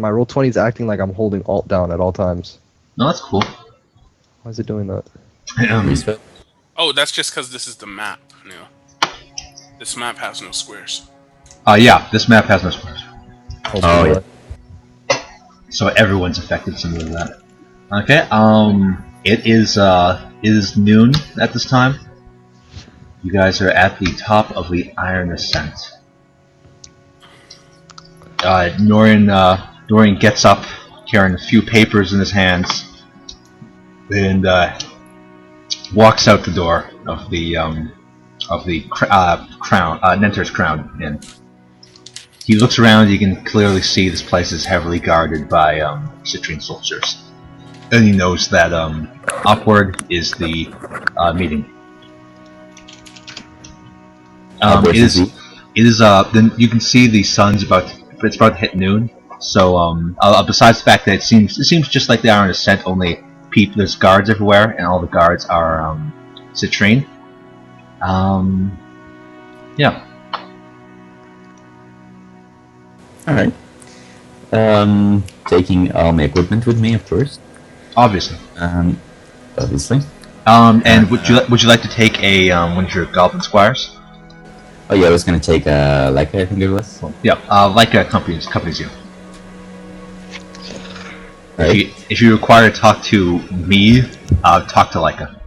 My Roll20 is acting like I'm holding Alt down at all times. No, that's cool. Why is it doing that? Oh, that's just because this is the map. No. This map has no squares. Yeah, this map has no squares. Oh, yeah. So everyone's affected similar to that. Okay, it is noon at this time. You guys are at the top of the Iron Ascent. Norian gets up, carrying a few papers in his hands, and walks out the door of the crown, Nenter's crown inn. He looks around. You can clearly see this place is heavily guarded by citrine soldiers, and he knows that upward is the meeting. It is. Then you can see the sun's it's about to hit noon. So besides the fact that it seems just like the Iron Ascent, only there's guards everywhere, and all the guards are citrine. Yeah. Alright. Taking all my equipment with me, of course. Obviously. Obviously. And would you like to take a one of your Goblin Squires? Oh yeah, I was gonna take Leica, I think it was. Yeah, Leica accompanies you. Right. If you require to talk to me, talk to Leica.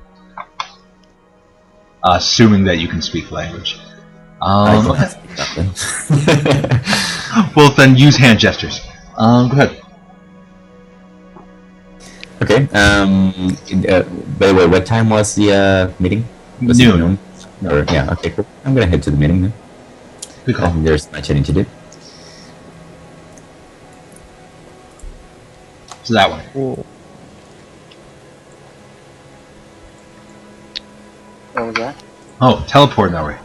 Assuming that you can speak language. I can speak that. Well, then use hand gestures. Go ahead. Okay. By the way, what time was the meeting? Was it Noon. Or, yeah. Okay. Cool. I'm gonna head to the meeting then. Good call. There's much I need to do. So that one. Cool. What was that? Oh, teleport now, right?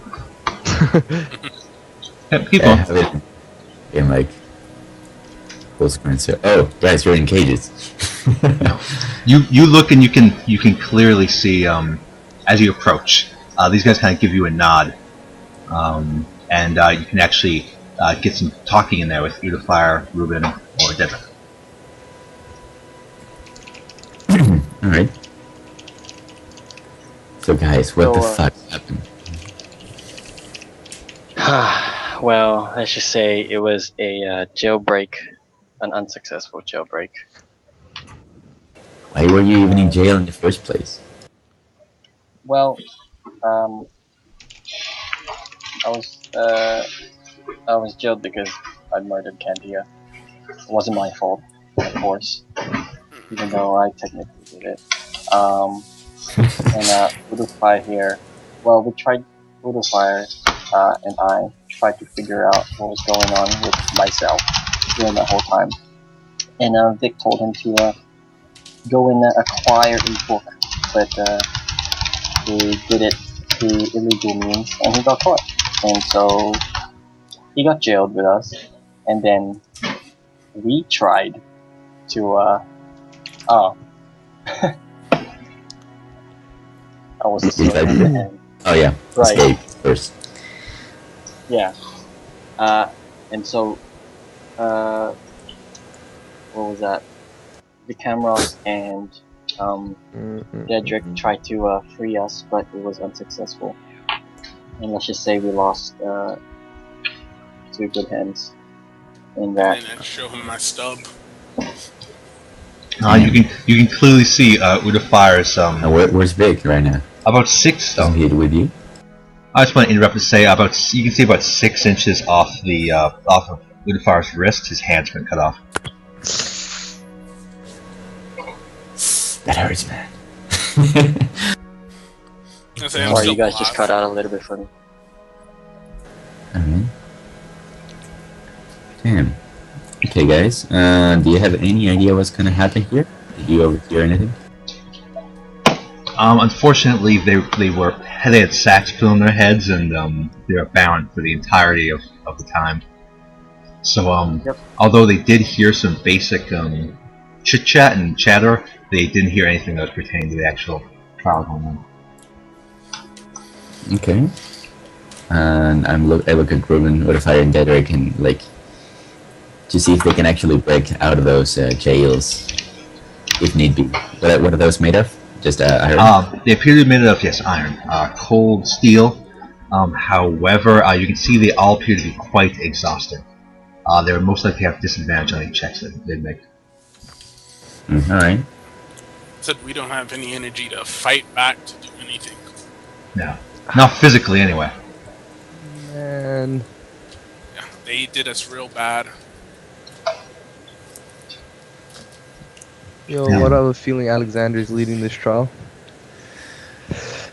Yeah, keep Yeah, on. have it in like full screen. So, oh, guys, you're in cages. You look and you can clearly see as you approach. These guys kind of give you a nod, and you can actually get some talking in there with Udofire, Reuben, or Devin. All right. So, guys, what the fuck happened? Well, let's just say it was a jailbreak, an unsuccessful jailbreak. Why were you even in jail in the first place? Well, I was jailed because I murdered Cantia. It wasn't my fault, of course, even though I technically did it. And Udofire here, well, Udofire and I tried to figure out what was going on with myself during that whole time. And Vic told him to go and acquire a book, but he did it through illegal means, and he got caught. And so he got jailed with us, and then we tried to I was asleep. Oh yeah, Right. escape first. Yeah. And so what was that? The cameras and Dedrick tried to free us, but it was unsuccessful. And let's just say we lost two good hands in that. And I show him my stub. You can clearly see Udofire's Where's Vic right now? about 6. Isn't he with you? I just want to interrupt and say you can see about 6 inches off of Udofire's wrist. His hand's been cut off. That hurts, man. Or you guys just cut out a little bit for me. Alright. Damn. Okay, guys. Do you have any idea what's gonna happen here? Did you overhear anything? Unfortunately, they had sacks filled in their heads, and they were bound for the entirety of the time. So, although they did hear some basic chit chat and chatter, they didn't hear anything that was pertaining to the actual trial going on. Okay. And I look at Reuben, Udofire, and Dedrick, and like, to see if they can actually break out of those jails, if need be. What are those made of? Just iron? They appear to be made of, yes, iron. Cold steel. However, you can see they all appear to be quite exhausted. They would most likely have disadvantage on any checks that they make. Alright. Said we don't have any energy to fight back to do anything. No. Not physically, anyway. Man. Yeah, they did us real bad. Yo, Yeah. what I have a feeling Alexander's leading this trial.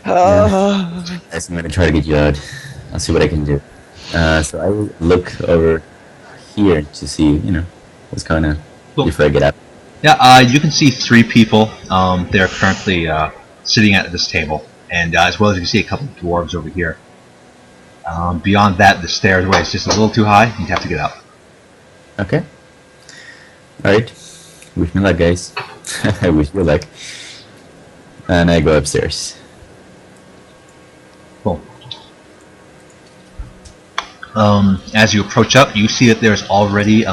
Guys, I'm gonna try to get you out. I'll see what I can do. So I will look over here to see, what's going on before I get out. Yeah, you can see 3 people. They're currently sitting at this table, and as well as you can see a couple of dwarves over here. Beyond that, the stairway is just a little too high. You'd have to get out. Okay. Alright. Wish me luck, guys. I wish you luck. And I go upstairs. Cool. As you approach up, you see that there's already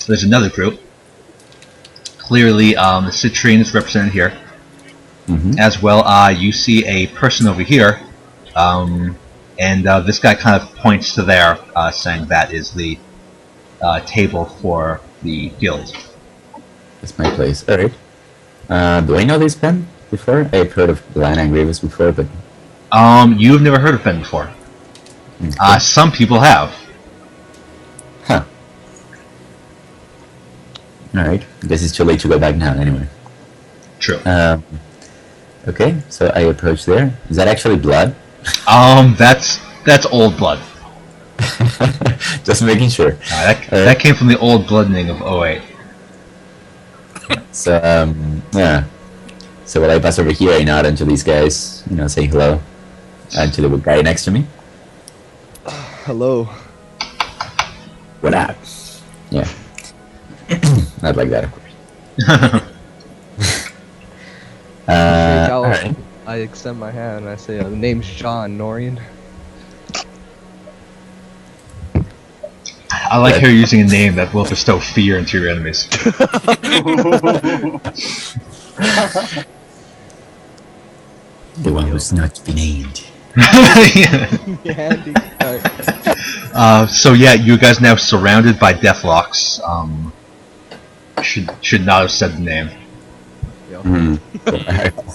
there's another group. Clearly, the citrine is represented here. As well, you see a person over here, and this guy kind of points to there, saying that is the table for the guild. That's my place. Alright. Do I know this pen before? I've heard of Blind and Grievous before, but... You've never heard of Ben before. Some people have. Huh. Alright. I guess it's too late to go back now, anyway. True. Okay, so I approach there. Is that actually blood? That's old blood. Just making sure. That came from the old bloodening of 08. So, yeah. So when I pass over here, I nod into these guys, say hello. And to the guy next to me. Hello. What up? Yeah. Not like that, of course. Alright. I extend my hand and I say, the name's John Norian. I like how you're using a name that will bestow fear into your enemies. The one who's not to be named. Handy. So yeah, you guys now surrounded by deathlocks. Should not have said the name.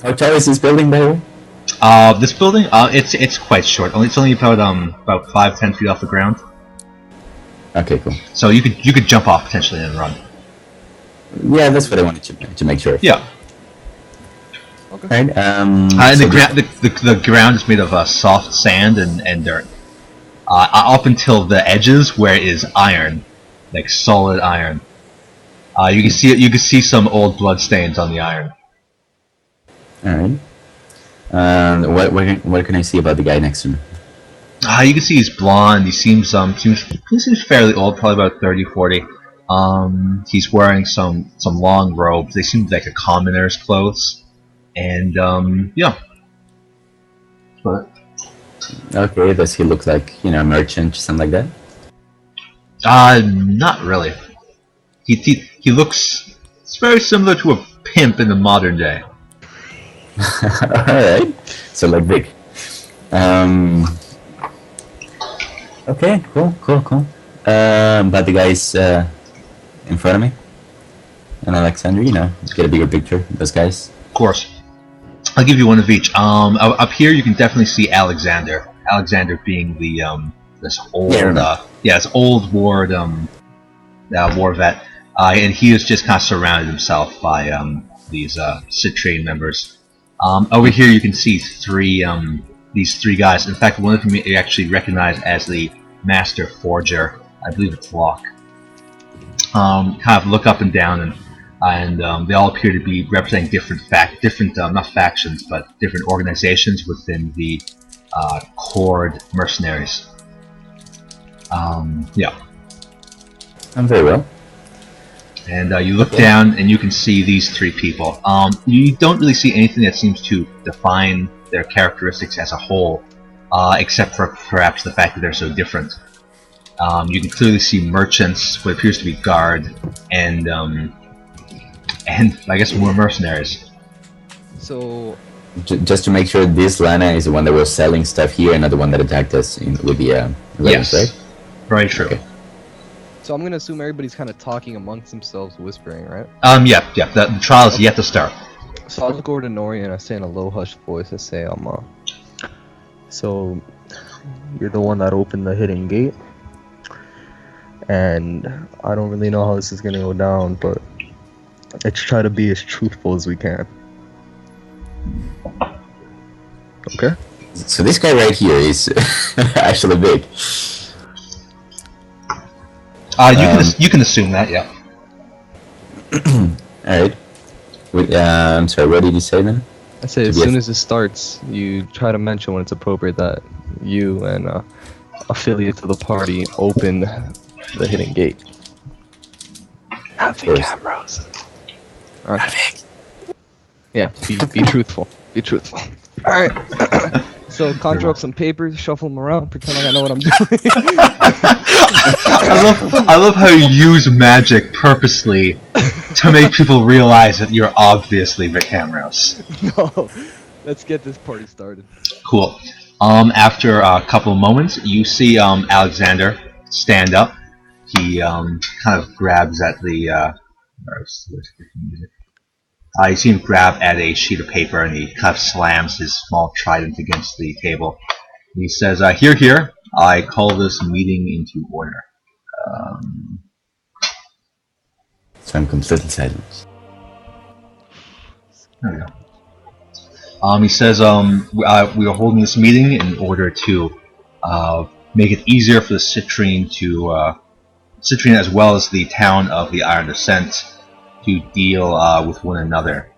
How tall is this building, by the way? This building, it's quite short. It's only about 5-10 feet off the ground. Okay, cool. So you could jump off potentially and run. Yeah, that's what I wanted to make sure of. Yeah. Okay. Right. And the ground is made of soft sand and dirt. Up until the edges where it is iron, like solid iron. You can see some old blood stains on the iron. Alright. What can I see about the guy next to me? You can see he's blonde. He seems fairly old, probably about 30-40. He's wearing some long robes. They seem like a commoner's clothes. And yeah. But Okay, does he look like, a merchant or something like not really. He looks. It's very similar to a pimp in the modern day. that? Alright. So like big. Okay, cool. But the guys in front of me. And Alexander, get a bigger picture of those guys. Of course. I'll give you one of each. Up here you can definitely see Alexander. Alexander being the this old this old ward war vet. And he has just kind of surrounded himself by these citrine members. Over here you can see these 3 guys. In fact, one of them you actually recognize as the Master Forger. I believe it's Locke. Kind of look up and down, and they all appear to be representing different not factions, but different organizations within the Horde mercenaries. Yeah. Very well. And you look down, and you can see these 3 people. You don't really see anything that seems to define their characteristics as a whole, except for perhaps the fact that they're so different. You can clearly see merchants, what appears to be guard, and I guess more mercenaries. So Just to make sure, this Lana is the one that was selling stuff here, and not the one that attacked us with the weapons, Yes, right? very true. Okay. So I'm gonna assume everybody's kind of talking amongst themselves, whispering, right? Yeah. The trial is yet to start. So I'll go over to Norian. I say in a low, hushed voice. I say, so you're the one that opened the hidden gate, and I don't really know how this is gonna go down, but let's try to be as truthful as we can. Okay. So this guy right here is actually big. You can assume that, yeah. Alright. I'm sorry, what did you say then? I say as soon as it starts, you try to mention when it's appropriate that you and affiliates of the party open the hidden gate. Having cameras. Alright. Yeah, be truthful. Be truthful. Alright. So conjure up some papers, shuffle them around, pretend like I know what I'm doing. I love how you use magic purposely to make people realize that you're obviously Vic Hamros. No. Let's get this party started. Cool. After a couple of moments, you see Alexander stand up. He kind of grabs at the you see him grab at a sheet of paper, and he kind of slams his small trident against the table. He says, here, I call this meeting into order. So I'm completely silent. There we go. He says, we are holding this meeting in order to make it easier for the Citrine as well as the town of the Iron Ascent to deal with one another.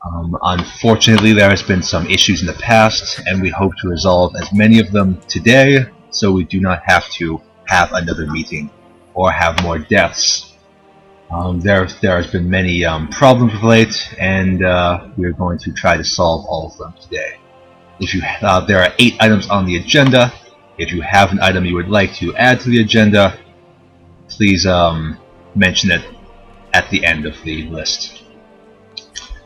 Unfortunately, there has been some issues in the past, and we hope to resolve as many of them today, so we do not have to have another meeting or have more deaths. There has been many problems of late, and we are going to try to solve all of them today. There are 8 items on the agenda. If you have an item you would like to add to the agenda, please mention it at the end of the list.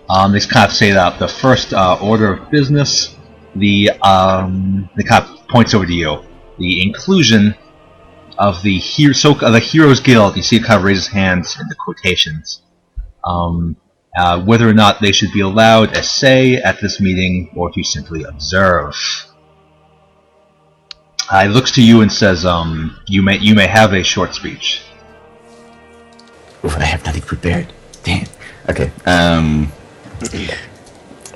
They kind of say that the first order of business, they kind of points over to you. The inclusion of the Heroes Guild. You see it kind of raises hands in the quotations. Whether or not they should be allowed a say at this meeting, or to simply observe. He looks to you and says, "You may have a short speech." Oof, I have nothing prepared. Damn. Okay.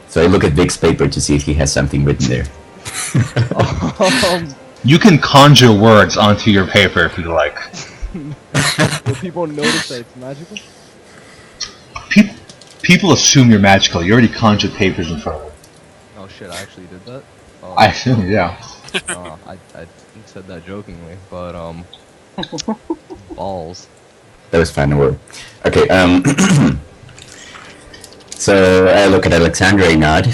So I look at Vic's paper to see if he has something written there. You can conjure words onto your paper if you like. Will people notice that it's magical? People assume you're magical. You already conjured papers in front of them. Oh shit, I actually did that? Oh, I assume, yeah. I said that jokingly, but balls. That was fine, no word. Okay, so I look at Alexandra and nod,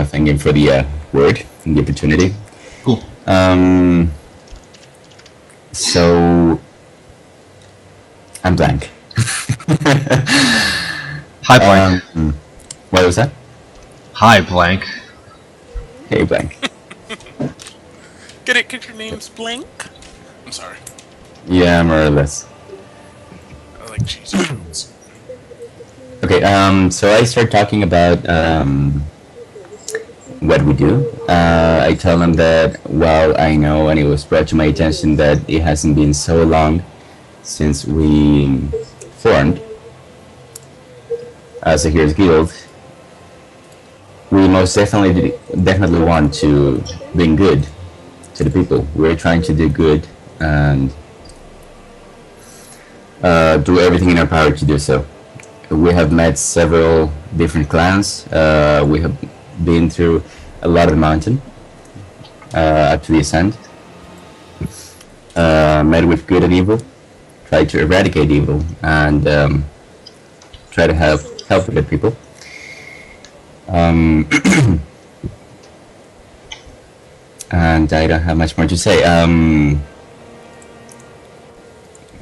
thank him for the word and the opportunity. Cool. So I'm blank. Hi, Blank. What was that? Hi, Blank. Hey, blank. Get your names blank? I'm sorry. Yeah, more or less. I like cheese jones. Okay, so I start talking about what we do. I tell them that, well, I know, and it was brought to my attention that it hasn't been so long since we formed as a Heroes Guild. We most definitely want to bring good to the people. We're trying to do good and do everything in our power to do so. We have met several different clans. We have been through a lot of the mountain up to the ascent. Met with good and evil. Tried to eradicate evil and try to help the good people. And I don't have much more to say.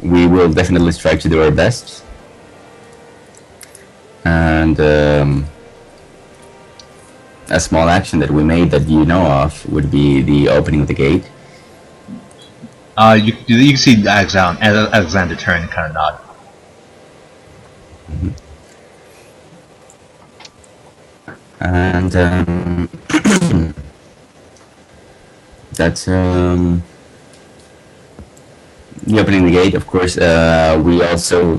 we will definitely try to do our best. And a small action that we made that you know of would be the opening of the gate. You can see Alexander turn and kind of nod. And that's the opening the gate. Of course, we also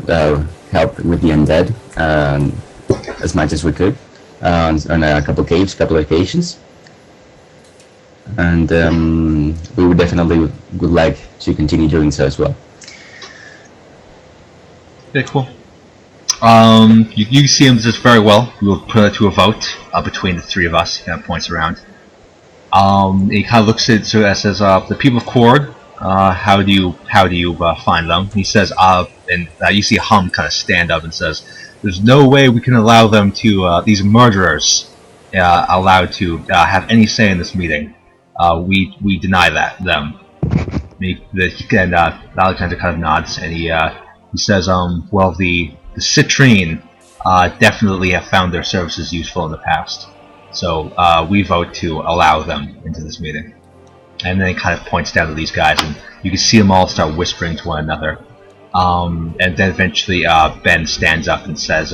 helped with the undead as much as we could on a couple of occasions. And we would definitely would like to continue doing so as well. Okay, cool. You see him just very well. We will put it to a vote between the three of us. He kind of points around. He kind of looks at it and says, "The people of Cord, how do you find them?" He says, and you see Hum kind of stand up and says, "There's no way we can allow them to these murderers allowed to have any say in this meeting. We deny them." And Alexander kind of nods, and he says, "Well, the Citrine definitely have found their services useful in the past, so we vote to allow them into this meeting." And then he kind of points down to these guys, and you can see them all start whispering to one another. And then eventually Ben stands up and says,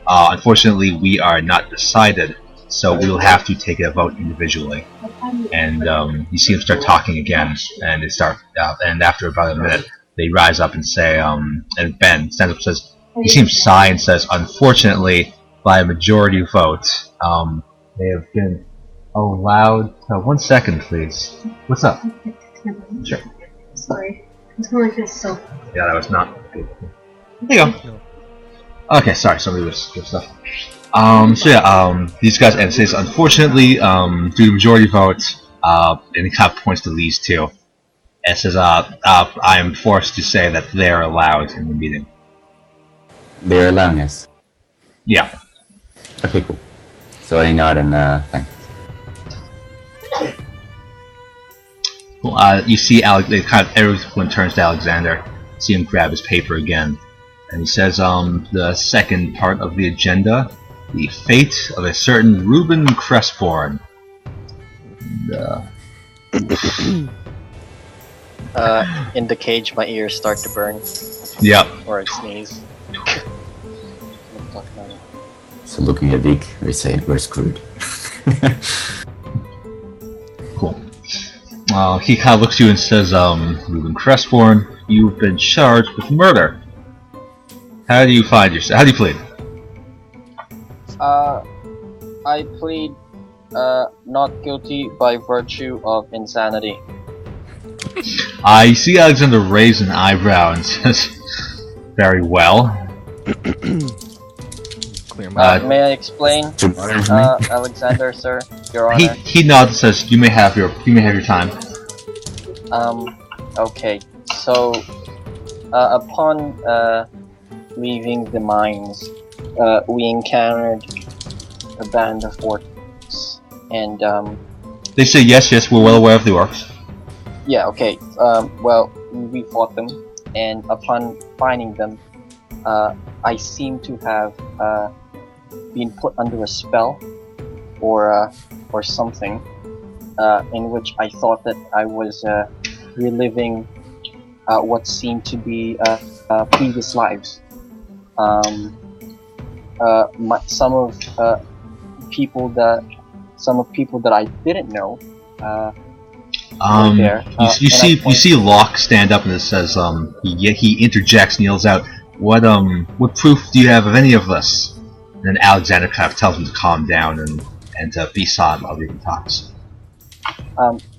"Unfortunately, we are not decided, so we will have to take a vote individually." And you see them start talking again, and they start. And after about a minute, they rise up and say, and Ben stands up and says, he seems to sigh and says, "Unfortunately, by a majority vote, they have been allowed." 1 second, please. What's up? Sure. Sorry. It's more like this, so. Yeah, that was not good. There you go. Okay, sorry, somebody was good stuff. So yeah, these guys, and it says, "Unfortunately, due to majority vote," and he kind of points to these two, and says, "I am forced to say that they're allowed in the meeting." They're allowing us. Yeah. Okay, cool. So I nod and thanks. Cool. You see everyone turns to Alexander. See him grab his paper again, and he says, "The second part of the agenda, the fate of a certain Reuben Crestborn." In the cage, my ears start to burn. Yep. Or I sneeze. So looking at Vic, we say we're screwed. Cool. He kind of looks at you and says, "Reuben Crestborn, you've been charged with murder. How do you find yourself? How do you plead?" I plead not guilty by virtue of insanity. I see Alexander raise an eyebrow and says, "Very well." Clear my May I explain, Alexander, sir, Your Honor? He nods and says, "You may have your time." Okay. So, upon leaving the mines, we encountered a band of orcs, and They say, "Yes, we're well aware of the orcs." yeah, okay. Well, we fought them, and upon finding them, I seem to have been put under a spell, or something, in which I thought that I was reliving what seemed to be previous lives. Some of people that I didn't know. There. You see Locke stand up and it says, he interjects and yells out, what proof do you have of any of this?" And then Alexander kind of tells him to calm down and to be silent while Reuben talks.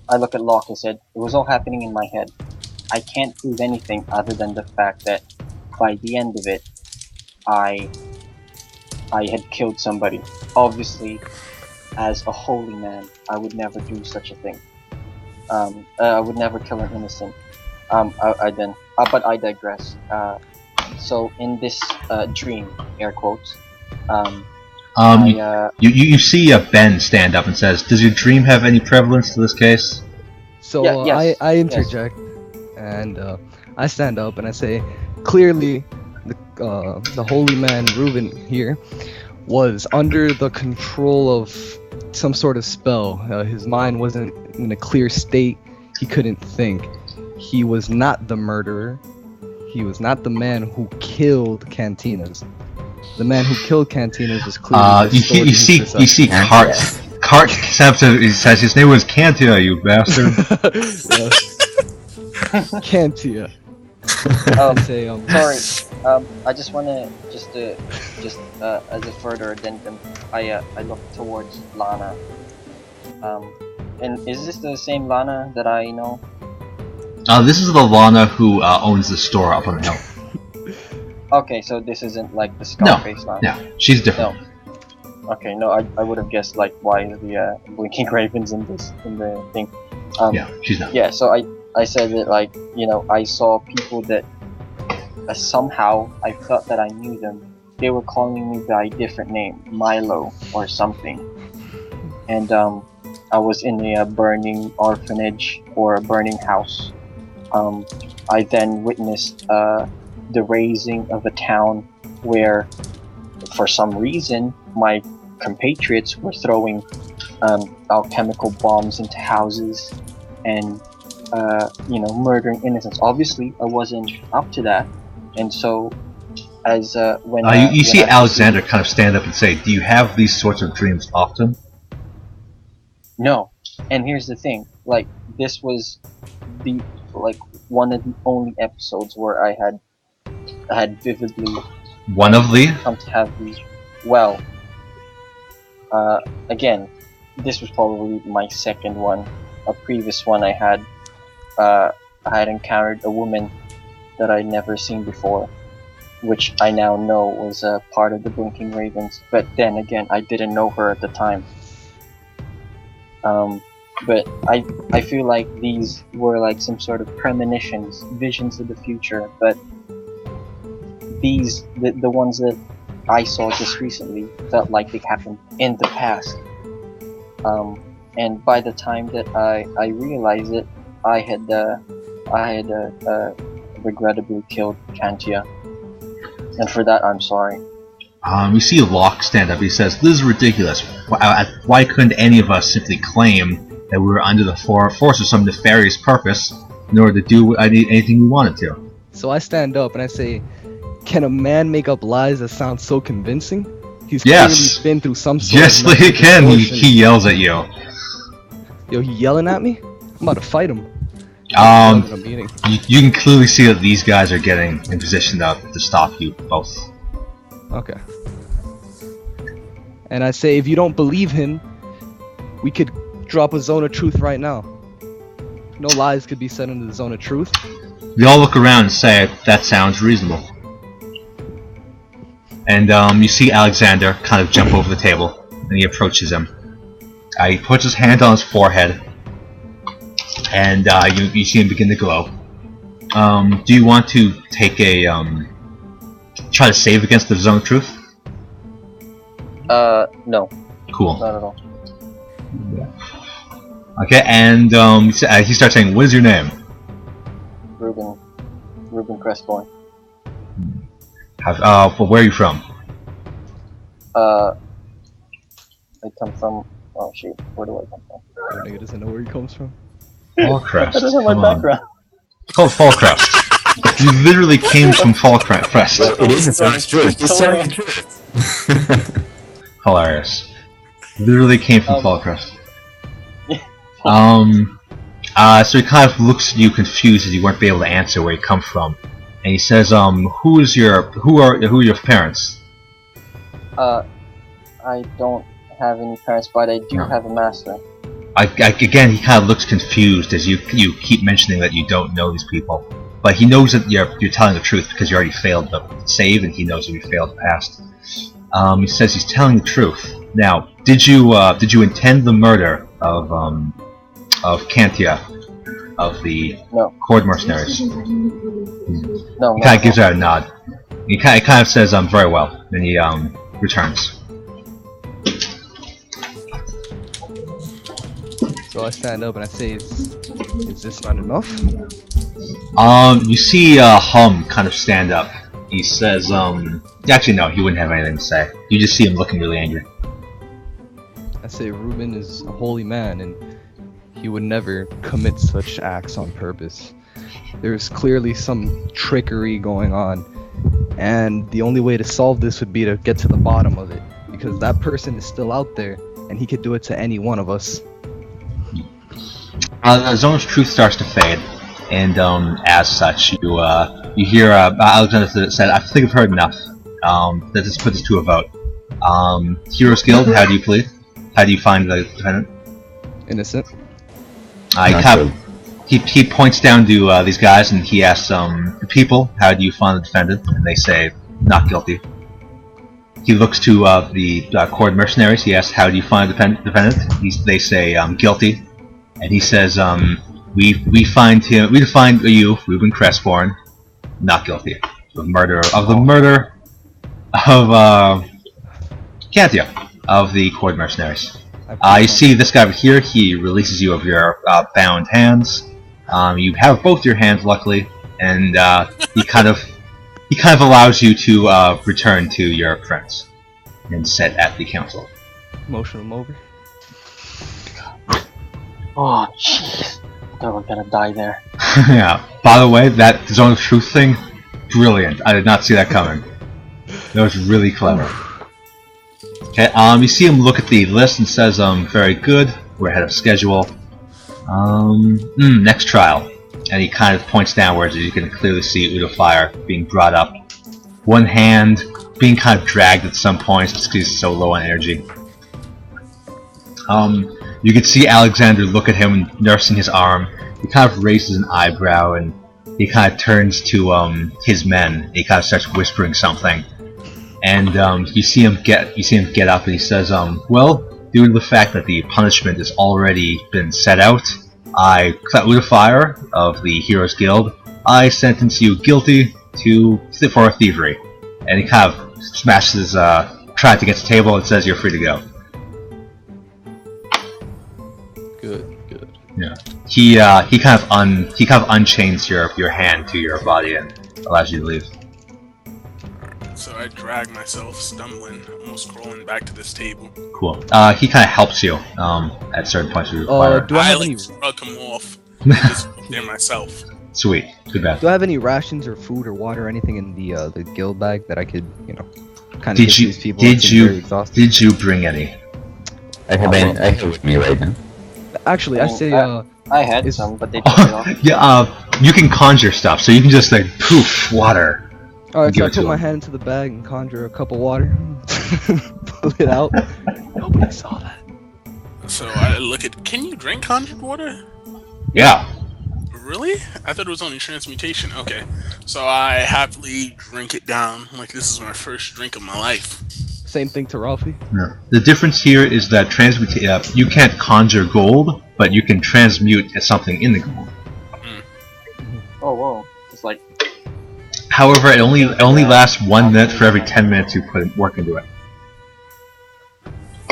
I look at Locke and said, "It was all happening in my head. I can't prove anything other than the fact that by the end of it, I had killed somebody. Obviously, as a holy man, I would never do such a thing. I would never kill an innocent. But I digress. So in this dream, air quotes, you see Ben stand up and says, "Does your dream have any prevalence to this case?" So yes, I interject, and I stand up and I say, clearly, the holy man Reuben here was under the control of some sort of spell. His mind wasn't in a clear state. He couldn't think. He was not the murderer. He was not the man who killed Cantinas. The man who killed Cantinas was clearly you see Cart he says his name was Cantia, you bastard. Cantia. Sorry. I just wanna just as a further addendum, I look towards Lana. And is this the same Lana that I know? This is the Lana who owns the store up on the hill. Okay, so this isn't like the Scarface Lana. No, she's different. No. Okay, no, I would have guessed like why is the blinking ravens in the thing. Yeah, she's not. Yeah, so I said that like, you know, I saw people that somehow I felt that I knew them. They were calling me by a different name, Milo or something. And I was in a burning orphanage or a burning house. I then witnessed the raising of a town where, for some reason, my compatriots were throwing alchemical bombs into houses and you know, murdering innocents. Obviously, I wasn't up to that, and so as when you see Alexander kind of stand up and say, "Do you have these sorts of dreams often?" No, and here's the thing: like this was the one of the only episodes where I had vividly come to have these. Well, again, this was probably my second one. A previous one I had encountered a woman that I'd never seen before, which I now know was a part of the Blinking Ravens. But then again, I didn't know her at the time. But I feel like these were like some sort of premonitions, visions of the future. But these, the ones that I saw just recently, felt like they happened in the past. And by the time that I realized it, I had regrettably killed Cantia, and for that I'm sorry. You see Locke stand up. He says, "This is ridiculous. Why couldn't any of us simply claim that we were under the force of some nefarious purpose in order to do anything we wanted to?" So I stand up and I say, "Can a man make up lies that sound so convincing? He's yes. clearly been through some sort yes, of he can. He yells at you. Yo, he yelling at me? I'm about to fight him. You can clearly see that these guys are getting in position to stop you both. Okay. And I say, if you don't believe him, we could drop a zone of truth right now. No lies could be said in the zone of truth. We all look around and say, that sounds reasonable. And you see Alexander kind of jump over the table, and he approaches him. He puts his hand on his forehead, and you see him begin to glow. Do you want to take a try to save against the zone of truth? No. Cool. Not at all. Okay, and he starts saying, "What is your name?" Reuben Crestbourne. But where are you from? I come from. Oh shoot, where do I come from? That nigga doesn't know where he comes from. Fallcrest. I don't know my background. It's called Fallcrest. You literally came from Fallcrest. It is, it's true. Just telling the truth. Hilarious. Literally came from Fallcrest. So he kind of looks at you confused as you weren't able to answer where you come from, and he says, who are your parents?" I don't have any parents, but I do have a master. Again, he kind of looks confused as you keep mentioning that you don't know these people, but he knows that you're telling the truth because you already failed the save, and he knows that you failed the past. He says he's telling the truth. Now, did you intend the murder of Cantia, of the Horde mercenaries? No. He kind of gives her a nod. He kind of says, very well. Then he returns. So I stand up and I say, is this not enough? You see Hum kind of stand up. He says, actually no, he wouldn't have anything to say. You just see him looking really angry. I say Reuben is a holy man and he would never commit such acts on purpose. There's clearly some trickery going on, and the only way to solve this would be to get to the bottom of it, because that person is still out there and he could do it to any one of us. The zone of truth starts to fade, and as such, you hear Alexander said, "I think I've heard enough. Let's put this to a vote. Heroes Guild, how do you plead? How do you find the defendant?" Innocent. He points down to these guys and he asks the people, "How do you find the defendant?" And they say, "Not guilty." He looks to the Cord mercenaries. He asks, "How do you find the defendant?" They say, "Guilty." And he says, we find you, Reuben Crestborn, not guilty of the murder of Cantia, of the Cord mercenaries. You see this guy over here. He releases you of your bound hands. You have both your hands, luckily, and he kind of allows you to return to your friends and sit at the council. Motion him over. Oh, jeez. I thought we were gonna die there. Yeah. By the way, that Zone of Truth thing, brilliant. I did not see that coming. That was really clever. Okay. You see him look at the list and says, "Very good. We're ahead of schedule. Next trial." And he kind of points downwards, as you can clearly see Udofire being brought up. One hand being kind of dragged at some points just because he's so low on energy. You can see Alexander look at him, nursing his arm. He kind of raises an eyebrow and he kind of turns to his men. He kind of starts whispering something, and you see him get up and he says, "Well, due to the fact that the punishment has already been set out, I, Udofire of the Heroes Guild, I sentence you guilty for thievery." And he kind of smashes his track against the table and says, "You're free to go." Good. Yeah. He kind of unchains your hand to your body and allows you to leave. So I drag myself, stumbling, almost crawling back to this table. Cool. He kind of helps you at certain points you require. Do I have any? Shrug him off. Just there myself. Sweet. Too bad. Do I have any rations or food or water or anything in the guild bag that I could, kind of give these people? Did you bring any? I have with me right now. Actually, I say I had some, but they took it off. Yeah. You can conjure stuff, so you can just like poof water. Alright, so I put my hand into the bag and conjure a cup of water. Pull it out. Nobody saw that. So I look at. Can you drink conjured water? Yeah. Really? I thought it was only transmutation. Okay. So I happily drink it down like this is my first drink of my life. Same thing to Ralphie. Yeah. The difference here is that you can't conjure gold, but you can transmute something in the gold. Oh, whoa. It's like... However, it only lasts 1 minute for every 10 minutes you put work into it.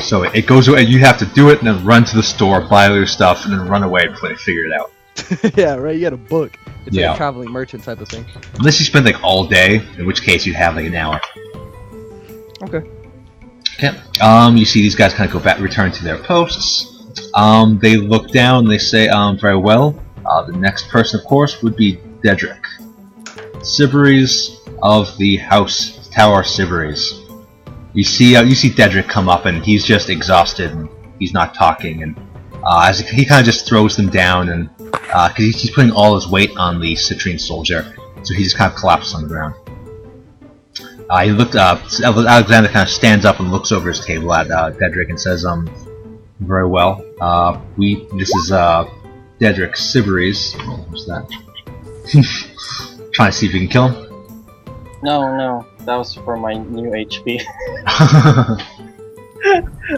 So it goes away. You have to do it and then run to the store, buy all your stuff, and then run away before you figure it out. Yeah, right. You got a book. It's like a traveling merchant type of thing. Unless you spend like all day, in which case you'd have like an hour. Okay. Okay. You see these guys kind of go back, return to their posts. They look down and they say, "Very well. The next person, of course, would be Dedrick Sybaris of the House Tower Sybaris." You see Dedrick come up and he's just exhausted and he's not talking, and as he kind of just throws them down, and because he's putting all his weight on the citrine soldier, so he just kind of collapses on the ground. He looked up. Alexander kind of stands up and looks over his table at Dedrick and says, "Very well. This is Dedrick Sybaris." Oh, what's that? Trying to see if you can kill him. No, that was for my new HP.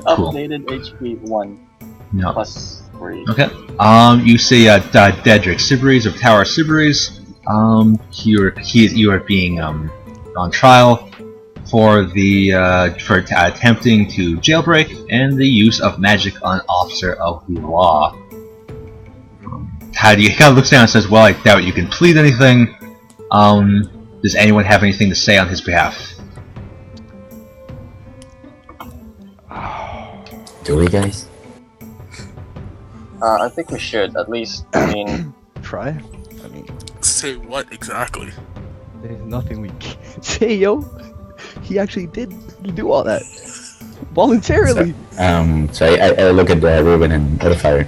Updated HP 1 No. plus 3. Okay. You say Dedrick Sybaris of Tower Sybaris. You are being on trial for attempting to jailbreak and the use of magic on an officer of the law. he kind of looks down and says, "Well, I doubt you can plead anything. Does anyone have anything to say on his behalf?" Do we, guys? I think we should, at least, I mean... Try? I mean... Say what exactly? There's nothing we can say, yo. He actually did do all that. Voluntarily. So I look at Reuben and Udofire.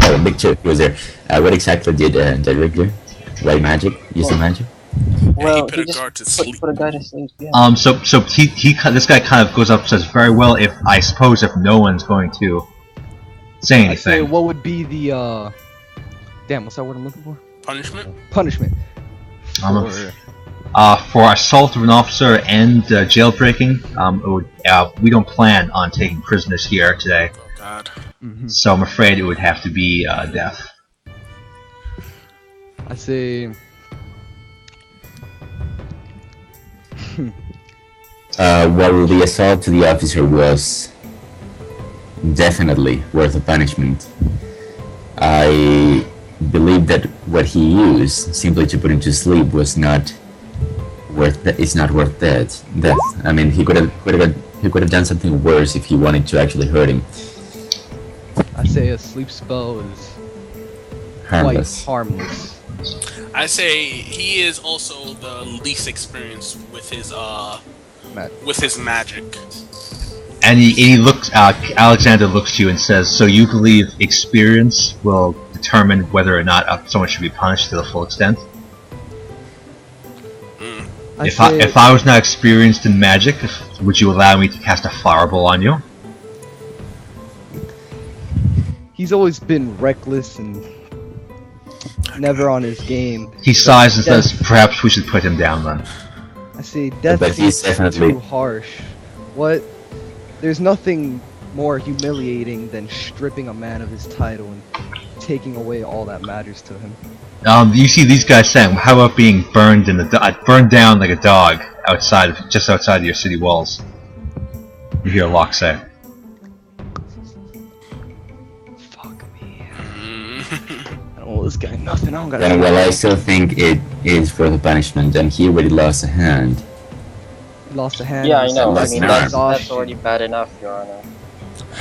Oh, Big Chip was there. What exactly did Cleric do? White magic? Use the magic? Well, he put a guard to sleep. Put a guy to sleep, yeah. This guy kind of goes up and says, "Very well, if no one's going to say I say, anything." what would be the, damn, what's that word I'm looking for? Punishment? Punishment. For assault of an officer and jailbreaking, we don't plan on taking prisoners here today. Oh god. So I'm afraid it would have to be death. I say... While the assault to the officer was definitely worth a punishment, I believe that what he used simply to put him to sleep was not worth. It's not worth death. I mean, he could have done something worse if he wanted to actually hurt him. I say a sleep spell is Harmless. quite harmless. I say he is also the least experienced with his magic. And he looks. Alexander looks to you and says, "So you believe experience will determine whether or not someone should be punished to the full extent?" If I was not experienced in magic, would you allow me to cast a fireball on you? He's always been reckless and never on his game. He sighs and says, "Perhaps we should put him down then." I say death But he's is definitely- too harsh. What? There's nothing more humiliating than stripping a man of his title and taking away all that matters to him. You see these guys saying, "How about being burned burned down like a dog just outside of your city walls?" You hear Locke say. Fuck me. I don't owe this guy nothing. I don't got. And well, I still think it is worth a punishment, and he already lost a hand. Lost a hand. Yeah, I know. I Less mean, than that's arm. already bad enough, Your Honor.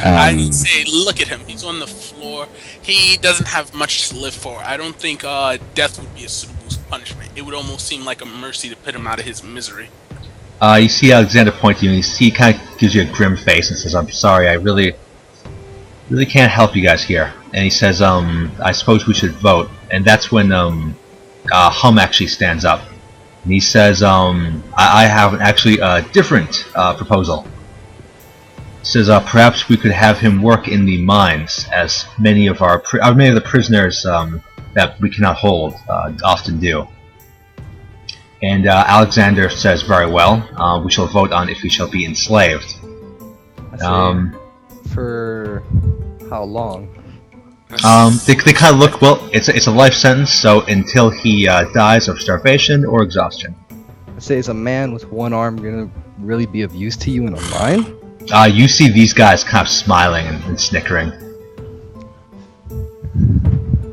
I'd say, look at him. He's on the floor. He doesn't have much to live for. I don't think death would be a suitable punishment. It would almost seem like a mercy to put him out of his misery. You see Alexander point to you, and he kind of gives you a grim face and says, "I'm sorry, I really can't help you guys here." And he says, "I suppose we should vote." And that's when Hum actually stands up, and he says, "I have actually a different proposal." He says, "Perhaps we could have him work in the mines, as many of the prisoners that we cannot hold often do." And Alexander says, "Very well. We shall vote on if he shall be enslaved." I say, for how long? They kind of look. Well, it's a life sentence, so until he dies of starvation or exhaustion. I say, is a man with one arm gonna really be of use to you in a mine? You see these guys kind of smiling and snickering.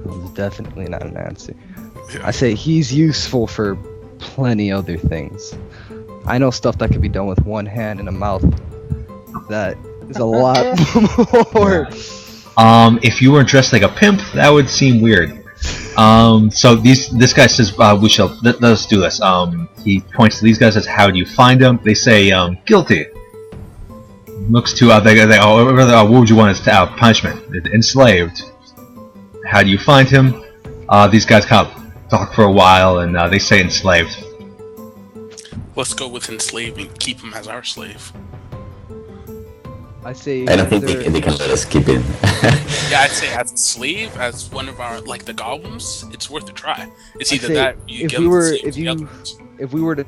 It's definitely not an answer. I say he's useful for plenty other things. I know stuff that could be done with one hand and a mouth. That is a lot more. If you were dressed like a pimp, that would seem weird. So this guy says, let us do this. He points to these guys and says, "How do you find them?" They say, "Guilty." Looks to what would you want as punishment? Enslaved. How do you find him? These guys kind of talk for a while, and they say enslaved. Let's go with enslaved and keep him as our slave. I say. I don't think they can let us keep it. Yeah, I'd say as a slave, as one of our the goblins, it's worth a try. It's either say that you if get we were the if the you other ones. if we were to,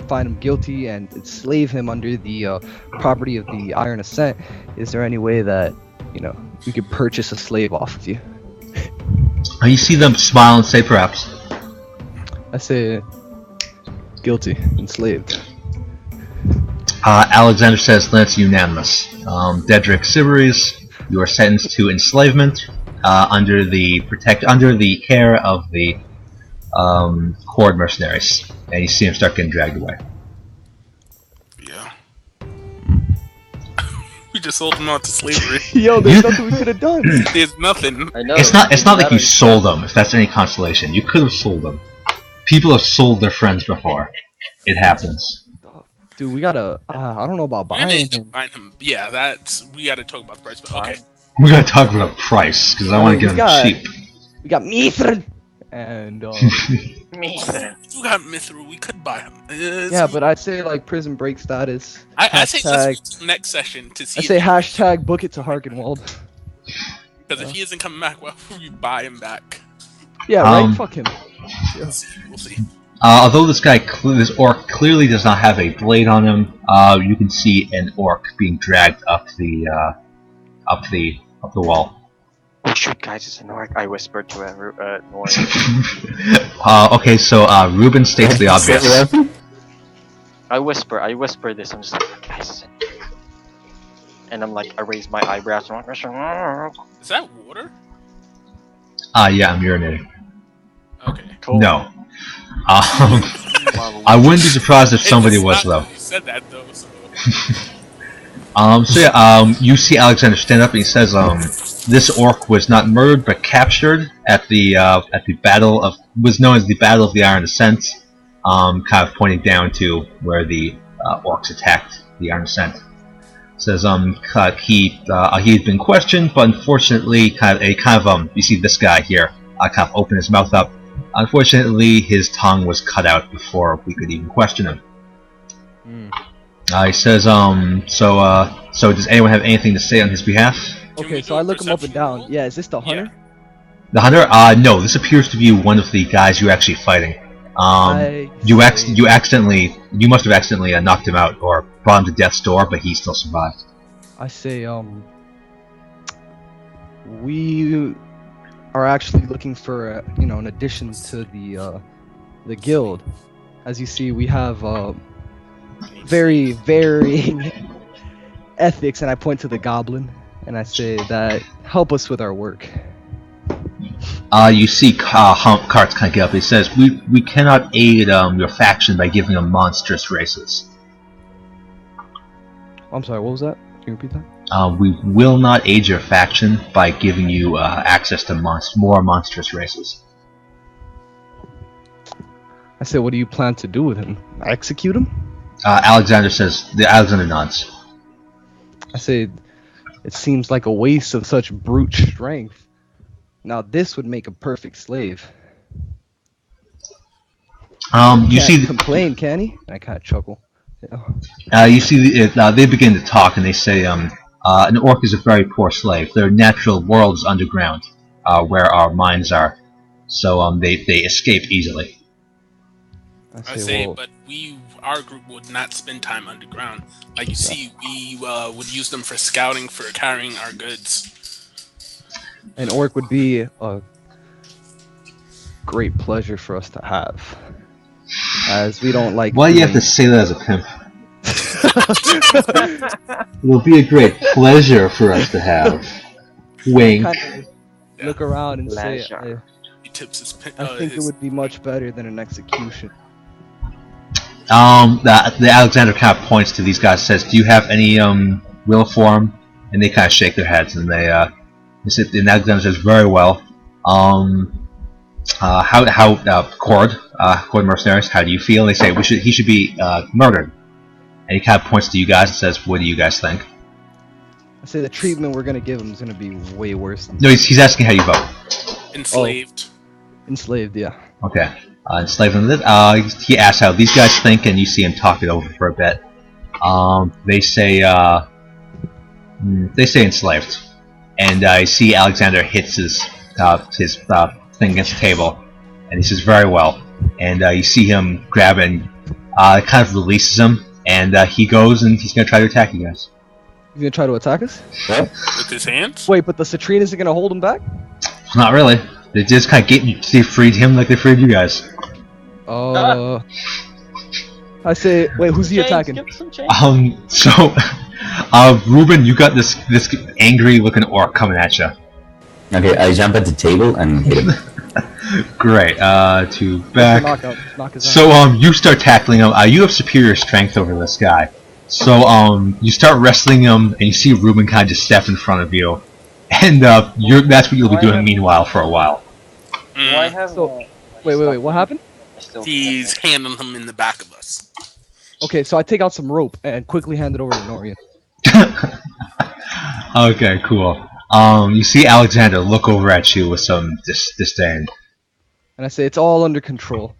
find him guilty and enslave him under the property of the Iron Ascent, is there any way that we could purchase a slave off of you? You see them smile and say, "Perhaps." I say guilty, enslaved. Alexander says, "That's unanimous. Dedrick Siveries, you are sentenced to enslavement. under the care of the horde mercenaries, and you see him start getting dragged away. Yeah. We just sold him out to slavery. Yo, there's nothing we could have done. There's nothing. I know. It's not like you sold them, if that's any consolation. You could have sold them. People have sold their friends before. It happens. Dude, we gotta. I don't know about We buying need to him. find him. Yeah, we gotta talk about the price. But okay. We gotta talk about the price, because I want to get them cheap. We got Mithril, and You got Mithril. We could buy him. yeah, but I'd say like prison break status. I say let's hashtag- wait till next session to see. I say hashtag book it to Harkenwald. Because if he isn't coming back, why would we buy him back? Yeah, right. Fuck him. We'll see. Although this orc clearly does not have a blade on him, you can see an orc being dragged up the wall. Oh shoot, guys, it's an orc. I whispered to Norian. Okay, so Reuben states the obvious. I whisper this. I'm just like, guys, and I'm like, I raise my eyebrows. And Is that water? Yeah, I'm urinating. Okay. cool. No. I wouldn't be surprised if somebody was, though. You said that though. So. You see Alexander stand up and he says, this orc was not murdered but captured at the battle of, was known as the Battle of the Iron Ascent, kind of pointing down to where the orcs attacked the Iron Ascent. Says he had been questioned, but unfortunately, you see this guy here kind of open his mouth up. Unfortunately, his tongue was cut out before we could even question him. He says, so does anyone have anything to say on his behalf? Okay, so I look him up and down. Yeah, is this the hunter? The hunter? No, this appears to be one of the guys you're actually fighting. You must have accidentally knocked him out or brought him to death's door, but he still survived. I say, we are actually looking for, an addition to the guild. As you see, we have very varying ethics, and I point to the goblin, and I say that help us with our work. You see Karts kind of get up. He says, we cannot aid your faction by giving them monstrous races. I'm sorry, what was that? Can you repeat that? We will not aid your faction by giving you access to more monstrous races. I say, what do you plan to do with him? Execute him? Alexander nods. I say, it seems like a waste of such brute strength. Now this would make a perfect slave. You see, complain, can he? I kind of chuckle. you see, they begin to talk, and they say, an orc is a very poor slave. Their natural world is underground, where our mines are, so they escape easily. I say, but our group would not spend time underground. Like you see, we would use them for scouting, for carrying our goods. An orc would be a great pleasure for us to have, as we don't like. Why do you have to say that as a pimp? It will be a great pleasure for us to have. Wink. Kind of look around and say, He tips his I think it would be much better than an execution. The Alexander kind of points to these guys, says, do you have any will for him? And they kind of shake their heads, and they sit, and Alexander says, very well. Cord mercenaries, how do you feel? And they say, he should be murdered. And he kind of points to you guys and says, what do you guys think? I say the treatment we're gonna give him is gonna be way worse than. No, he's asking how you vote. Enslaved. Enslaved, yeah. Okay. Enslaved. He asks how these guys think, and you see him talk it over for a bit. They say enslaved. And I see Alexander hits his thing against the table, and he says, very well. And you see him grab and kind of releases him, and he goes and he's going to try to attack you guys. He's gonna try to attack us? With his hands? Wait, but the Citrinas are gonna hold him back? Not really. They just kind of they freed him like they freed you guys. I say, wait, who's he attacking? Reuben, you got this angry looking orc coming at you. Okay, I jump at the table and hit him. Great. To back. Knockout. Knock his So you start tackling him. You have superior strength over this guy. So you start wrestling him, and you see Reuben kind of just step in front of you, and that's what you'll be doing meanwhile for a while. Do I have? Wait. What happened? He's handing him in the back of us. Okay, so I take out some rope and quickly hand it over to Norian. Okay, cool. You see Alexander look over at you with some disdain. And I say, it's all under control.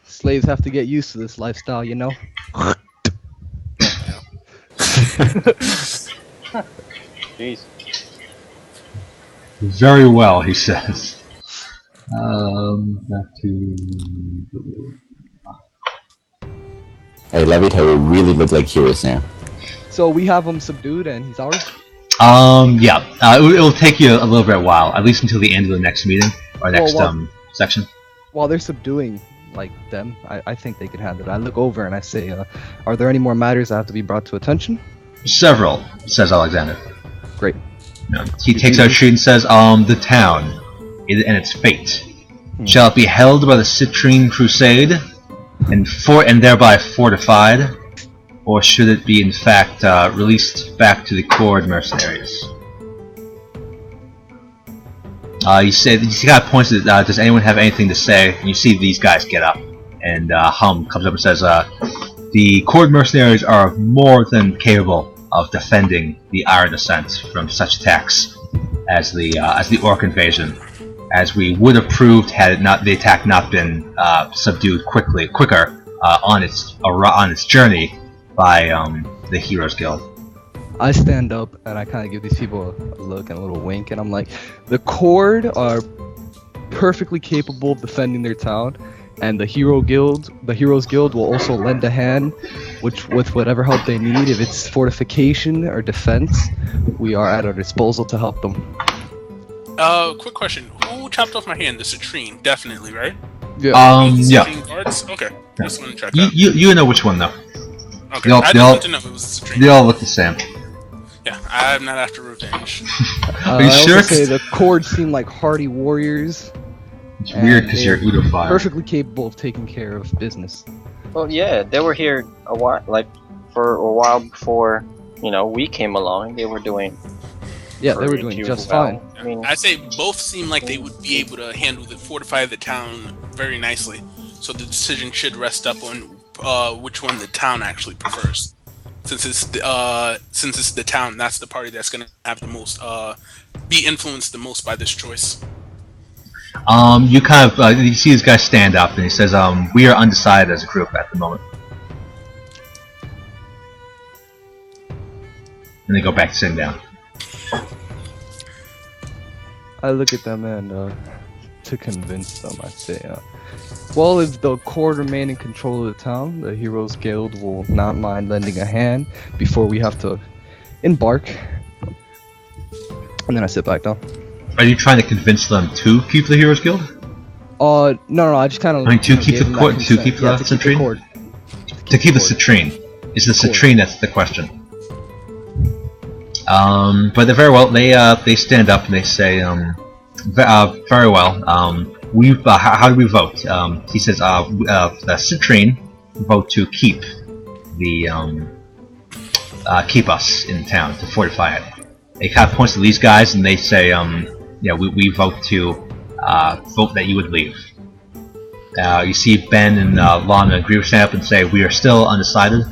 Slaves have to get used to this lifestyle, you know? Jeez. Very well, he says. Back to... I love it how we really look like heroes now. So we have him subdued and he's ours? Yeah. It'll take you a little bit while, at least until the end of the next meeting, or next, section. While they're subduing, like, them, I think they can handle it. I look over and I say, are there any more matters that have to be brought to attention? Several, says Alexander. Great. No. He takes out a sheet and says, the town, and its fate. Shall it be held by the Citrine Crusade, and thereby fortified, or should it be in fact released back to the Cord mercenaries? You kind of points at, does anyone have anything to say? And you see these guys get up, and Hum comes up and says, the Cord mercenaries are more than capable of defending the Iron Ascent from such attacks as the Orc invasion, as we would have proved had the attack not been subdued quicker on its journey by the Heroes Guild. I stand up and I kind of give these people a look and a little wink, and I'm like, the Cord are perfectly capable of defending their town, and the Heroes Guild will also lend a hand, with whatever help they need. If it's fortification or defense, we are at our disposal to help them. Quick question. Who chopped off my hand? The Citrine, definitely, right? Yeah. Yeah. Guards? Okay. Just want to check You know which one though. Okay. I just want to know if it was the Citrine. They all look the same. Yeah, I'm not after revenge. Are you I sure? also say the Cord seem like hardy warriors. It's weird because you're Udofire. Perfectly capable of taking care of business. Well, yeah, they were here for a while before, we came along. They were doing. Yeah, they were doing just fine. I mean, I'd say both seem like they would be able to fortify the town very nicely. So the decision should rest up on which one the town actually prefers. Since it's the town, that's the party that's gonna have the most be influenced the most by this choice. You kind of you see this guy stand up and he says, we are undecided as a group at the moment. And they go back to sitting down. I look at them and to convince them, I say, well, if the Cord remain in control of the town, the Heroes Guild will not mind lending a hand before we have to embark. And then I sit back down. Are you trying to convince them to keep the Heroes Guild? No, I just kind of. To keep the Cord, to keep the Citrine? To keep the Citrine. It's the Citrine that's the question. But they're very well. They stand up and they say, very well. How do we vote? He says, the Citrine vote to keep keep us in town, to fortify it. He kind of points to these guys and they say, yeah, we vote to vote that you would leave. You see Ben and Lana agree, stand up and say, we are still undecided,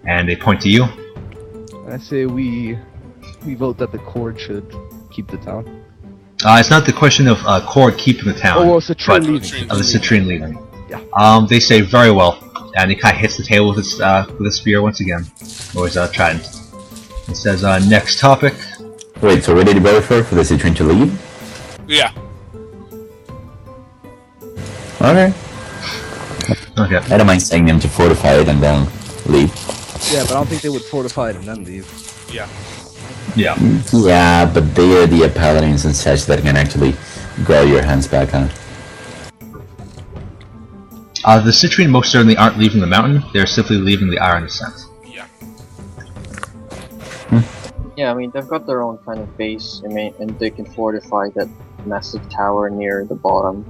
and they point to you. I say we vote that the Cord should keep the town. It's not the question of Cord keeping the town, Citrine leaving. Of the Citrine leaving. Yeah. They say very well, and he kind of hits the table with a spear once again. Always trident. It says, next topic. Wait, so ready to vote for the Citrine to leave? Yeah. Okay. Okay. I don't mind saying them to fortify it and then leave. Yeah, but I don't think they would fortify it and then leave. Yeah. Yeah. Yeah, but they are the paladins and such that can actually grow your hands back on. The Citrine most certainly aren't leaving the mountain. They're simply leaving the Iron Ascent. Yeah. Yeah, I mean they've got their own kind of base. I mean, and they can fortify that massive tower near the bottom.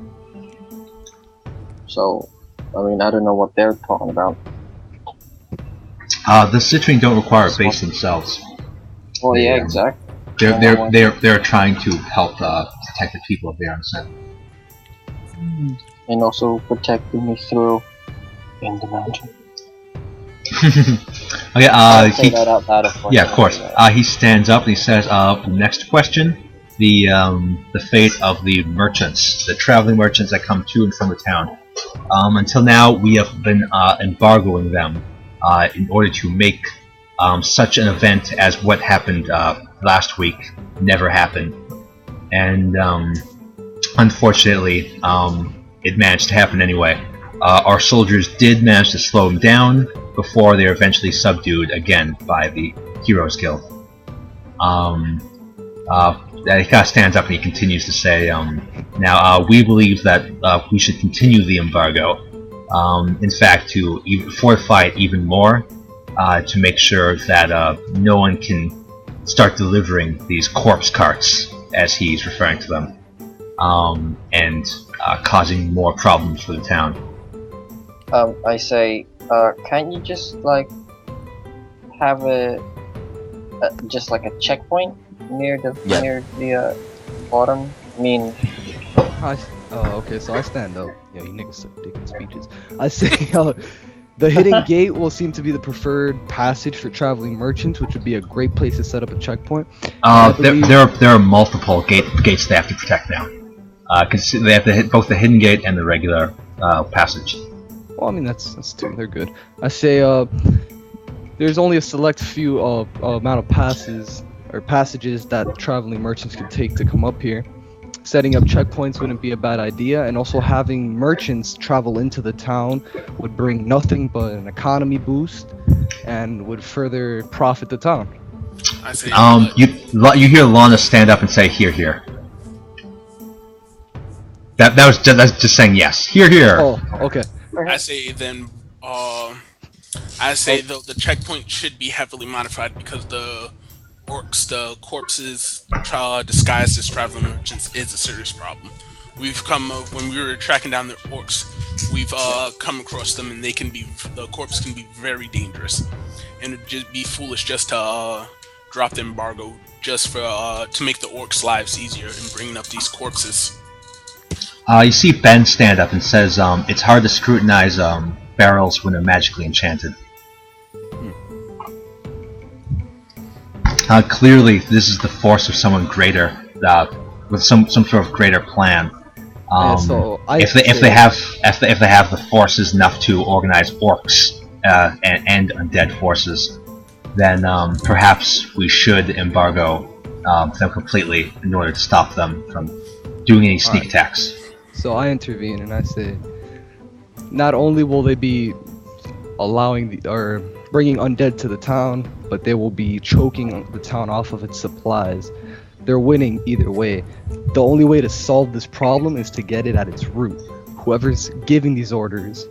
So, I mean, I don't know what they're talking about. The Citrine don't require a base themselves. Well, They, yeah, um, exactly. They're trying to help protect the people of the Iron Ascent. And also protecting me through in the mountain. Okay, I'll say that out loud, of course. yeah, of course. He stands up and he says, next question. The fate of the merchants, the traveling merchants that come to and from the town. Until now, we have been embargoing them in order to make such an event as what happened last week never happen. And unfortunately, it managed to happen anyway. Our soldiers did manage to slow them down before they were eventually subdued again by the Heroes Guild. He kind of stands up and he continues to say, now we believe that we should continue the embargo. In fact, to fortify it even more, to make sure that no one can start delivering these corpse carts, as he's referring to them, and causing more problems for the town. I say, can't you just like have just like a checkpoint near the bottom? I mean, okay, so I stand up. Yeah, you niggas are taking speeches. I say, the hidden gate will seem to be the preferred passage for traveling merchants, which would be a great place to set up a checkpoint. There are multiple gates they have to protect now. Because they have to hit both the hidden gate and the regular passage. Well, I mean that's two. They're good. I say there's only a select few amount of passages that traveling merchants could take to come up here. Setting up checkpoints wouldn't be a bad idea, and also having merchants travel into the town would bring nothing but an economy boost and would further profit the town. I say, you hear Lana stand up and say, "Here, here." That's just saying yes. Here, here. Oh, okay. I say then. I say the checkpoint should be heavily modified because the orcs, the corpses disguised as traveling merchants is a serious problem. We've come when we were tracking down the orcs, we've come across them, and the corpse can be very dangerous, and it'd just be foolish just to drop the embargo just for to make the orcs' lives easier in bringing up these corpses. You see Ben stand up and says, it's hard to scrutinize barrels when they're magically enchanted. Clearly, this is the force of someone greater, with some sort of greater plan. If they have the forces enough to organize orcs and undead forces, then perhaps we should embargo them completely in order to stop them from doing any sneak attacks. So I intervene and I say, not only will they be allowing bringing undead to the town, but they will be choking the town off of its supplies. They're winning either way. The only way to solve this problem is to get it at its root. Whoever's giving these orders,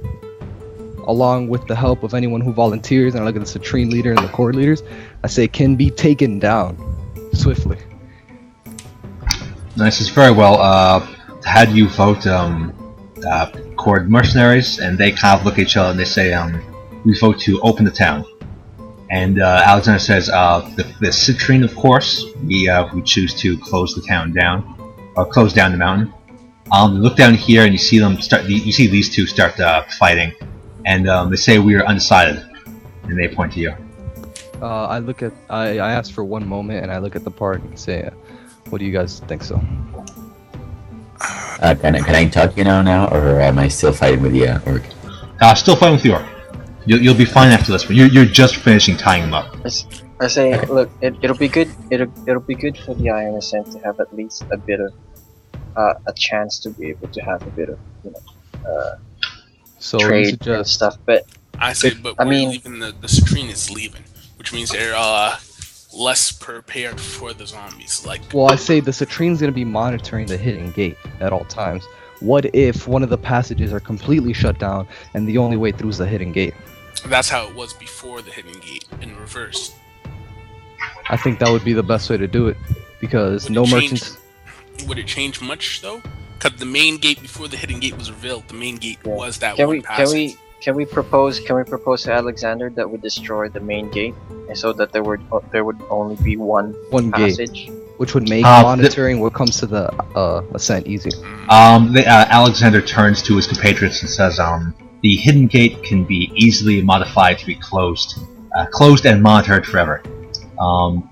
along with the help of anyone who volunteers, and I look at the Citrine leader and the Cord leaders, I say can be taken down swiftly. Nice, it's very well. How do you vote Cord mercenaries? And they kind of look at each other and they say, we vote to open the town. And Alexander says, the Citrine, of course, we choose to close the town down, or close down the mountain. Look down here and you see them start. You see these two start fighting, and they say we are undecided, and they point to you. I ask for one moment and I look at the party and say, what do you guys think so? Can I talk now, or am I still fighting with the orc? Still fighting with the orc. You'll be fine after this, but you're just finishing tying them up. I say, look, it'll be good. It'll be good for the Iron Ascent to have at least a bit of a chance to be able to have a bit of so trade and stuff. But I say, but we're leaving. The Citrine is leaving, which means they're less prepared for the zombies. Well, I say the Citrine's gonna be monitoring the hidden gate at all times. What if one of the passages are completely shut down and the only way through is the hidden gate? That's how it was before the hidden gate, in reverse. I think that would be the best way to do it, because no merchants. Would it change much though? Because the main gate before the hidden gate was revealed, the main gate was that Can one we passage. can we propose to Alexander that we destroy the main gate, and so that there would only be one passage? Gate, which would make monitoring what comes to the ascent easy. Alexander turns to his compatriots and says, the hidden gate can be easily modified to be closed and monitored forever.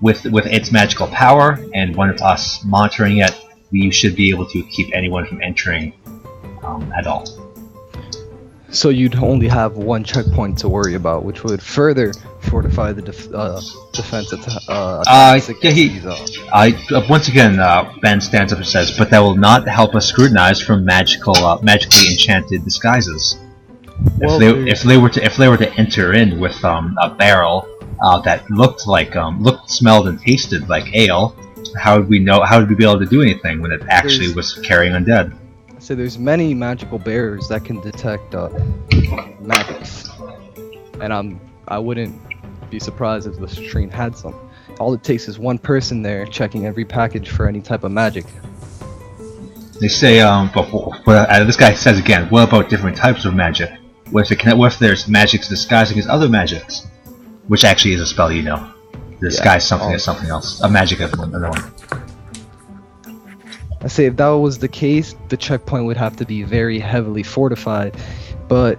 With its magical power and one of us monitoring it, we should be able to keep anyone from entering at all. So you'd only have one checkpoint to worry about, which would further fortify the defense once again, Ben stands up and says, "But that will not help us scrutinize from magically enchanted disguises. Well, if they were to enter in with a barrel that smelled and tasted like ale, how would we know? How would we be able to do anything when it actually was carrying undead?" So there's many magical barriers that can detect magics, and I wouldn't be surprised if the stream had some. All it takes is one person there checking every package for any type of magic. They say, this guy says again, what about different types of magic? What if there's magics disguising as other magics? Which actually is a spell, you know. Disguise something as something else. A magic as another one. I say if that was the case, the checkpoint would have to be very heavily fortified. But,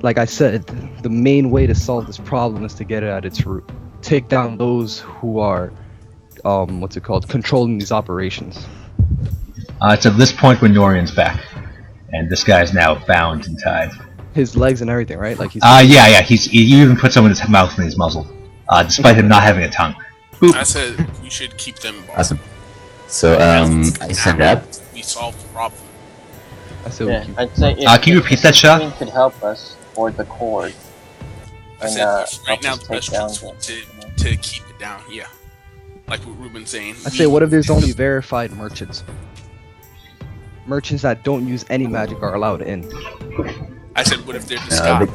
like I said, the main way to solve this problem is to get it at its root. Take down those who are, controlling these operations. It's at this point when Norian's back. And this guy is now bound and tied. His legs and everything, right? Like he's. Yeah. He even put some in his mouth and his muzzle, despite him not having a tongue. Boop. I said we should keep them. Awesome. So I stand up. We solved the problem. I said I'd say can you repeat that, Shah? could help us or the cord. I said right now the best chance to keep it down. Yeah, like what Reuben's saying. I say, what if there's only verified merchants? Merchants that don't use any magic are allowed in. I said, what if they're disguised?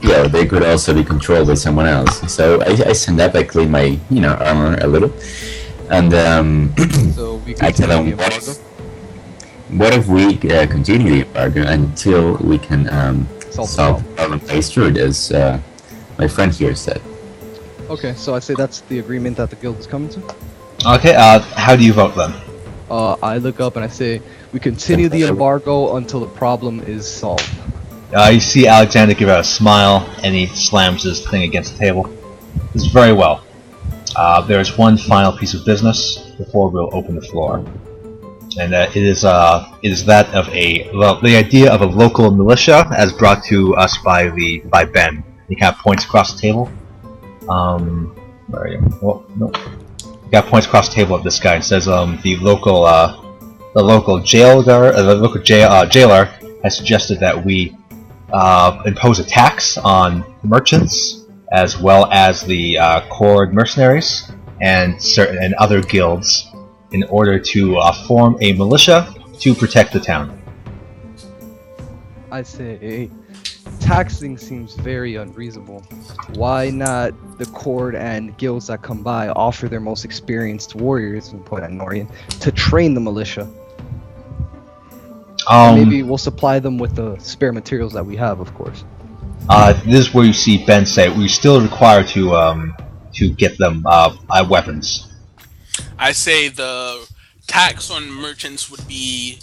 Yeah, they could also be controlled by someone else. So I stand up, I clean my armor a little, and so we I tell them what if we continue the embargo until we can solve the problem phase through it, as my friend here said. Okay, so I say that's the agreement that the guild is coming to. Okay, how do you vote then? I look up and I say, we continue the embargo until the problem is solved. You see Alexander give out a smile, and he slams his thing against the table. It's very well. There is one final piece of business before we'll open the floor, and it is that of the idea of a local militia, as brought to us by Ben. He kind of points across the table. Where are you? Well, nope. He got points across the table at this guy and says, the local jailer has suggested that we impose a tax on merchants, as well as the Cord mercenaries and certain other guilds, in order to form a militia to protect the town. I say, taxing seems very unreasonable. Why not the Cord and guilds that come by offer their most experienced warriors, and point at Norian, to train the militia? Maybe we'll supply them with the spare materials that we have, of course. This is where you see Ben say, we still require to get them weapons. I say the tax on merchants would be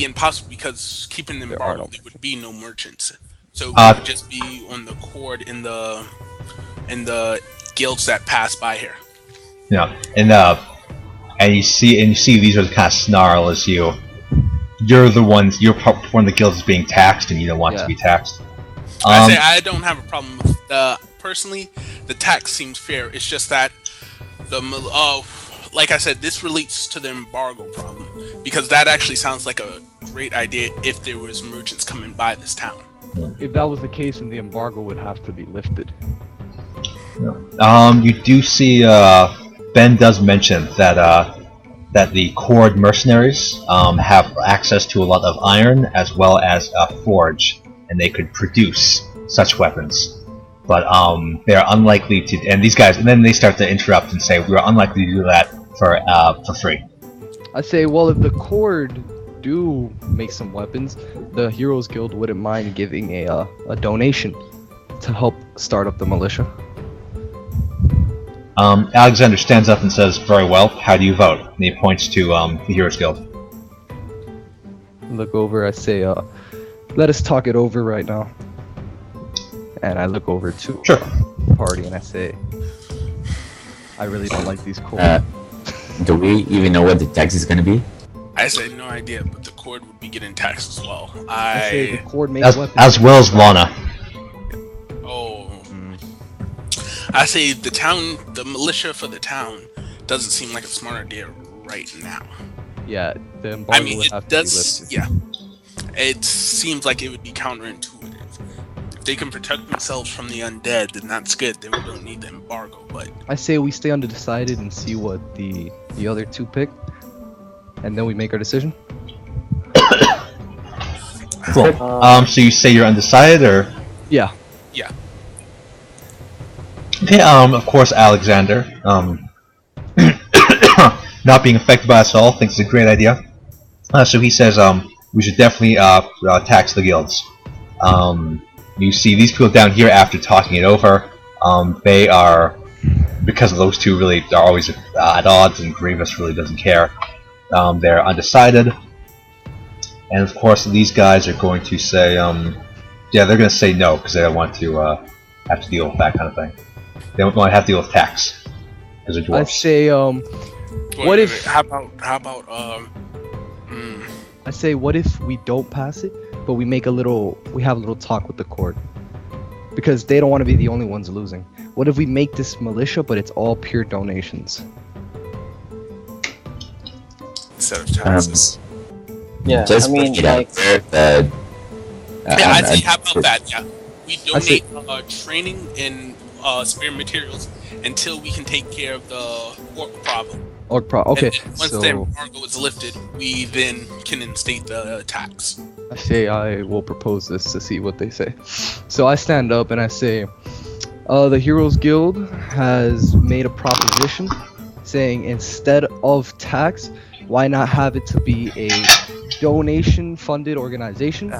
impossible, because keeping them embargoed, there would be no merchants. So it would just be on the Cord and the guilds that pass by here. Yeah, and you see these are the kind of snarl as you're one of the guilds that's being taxed, and you don't want to be taxed. I say I don't have a problem with personally. The tax seems fair. It's just that like I said, this relates to the embargo problem, because that actually sounds like a great idea if there was merchants coming by this town. If that was the case, then the embargo would have to be lifted. You do see Ben does mention that the Cord mercenaries have access to a lot of iron as well as a forge, and they could produce such weapons. but they are unlikely to. And these guys, and then they start to interrupt and say, "We are unlikely to do that for free." I say, well, if the Cord do make some weapons, the Heroes Guild wouldn't mind giving a donation to help start up the militia. Alexander stands up and says, "Very well. How do you vote?" And he points to the Heroes Guild. Look over, I say, let us talk it over right now. And I look over to Sure. the party and I say, I really don't like these Cord. Do we even know what the tax is gonna be? I say no idea, but the Cord would be getting taxed as well. I say the Cord makes As, weapons. as well as Lana. Oh. I say the militia for the town doesn't seem like a smart idea right now. Yeah, the embargo I mean, would it have does. to be Yeah, it seems like it would be counterintuitive. If they can protect themselves from the undead, then that's good. Then we don't need the embargo. But I say we stay undecided and see what the other two pick, and then we make our decision. Cool. So you say you're undecided, or? Yeah. yeah, Okay. Of course, Alexander, not being affected by us all, thinks it's a great idea. So he says, we should definitely tax the guilds. You see these people down here after talking it over. They are, because of those two, really are always at odds, and Grievous really doesn't care. They're undecided, and of course these guys are going to say, yeah, they're going to say no because they don't want to have to deal with that kind of thing. They don't want to have to deal with tax because they're dwarves. I say, what if? How about I say, what if we don't pass it, but we have a little talk with the Cord, because they don't want to be the only ones losing. What if we make this militia, but it's all pure donations? instead of taxes? Yeah, Just I mean, put it out like, there that. Yeah, I'd say how about that? Yeah, we I say- donate training and spare materials until we can take care of the orc problem. Okay, And then once the so embargo is lifted, we then can instate the tax. I say I will propose this to see what they say. So I stand up and I say, the Heroes Guild has made a proposition saying instead of tax, why not have it to be a donation-funded organization?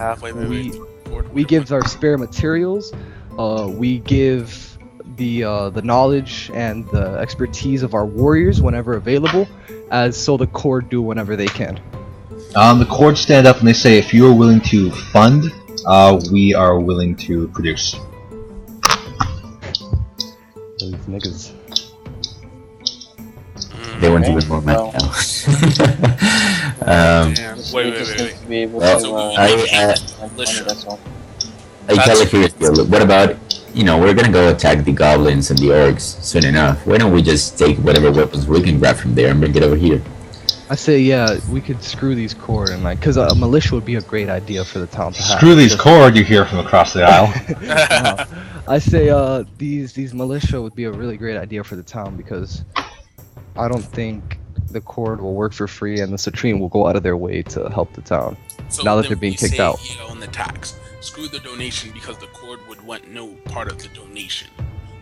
We give our spare materials, we give the knowledge and the expertise of our warriors whenever available, as so the Cord do whenever they can. The Cord stand up and they say, if you are willing to fund, we are willing to produce. Those niggas. They want Okay, even more money well. now. Yeah. just, Wait, we just need to be able Well, to so money, that's all. I tell you here, Phil, what about, we're gonna go attack the goblins and the orcs soon enough. Why don't we just take whatever weapons we can grab from there and bring it over here? I say, yeah, we could screw these Cord and because a militia would be a great idea for the town to have. Screw these Just- Cord, you hear from across the aisle. I say, these militia would be a really great idea for the town, because I don't think the Cord will work for free, and the Citrine will go out of their way to help the town. So Now that then they're being we kicked say, out. Yeah, on the tax. Screw the donation, because the Cord would want no part of the donation.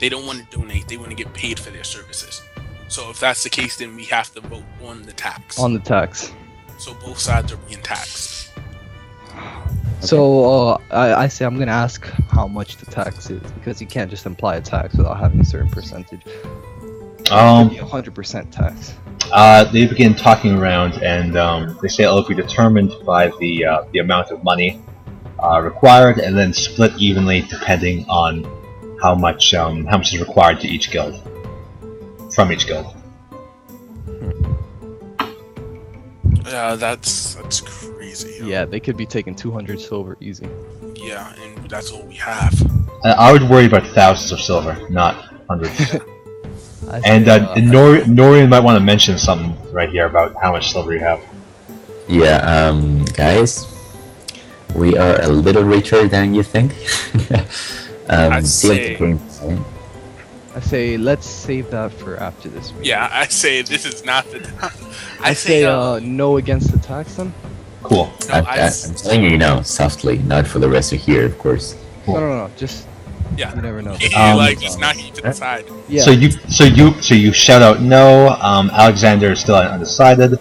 They don't want to donate, they want to get paid for their services. So if that's the case, then we have to vote on the tax. On the tax. So both sides are being taxed. So I say I'm gonna ask how much the tax is, because you can't just imply a tax without having a certain percentage. It's 100% tax. They begin talking around, and they say it'll be determined by the amount of money required, and then split evenly depending on how much is required to each guild, from each guild. Yeah, that's crazy. Yeah, they could be taking 200 silver easy. Yeah, and that's all we have. I would worry about thousands of silver, not hundreds. I And say, Norian might want to mention something right here about how much silver you have. Yeah, guys, we are a little richer than you think. I'd see what say- the game says. I say let's save that for after this meeting. Yeah, I say this is not the time. I say no against the tax then. Cool. no, I'm telling you, softly, not for the rest of here, of course. No, just Yeah. You never know. He's knocking you to the side. Yeah. So you shout out no. Alexander is still undecided,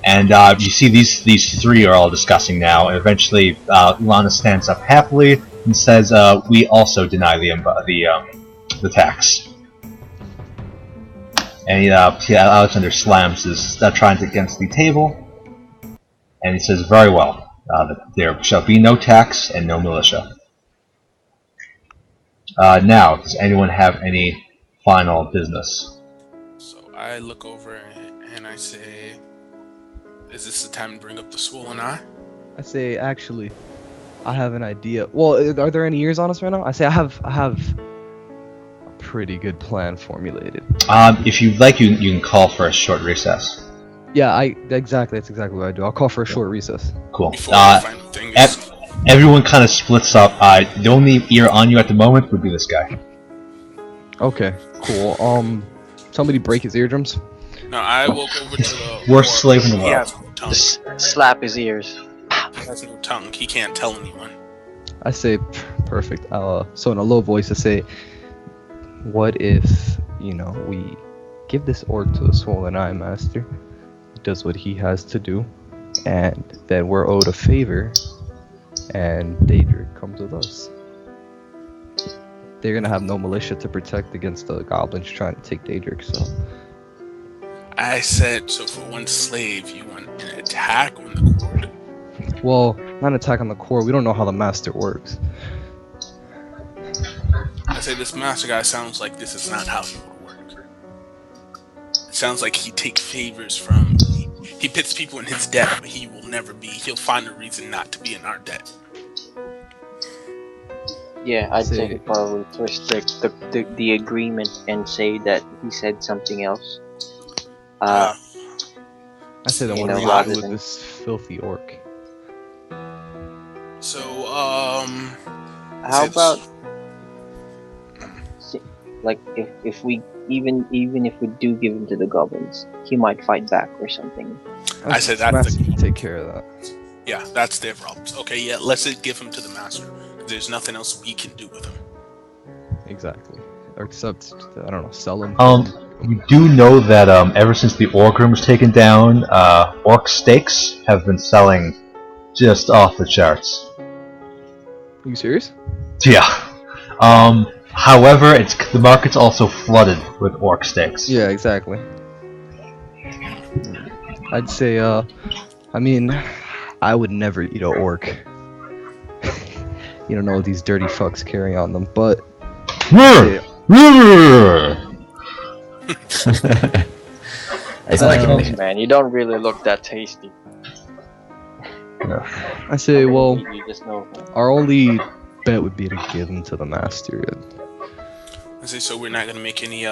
and you see these three are all discussing now. And eventually, Lana stands up happily and says, "We also deny the tax." And Alexander slams his triumph against the table, and he says, "Very well. There shall be no tax and no militia." Now, does anyone have any final business? So I look over and I say, "Is this the time to bring up the swollen eye?" I say, actually, I have an idea. Well, are there any ears on us right now? I say, I have a pretty good plan formulated. If you'd like, you can call for a short recess. Yeah, exactly. That's exactly what I do. I'll call for a short recess. Cool. Before the final thing is... Everyone kind of splits up. The only ear on you at the moment would be this guy. Okay, cool. Somebody break his eardrums. No, I walk over to the... Worst slave in the He world. has no tongue. Slap his ears. He has no tongue. He can't tell anyone. I say, perfect. So in a low voice, I say, what if, we give this orc to the Swollen Eye Master, he does what he has to do, and then we're owed a favor, and Daedric comes with us. They're gonna have no militia to protect against the goblins trying to take Daedric, so... I said, so for one slave, you want an attack on the court? Well, not an attack on the core, we don't know how the Master works. I say, this master guy sounds like this is not how he would work. It sounds like he takes favors from... He puts people in his debt, but he will never be. He'll find a reason not to be in our debt. Yeah, I'd say he'd probably twist the agreement and say that he said something else. I say that one rather with than- this filthy orc. So, How about, like, if we even if we do give him to the goblins, he might fight back or something. I said that's Master the... can take care of that. Yeah, that's their problems. Okay, yeah, let's give him to the master. There's nothing else we can do with him. Exactly. Or except, I don't know, sell him. You do know that ever since the orc room was taken down, orc steaks have been selling just off the charts. Are you serious? Yeah. However, the market's also flooded with orc steaks. Yeah, exactly. I'd say, I mean, I would never eat a orc. You don't know what these dirty fucks carry on them, but... I sound like him. Man, you don't really look that tasty. I say, well, You just know. our only bet would be to give them to the master. I say, so we're not gonna make any,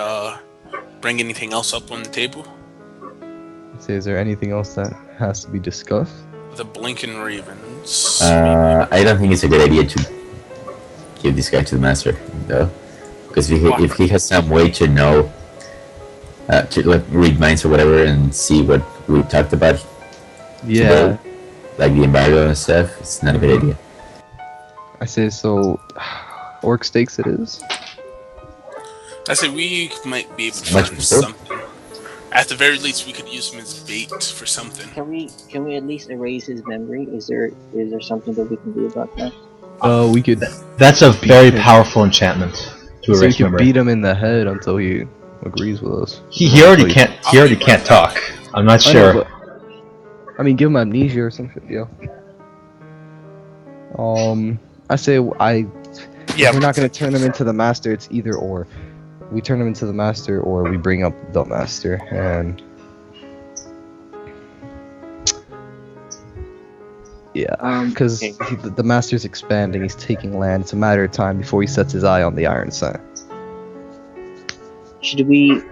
bring anything else up on the table? I say, is there anything else that has to be discussed? The Blinking Ravens. I don't think it's a good idea to give this guy to the master, though, because if he has some way to know, to like read minds or whatever and see what we talked about, Yeah. like the embargo and stuff, it's not a good idea. I say, so, orc steaks it is? I say we might be able to Much find better. something. At the very least, we could use him as bait for something. Can we at least erase his memory? Is there something that we can do about that? We could... That's a very powerful enchantment to So we erase could memory. beat him in the head until he agrees with us. He already can't. He already can't talk. I'm not I sure. know, but, I mean, give him amnesia or some shit, yeah. I say, Yeah, we're not gonna turn him into the master, it's either or. We turn him into the master, or we bring up the master, and... Yeah, because okay. the master's expanding, he's taking land, it's a matter of time before he sets his eye on the Iron Ascent. Should we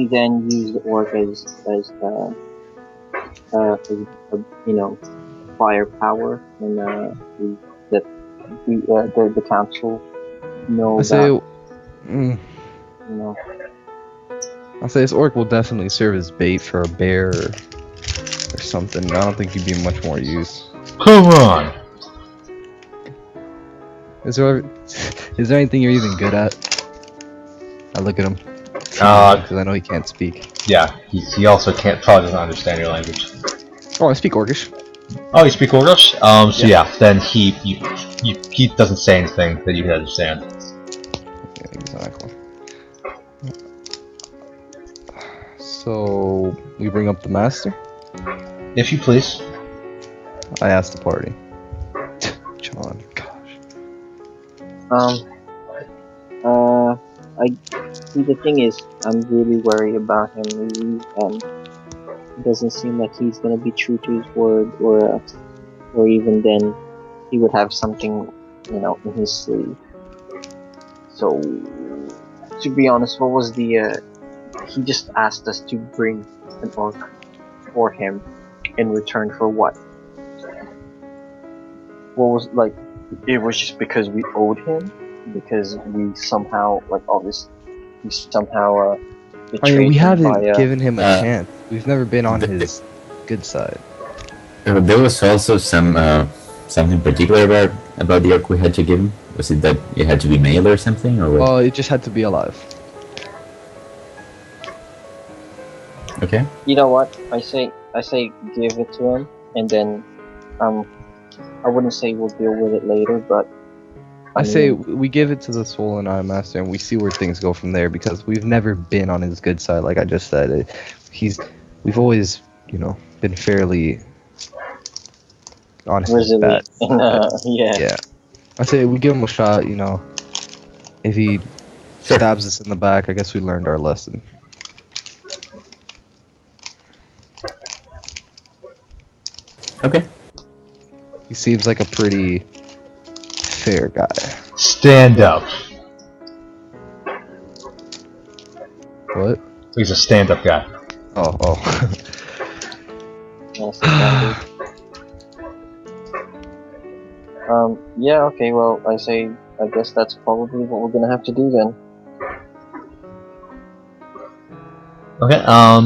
then use the orc as firepower and the council know I say, about, you know? I say this orc will definitely serve as bait for a bear or something. I don't think he'd be much more use. Come on. Is there Is there anything you're even good at? I look at him. Because I know he can't speak. Yeah, he also probably doesn't understand your language. Oh, I speak Orcish. Oh, you speak Orcish? So yeah, then he doesn't say anything that you can understand. Yeah, exactly. So, we bring up the master? If you please. I asked the party. John, gosh. I see. The thing is, I'm really worried about him. It doesn't seem like he's gonna be true to his word, or even then, he would have something, in his sleeve. So, to be honest, what was the? He just asked us to bring an orc for him, in return for what? What was it was just because we owed him, because we somehow betrayed we him haven't via... given him a chance. We've never been on his good side. There was also something particular about the orc we had to give him. Was it that it had to be male or something, or what? Oh, it just had to be alive. Okay. You know what? I say give it to him, and then I wouldn't say we'll deal with it later, but I say we give it to the Swollen Eye Master and we see where things go from there, because we've never been on his good side. Like I just said, we've always, been fairly on his bad. Yeah. I say we give him a shot. If he stabs us in the back, I guess we learned our lesson. Okay. He seems like a pretty fair guy. Stand up. What? He's a stand-up guy. Oh. Yeah, okay, well, I guess that's probably what we're gonna have to do then. Okay.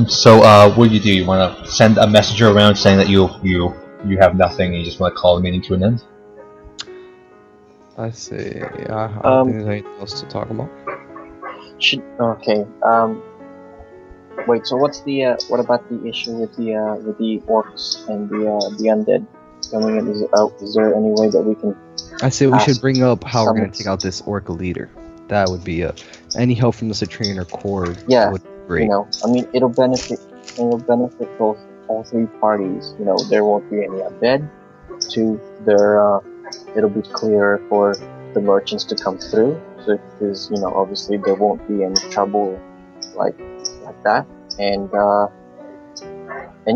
So what do? You want to send a messenger around saying that you have nothing and you just want to call the meeting to an end? I see. I don't think there's anything else to talk about. Okay. Wait. So what about the issue with the orcs and the undead coming in? Is there any way that we can? I say we should bring up how we're gonna take out this orc leader. That would be any help from the Citrian or Cord. Yeah. Would be great. It'll benefit both all three parties. There won't be any undead. It'll be clearer for the merchants to come through, because obviously there won't be any trouble like that, and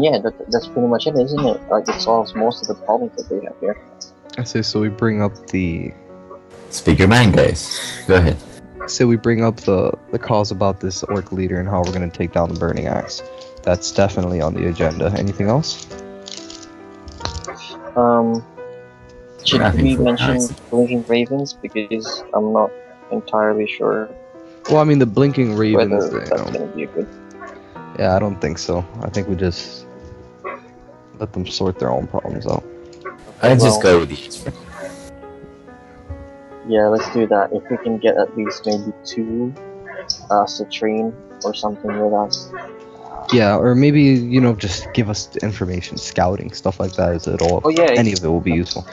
yeah, that's pretty much it, isn't it? Like, it solves most of the problems that they have here. I say so we bring up the. Speak your mind, guys. Go ahead. So we bring up the cause about this orc leader and how we're gonna take down the burning axe. That's definitely on the agenda. Anything else? Should we mention blinking ravens, because I'm not entirely sure. Well, I mean the blinking ravens. Whether that's gonna be a good. Yeah, I don't think so. I think we just let them sort their own problems out. I'd just go with these. Yeah, let's do that. If we can get at least maybe 2 Citrine or something with us. Yeah, or maybe, just give us the information, scouting, stuff like that. Is it all? Oh, yeah. Any of it will be useful.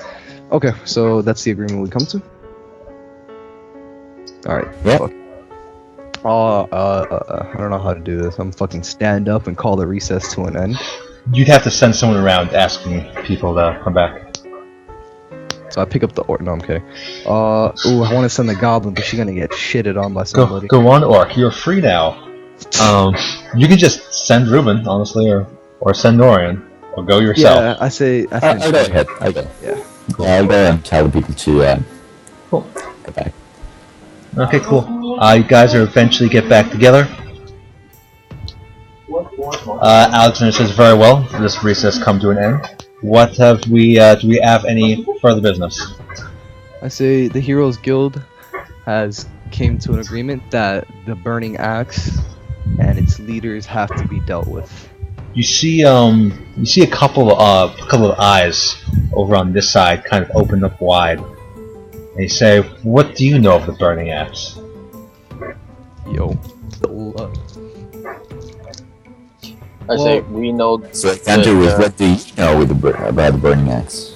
Okay, so that's the agreement we come to? Alright. Yeah. I don't know how to do this. I'm fucking stand up and call the recess to an end. You'd have to send someone around asking people to come back. So I pick up the orc. No, I'm kidding. Ooh, I want to send the goblin, but she's gonna get shitted on by somebody. Go on, orc. You're free now. You can just send Reuben, honestly, or send Norian, or go yourself. Yeah, I think I'll go ahead. I'll go. Yeah. Cool. I'll go and tell the people to Cool. go back. Okay, cool. You guys are eventually get back together. Alexander says, very well. This recess come to an end. What have we? Do we have any further business? I say the Heroes Guild has came to an agreement that the burning axe and its leaders have to be dealt with. You see a couple of eyes over on this side, kind of open up wide. They say, "What do you know of the Burning Axe?" Yo. I say we know. So Cantia, with what do you know about the Burning Axe?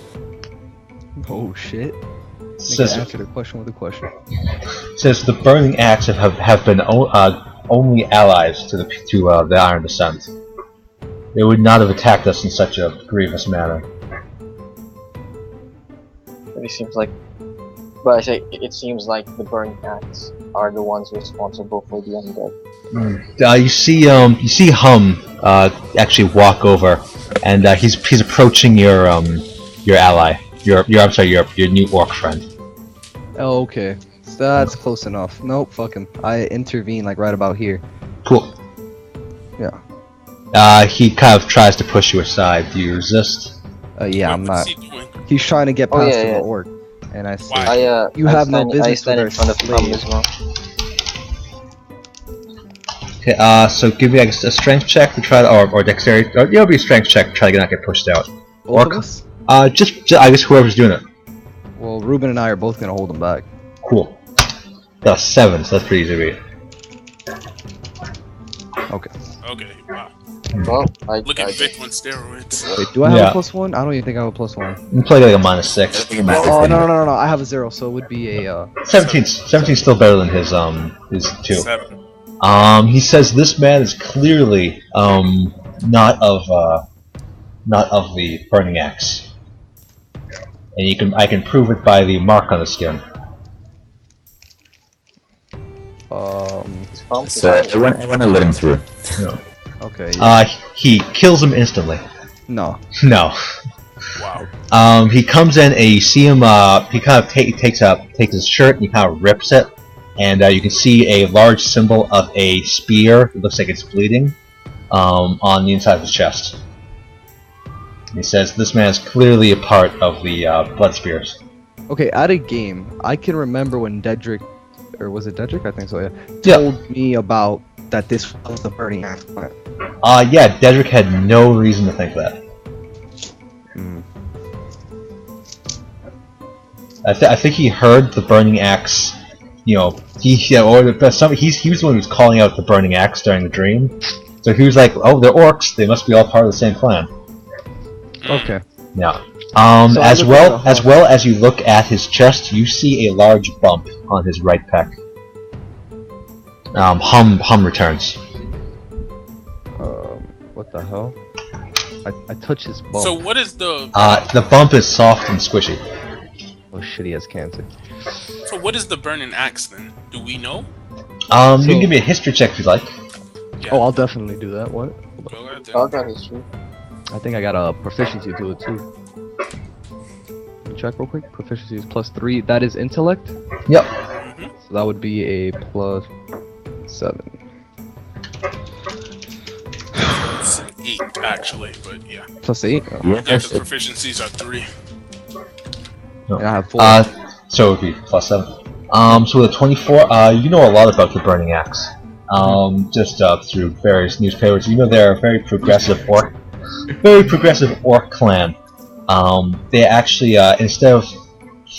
Oh shit. Says, Answer the question with a question. says the Burning Axe have been only allies to the Iron Ascent. They would not have attacked us in such a grievous manner. It seems like, but I say it seems like the Burning Axe are the ones responsible for the undead. You see Hum actually walk over, and he's approaching your ally, your new orc friend. Oh, okay. So that's close enough. Nope, fuck him. I intervene like right about here. Cool. Yeah. He kind of tries to push you aside. Do you resist? Yeah, I'm not. What's he doing? He's trying to get past yeah. the orc, and I say, Why? You have no business I stand in with front our of Hum slave. as well. Okay. So give me a strength check to try to, or dexterity. Or, it'll be a strength check to try to not get pushed out. Both of us? Just I guess whoever's doing it. Well, Reuben and I are both gonna hold him back. Cool. That's 7, so that's pretty easy to read. Okay. Okay, wow. Well, Look at Vic on steroids. Wait, do I have Yeah. a +1? I don't even think I have a +1. You play like a -6. Oh, no. I have a 0, so it would be a, 17's still better than his 2. 7. He says this man is clearly not of the Burning Axe, and I can prove it by the mark on the skin. So I want to let him through. okay, yeah. He kills him instantly. No. No. Wow. He comes in and you see him. He kind of takes his shirt and he kind of rips it, and you can see a large symbol of a spear. It looks like it's bleeding on the inside of his chest. And he says, "This man is clearly a part of the Blood Spears." Okay, at a game, I can remember when Dedrick, or was it Dedrick? I think so, yeah. Yeah. Told me about that this was the Burning Axe plant. Yeah, Dedrick had no reason to think that. I think he heard the Burning Axe. You know, he was the one who was calling out the Burning Axe during the dream. So he was like, "Oh, they're orcs. They must be all part of the same clan." Okay. Yeah. So as well as you look at his chest, you see a large bump on his right pec. Hum returns. What the hell? I touch his bump. So what is the bump is soft and squishy. Oh shit, he has cancer. so what is the Burning Axe then? Do we know? You can give me a history check if you'd like. Yeah. Oh, I'll definitely do that. What? Go ahead then. Oh, that is true. I think I got a proficiency to it too. Let me check real quick. Proficiency is +3. That is intellect. Yep. So that would be a +7. It's 8 actually, but yeah. +8. Oh. Yeah, Yeah, because proficiencies are 3. No. And I have 4. So it would be +7. So with a 24, you know a lot about the Burning Axe. Just through various newspapers. You know they're a very progressive orc clan. They actually, instead of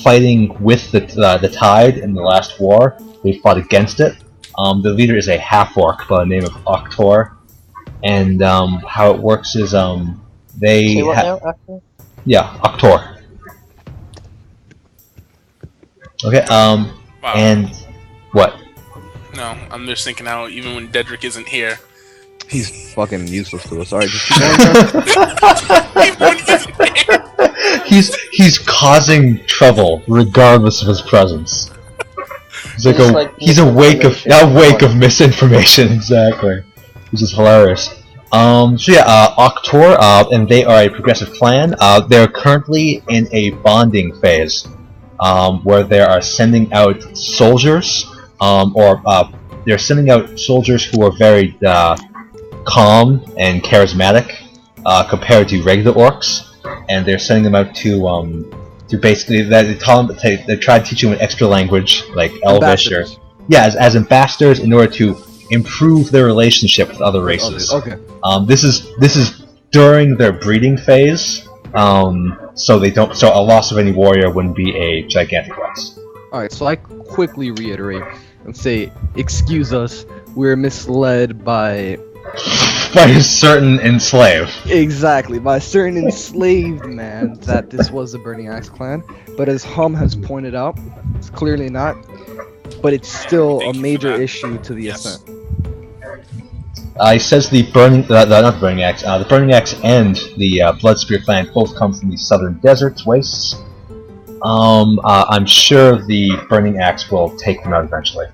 fighting with the tide in the last war, they fought against it. The leader is a half-orc by the name of Octor, and how it works is they Say what now, after? yeah, Octor. Okay, Wow. and what? No, I'm just thinking how even when Dedrick isn't here, He's fucking useless to us. Alright, just keep going. even when he isn't here. He's causing trouble regardless of his presence. He's a wake of misinformation, exactly, which is hilarious. So yeah, Octor, and they are a progressive clan. They're currently in a bonding phase, where they are sending out soldiers, they're sending out soldiers who are very calm and charismatic compared to regular orcs, and they're sending them out to basically they try to teach you an extra language like Elvish or as ambassadors in order to improve their relationship with other races. Okay. This is during their breeding phase, so a loss of any warrior wouldn't be a gigantic loss. Alright, so I quickly reiterate and say, excuse us, we're misled by... By a certain enslaved. Exactly, by a certain enslaved man that this was the Burning Axe clan. But as Hum has pointed out, it's clearly not. But it's still Thank a you for major that. issue to the Yes. Ascent. He says the Burning, not the Burning Axe, the Burning Axe and the Bloodspear clan both come from the southern deserts, wastes. I'm sure the Burning Axe will take them out eventually.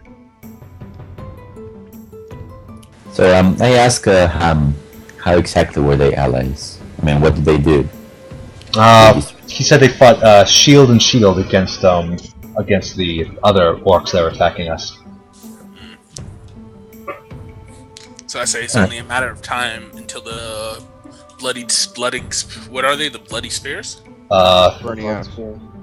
So I ask Ham, how exactly were they allies? I mean, what did they do? He said they fought shield and shield against the other orcs that were attacking us. So I say it's only a matter of time until the bloody, what are they? The bloody spears? Burning Axe.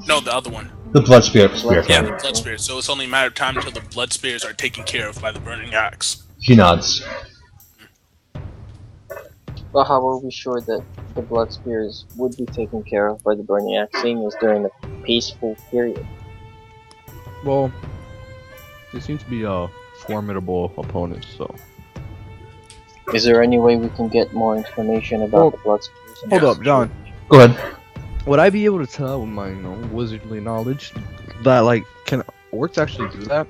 No, the other one. The Bloodspear spear Yeah, clan. the blood spears. So it's only a matter of time until the blood spears are taken care of by the burning axe. He nods. But how are we sure that the blood spears would be taken care of by the burning axe, seeing as during a peaceful period? Well, they seem to be formidable opponents, so... Is there any way we can get more information about Well, the blood spears? Hold up, John. Go ahead. Would I be able to tell with my, wizardly knowledge that, like, can orcs actually do that?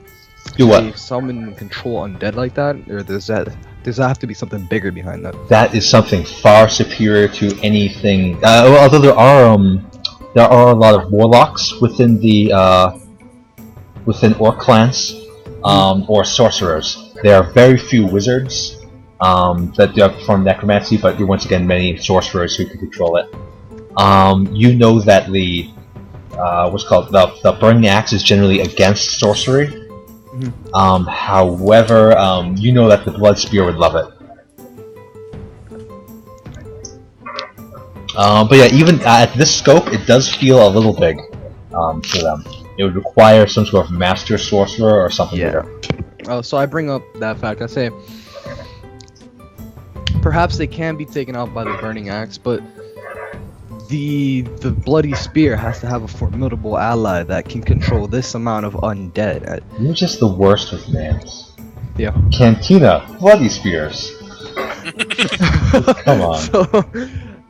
Do what? They summon and control undead like that? Or does that have to be something bigger behind that? That is something far superior to anything. Although there are a lot of warlocks within the within orc clans, or sorcerers. There are very few wizards that do perform necromancy, but once again, many sorcerers who can control it. You know that the what's called the burning axe is generally against sorcery. However, you know that the blood spear would love it. But yeah, even at this scope, it does feel a little big for them. It would require some sort of master sorcerer or something Yeah. bigger. So I bring up that fact. I say, perhaps they can be taken out by the burning axe, but the bloody spear has to have a formidable ally that can control this amount of undead. You're just the worst with names. Yeah. Cantina, bloody spears. Come on. So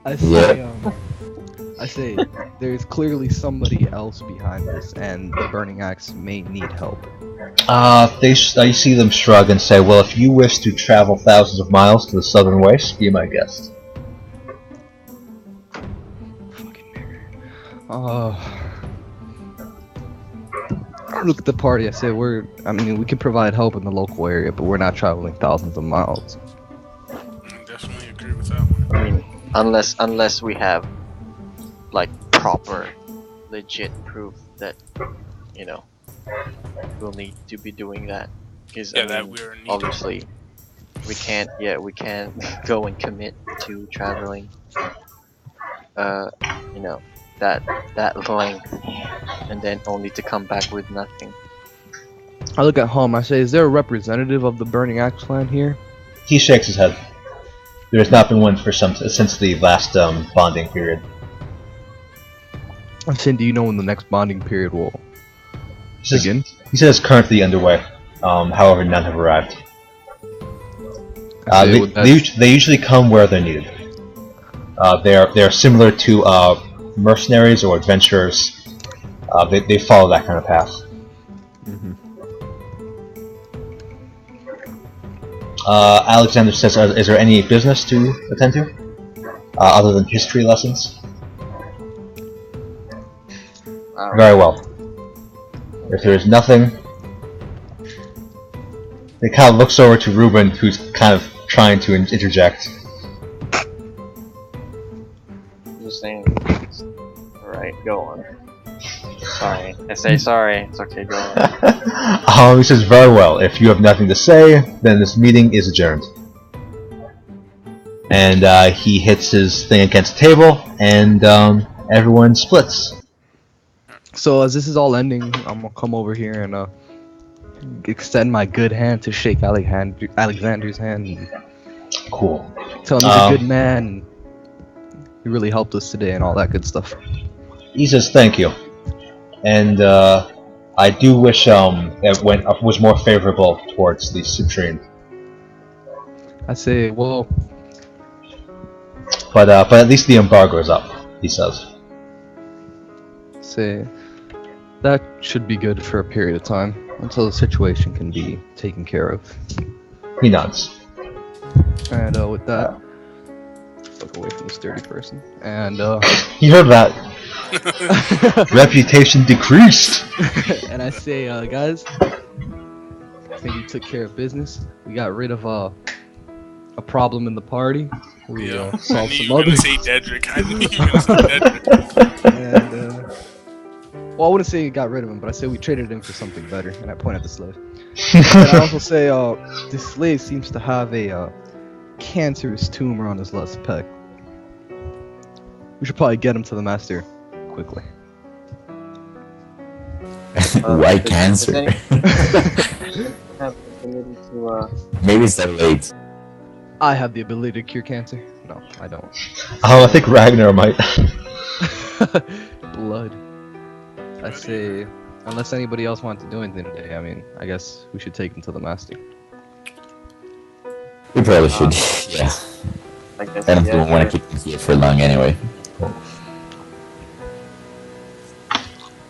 I say there's clearly somebody else behind this, and the burning axe may need help. I see them shrug and say, well, if you wish to travel thousands of miles to the southern waste, be my guest. I look at the party. I say we can provide help in the local area, but we're not traveling thousands of miles. I definitely agree with that one. I mean, unless we have like proper, legit proof that we'll need to be doing that. Because Yeah, that we're in need of. obviously we can't go and commit to traveling. That length, and then only to come back with nothing. I look at home. I say, is there a representative of the burning axe clan here? He shakes his head. There has not been one since the last bonding period. I say, do you know when the next bonding period will begin? He says it's currently underway. However, none have arrived. I say, They usually come where they're needed. They're similar to mercenaries or adventurers. They follow that kind of path. Alexander says, is there any business to attend to? Other than history lessons? Very well. If there is nothing... He kind of looks over to Reuben, who's kind of trying to interject. Just saying. Alright, go on. Sorry. I say sorry. It's okay, go on. He says, very well. If you have nothing to say, then this meeting is adjourned. And he hits his thing against the table, and everyone splits. So as this is all ending, I'm gonna come over here and extend my good hand to shake Alexander's hand. And Cool. tell him he's a good man. And he really helped us today and all that good stuff. He says, thank you. And I do wish it was more favorable towards the Citrine. I say, well, But at least the embargo is up, he says. say that should be good for a period of time until the situation can be taken care of. He nods. And with that, look away from this dirty person. And You heard that. Reputation decreased. and I say, guys, I think we took care of business. We got rid of a problem in the party. We I solved knew some you were gonna others. say Dedrick. I knew you were gonna say Dedrick. And well, I wouldn't say we got rid of him, but I say we traded him for something better. And I point at the slave. And I also say, this slave seems to have a cancerous tumor on his left pec. We should probably get him to the master quickly. Why cancer? Does anyone have the ability to, Maybe it's that late. I have the ability to cure cancer. No, I don't. Oh, I think Ragnar might. Blood. I say, unless anybody else wants to do anything today, I mean, I guess we should take him to the master. We probably should. Yeah. I guess, I don't yeah, want to keep him here for long anyway.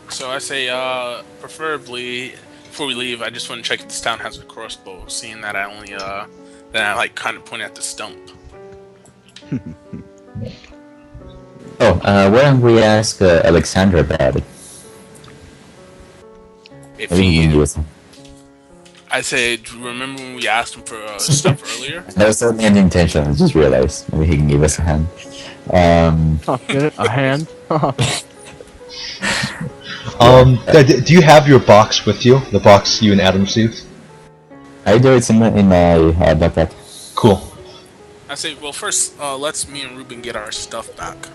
So I say, preferably before we leave, I just want to check if this town has a crossbow. Seeing that I only, then I like kind of point at the stump. Oh, why don't we ask Alexander about it? If Maybe he can he, give us some. I say, do you remember when we asked him for stuff earlier? That was the main intention. I just realized. Maybe he can give us a hand. A hand? Do you have your box with you? The box you and Adam received? I do it in my backpack. Cool. I say, well, first, let's me and Reuben get our stuff back.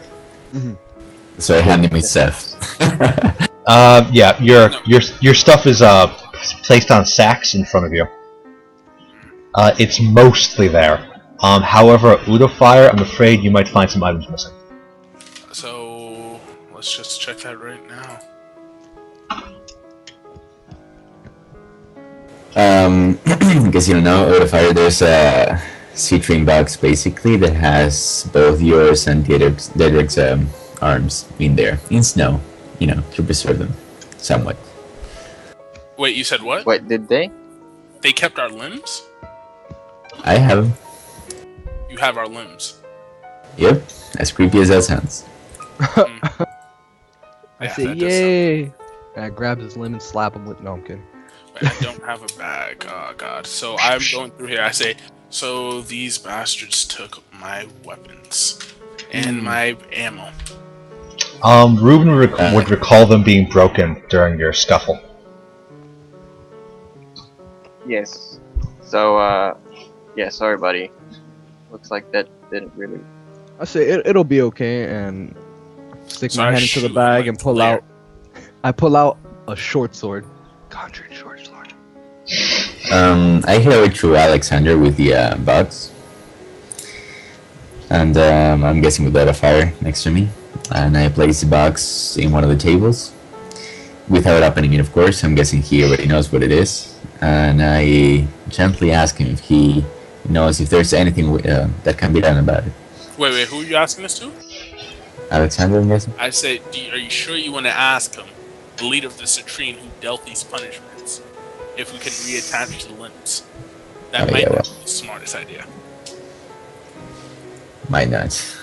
So I hand him his stuff. Yeah, your stuff is placed on sacks in front of you. It's mostly there. However, Udofire, I'm afraid you might find some items missing. So let's just check that right now. Because you don't know, Udofire, there's a citrine box basically that has both yours and Dedric's arms in there, in snow, you know, to preserve them somewhat. Wait, you said what? Wait, did they? They kept our limbs? I have them. You have our limbs. Yep, as creepy as that sounds. I Yeah, say, that does yay! And I grab his limb and slap him with. No, I'm kidding. Wait, I don't have a bag. Oh god. So I'm going through here. I say, so these bastards took my weapons and my ammo. Reuben would recall them being broken during your scuffle. Yes. So, yeah, sorry, buddy. Looks like that didn't really. I say it'll be okay, and stick So my I hand into the shoot bag like and pull Blair. out. I pull out a short sword. Conjured short sword. I head over to Alexander with the box. And I'm guessing with Udofire next to me. And I place the box in one of the tables. Without opening it, of course. I'm guessing he already knows what it is. And I gently ask him if he knows if there's anything that can be done about it. Wait, who are you asking this to? Alexander, I'm guessing? I say, are you sure you want to ask him, the leader of the Citrine who dealt these punishments, if we can reattach the limbs? That Oh, might yeah, be well. the smartest idea. Might not.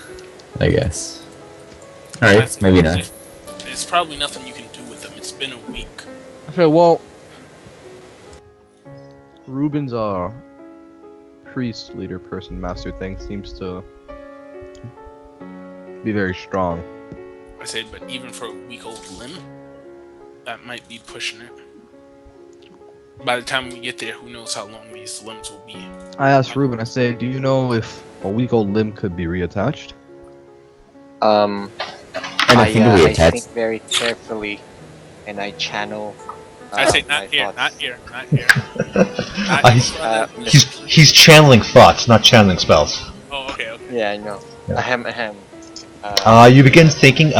I guess. Alright, maybe not. There's probably nothing you can do with them. It's been a week. I say, well, Reuben's priest leader person master thing seems to be very strong. I said, but even for a week-old limb, that might be pushing it. By the time we get there, who knows how long these limbs will be. I asked Reuben, I say, do you know if a week-old limb could be reattached? I think we I attach. think very carefully, and I channel. I say, my not here, thoughts. not here, not here. Not here. He's channeling thoughts, not channeling spells. Oh, okay. Yeah, I know. Yeah. Ahem, ahem. You begin thinking.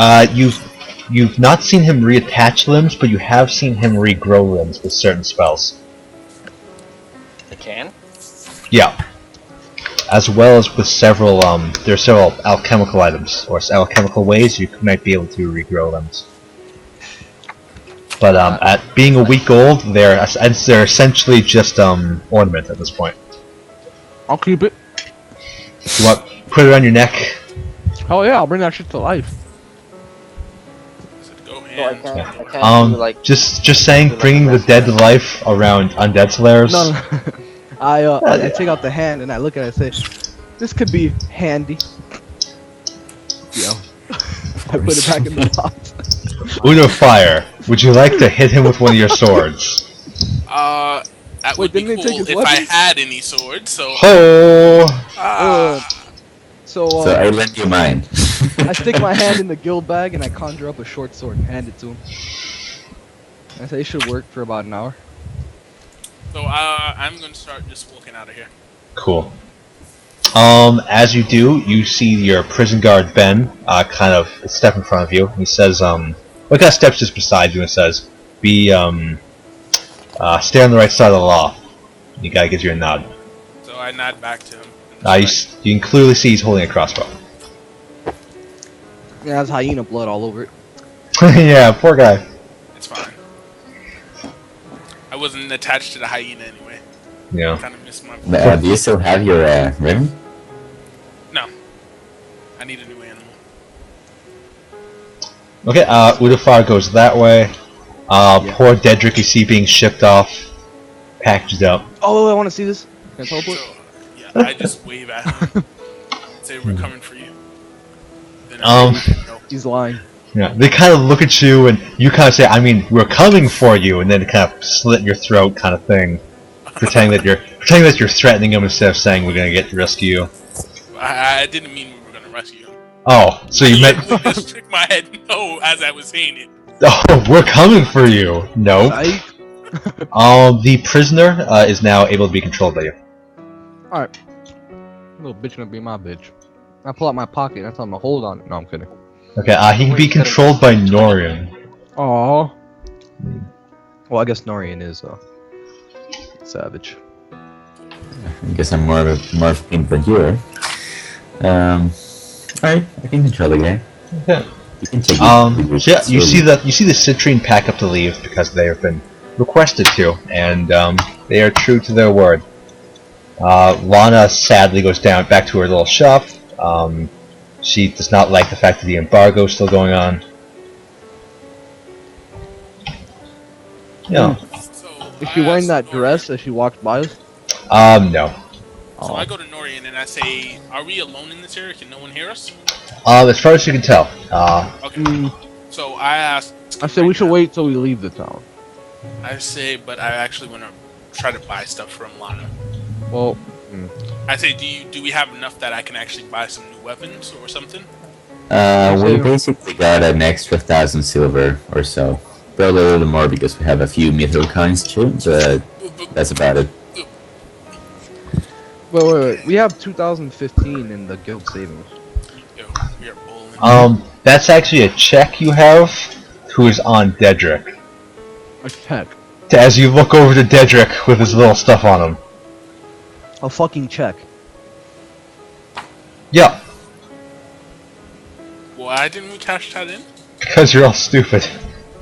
You've not seen him reattach limbs, but you have seen him regrow limbs with certain spells. I can? Yeah. As well as with several, there are several alchemical items, or alchemical ways you might be able to regrow limbs. But at being a week old, they're essentially just ornament at this point. I'll keep it. You want put it around your neck? Oh yeah, I'll bring that shit to life. Go So I hands. can't do like... Just saying, bringing the dead to life around undead slayers. No, I take out the hand and I look at it and say, this could be handy. Yo. I put it back in the box. Udofire, would you like to hit him with one of your swords? That would Wait, be didn't they take cool his if weapons? I had any swords. So. Ho! So I lend you mine. I stick my hand in the guild bag and I conjure up a short sword and hand it to him. I say it should work for about an hour. So I'm gonna start just walking out of here. Cool. As you do, you see your prison guard Ben, kind of step in front of you. He says, kind of steps just beside you and says, stay on the right side of the law. The guy gives you a nod. So I nod back to him. You can clearly see he's holding a crossbow. It has hyena blood all over it. Yeah, poor guy. It's fine. I wasn't attached to the hyena anyway. Yeah. Kind of missed my. Do you still have your Reuben? No. I need a new animal. Okay, Udofire goes that way. Poor Dedrick you see being shipped off, packaged up. Oh, I want to see this. Can I teleport? So, yeah, I just wave at him. Say we're coming for you. Then no. He's lying. Yeah, they kind of look at you and you kind of say, I mean, we're coming for you, and then kind of slit your throat kind of thing. pretending that you're threatening him instead of saying we're gonna rescue you. I didn't mean we were gonna rescue him. Oh, so you meant... I just shook my head no as I was saying it. Oh, we're coming for you! Nope. The prisoner is now able to be controlled by you. Alright. Little bitch gonna be my bitch. I pull out my pocket and I tell him to hold on it. No, I'm kidding. Okay, he can be controlled by Norian. Aww. Well, I guess Norian is savage. I guess I'm more of a pimp than you are. Alright, I can control the guy. Okay. You can take yeah, you see the citrine pack up to leave because they have been requested to, and they are true to their word. Lana sadly goes down back to her little shop. She does not like the fact that the embargo is still going on. Yeah. So Is she wearing that dress as she walked by us? No. So I go to Norian and I say, "Are we alone in this area? Can no one hear us?" As far as you can tell. Okay. So I ask. I say we should wait till we leave the town. I say, but I actually want to try to buy stuff from Lana. Well, I say, do we have enough that I can actually buy some new weapons or something? We basically got an extra 1,000 silver or so. Probably a little more because we have a few mithril coins too, but that's about it. wait. We have 2015 in the guild savings. Yo, we are bowling. That's actually a check you have, who is on Dedrick. A check. As you look over to Dedrick with his little stuff on him. A fucking check. Yeah, Why didn't we cash that in? because you're all stupid.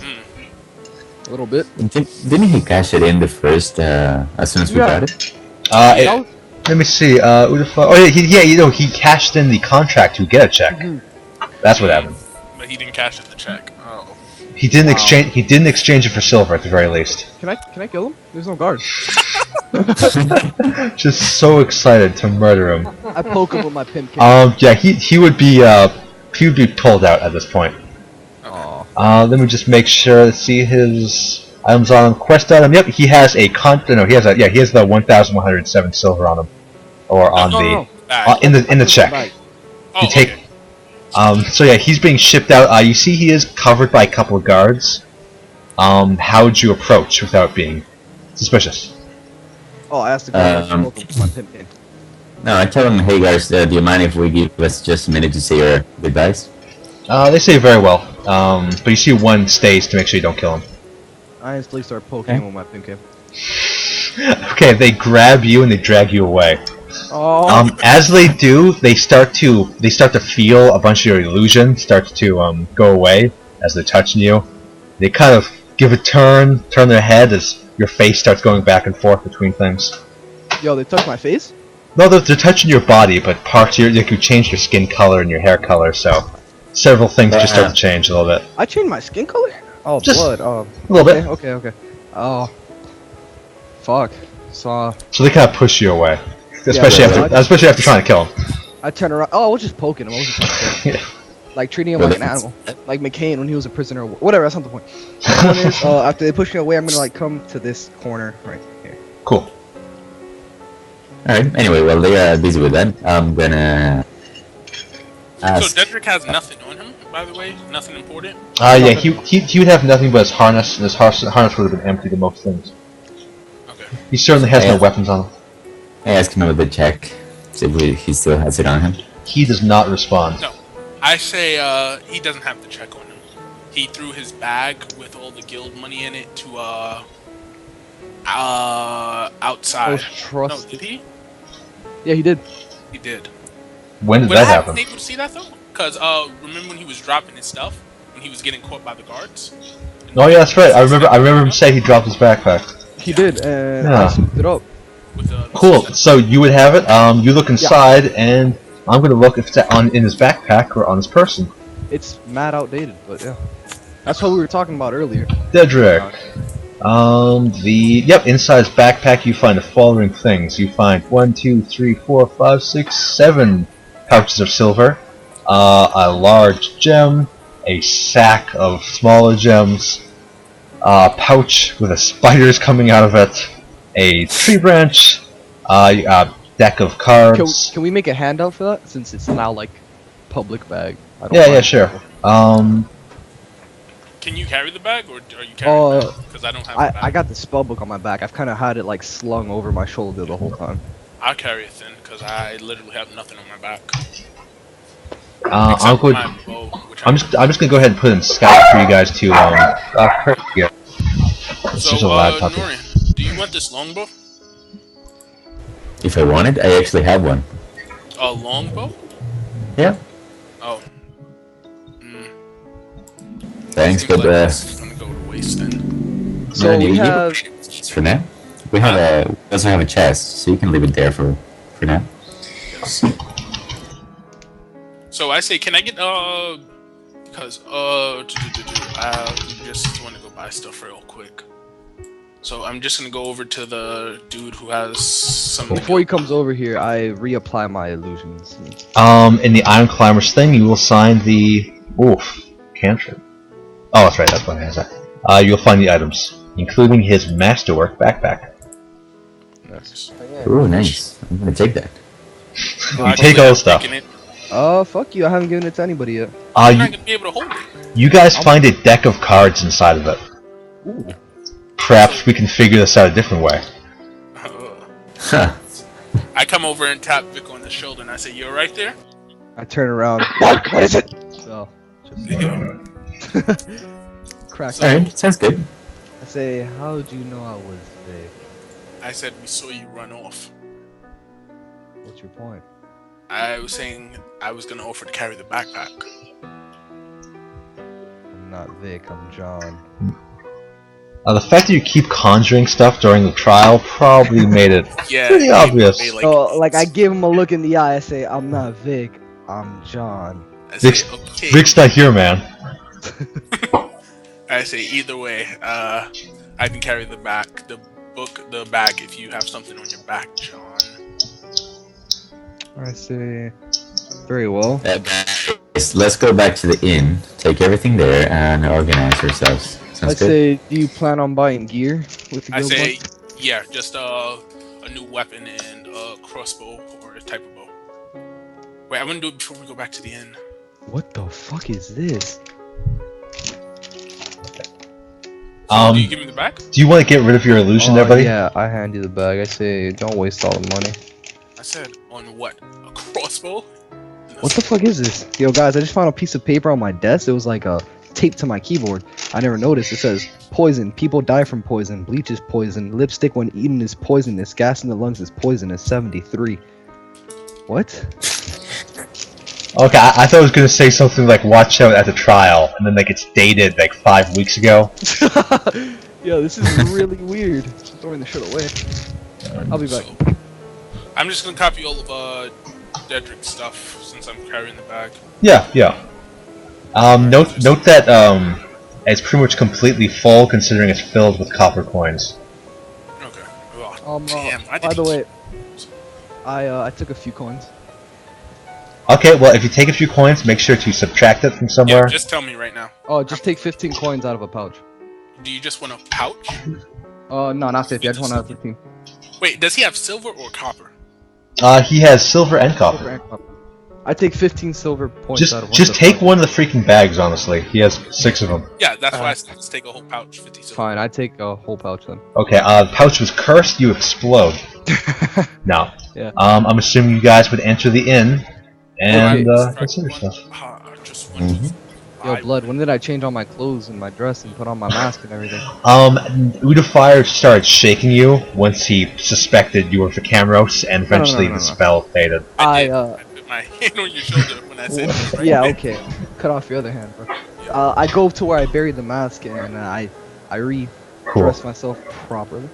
A little bit. Didn't he cash it in the first, as soon as we got it? Let me see, he cashed in the contract to get a check. That's what happened. But he didn't cash in the check. Oh. He didn't exchange it for silver at the very least. Can I kill him? There's no guard. Just so excited to murder him. I poke him with my pimp cane. Yeah, he would be pulled out at this point. Let me just make sure to see his items on him. Quest item. Yep, he has he has the 1,107 silver on him, or on in the check. Oh, You take. okay. So yeah, he's being shipped out. You see, he is covered by a couple of guards. How would you approach without being suspicious? Oh, I asked the guard to poke him with my pimp cane. No, I tell him, hey guys, do you mind if we give us just a minute to say our goodbyes? They say very well. But you see one stays to make sure you don't kill him. I instantly start poking him with my pink cape. Okay, they grab you and they drag you away. Oh. As they do, they start to feel a bunch of your illusion start to go away as they're touching you. They kind of give a turn their head as your face starts going back and forth between things. Yo, they touch my face? No, they're touching your body, but parts of you changed your skin color and your hair color, so several things just start to change a little bit. I changed my skin color? Oh, Just blood. a little bit. Okay. Oh. Fuck. So they kind of push you away. Especially after trying to kill him. I turn around. Oh, I was just poking him. I wasn't trying to kill him. Like treating him like an animal. Like McCain when he was a prisoner. Whatever, that's not the point. The point is, after they push me away, I'm gonna like come to this corner right here. Cool. Alright, anyway, while they are busy with that, I'm gonna ask... So Dedrick has nothing on him, by the way? Nothing important? Yeah, he would have nothing but his harness, and his harness would have been empty to most things. Okay. He certainly has no weapons on him. I asked him about the check, see if he still has it on him. He does not respond. No. I say he doesn't have the check on him. He threw his bag with all the guild money in it to outside. No, did he? Yeah, he did. He did. When did Would that I have happen? been able to see that though? Because remember when he was dropping his stuff when he was getting caught by the guards? Oh yeah, that's right. I remember him saying he dropped his backpack. He did, and I scooped it up. With, Cool. So you would have it. You look inside, and I'm gonna look if it's in his backpack or on his person. It's mad outdated, but yeah. That's what we were talking about earlier. Dedrick. Inside his backpack you find the following things. You find 1, 2, 3, 4, 5, 6, 7 pouches of silver, a large gem, a sack of smaller gems, a pouch with a spiders coming out of it, a tree branch, a deck of cards. Can we make a handout for that since it's now like public bag? Yeah, sure. Can you carry the bag, or are you carrying it? Because I don't have the bag. I got the spell book on my back. I've kind of had it like slung over my shoulder the whole time. I'll carry it then, because I literally have nothing on my back. I'm just gonna go ahead and put in Skype for you guys to yeah. So, Norian, do you want this longbow? If I wanted, I actually have one. A longbow? Yeah. Oh. Thanks, but it's gonna go to waste then. So we have for now. We also have a chest, so you can leave it there for now. Yes. So I say, can I get because I just want to go buy stuff real quick. So I'm just gonna go over to the dude who has some. Before he comes over here, I reapply my illusions. In the Iron Climbers thing, you will sign the cantrip. Oh, that's right. That's what it has that. You'll find the items, including his masterwork backpack. Yes. Ooh, nice. I'm gonna take that. You take all the stuff. Fuck you. I haven't given it to anybody yet. I'm not gonna be able to hold it. You guys find a deck of cards inside of it. Ooh. Perhaps we can figure this out a different way. Huh. I come over and tap Vic on the shoulder and I say, "You're right there." I turn around. What is it? So, just crack. Alright, sounds good. I say, how do you know I was there? I said, "We saw you run off." What's your point? I was saying I was gonna offer to carry the backpack. I'm not Vic. I'm John. The fact that you keep conjuring stuff during the trial probably made it pretty obvious. Like I give him a look in the eye. I say, "I'm not Vic. I'm John." Vic's not here, man. I say, either way, I can carry the bag if you have something on your back, John. I say, very well. Let's go back to the inn, take everything there, and organize ourselves. Sounds good? Say, do you plan on buying gear with the I guild say, book? yeah, just a new weapon and a crossbow or a type of bow. Wait, I want to do it before we go back to the inn. What the fuck is this? So do you give me the bag? Do you want to get rid of your illusion there, buddy? Yeah, I hand you the bag. I say, don't waste all the money. I said, on what? A crossbow? What the fuck is this? Yo, guys, I just found a piece of paper on my desk. It was like a taped to my keyboard. I never noticed. It says poison. People die from poison. Bleach is poison. Lipstick when eaten is poisonous. Gas in the lungs is poisonous. 73. What? Okay, I thought I was gonna say something like "Watch out at the trial," and then like it's dated like 5 weeks ago. Yo, this is really weird. I'm throwing the shit away. I'll be back. So, I'm just gonna copy all of Dedric's stuff since I'm carrying the bag. Yeah. Note that it's pretty much completely full, considering it's filled with copper coins. Okay. Oh, damn. By the way, I took a few coins. Okay, well, if you take a few coins, make sure to subtract it from somewhere. Yeah, just tell me right now. Oh, just take 15 coins out of a pouch. Do you just want a pouch? No, not 50. I just want to have 15. Wait, does he have silver or copper? He has silver and copper. Silver and copper. I take 15 silver points out of one. Just take one of the freaking bags, honestly. He has 6 of them. Yeah, that's why I said let's take a whole pouch, 50 silver. Fine, I take a whole pouch then. Okay, the pouch was cursed, you explode. Now, Yeah. I'm assuming you guys would enter the inn, and, consider stuff. Just one. Yo, Blood, when did I change all my clothes and my dress and put on my mask and everything? Udofire started shaking you once he suspected you were for Camros, and eventually the spell faded. I put my hand on your shoulder when I said that, right? Yeah, okay. Cut off your other hand, bro. I go to where I buried the mask and I re-dress myself properly.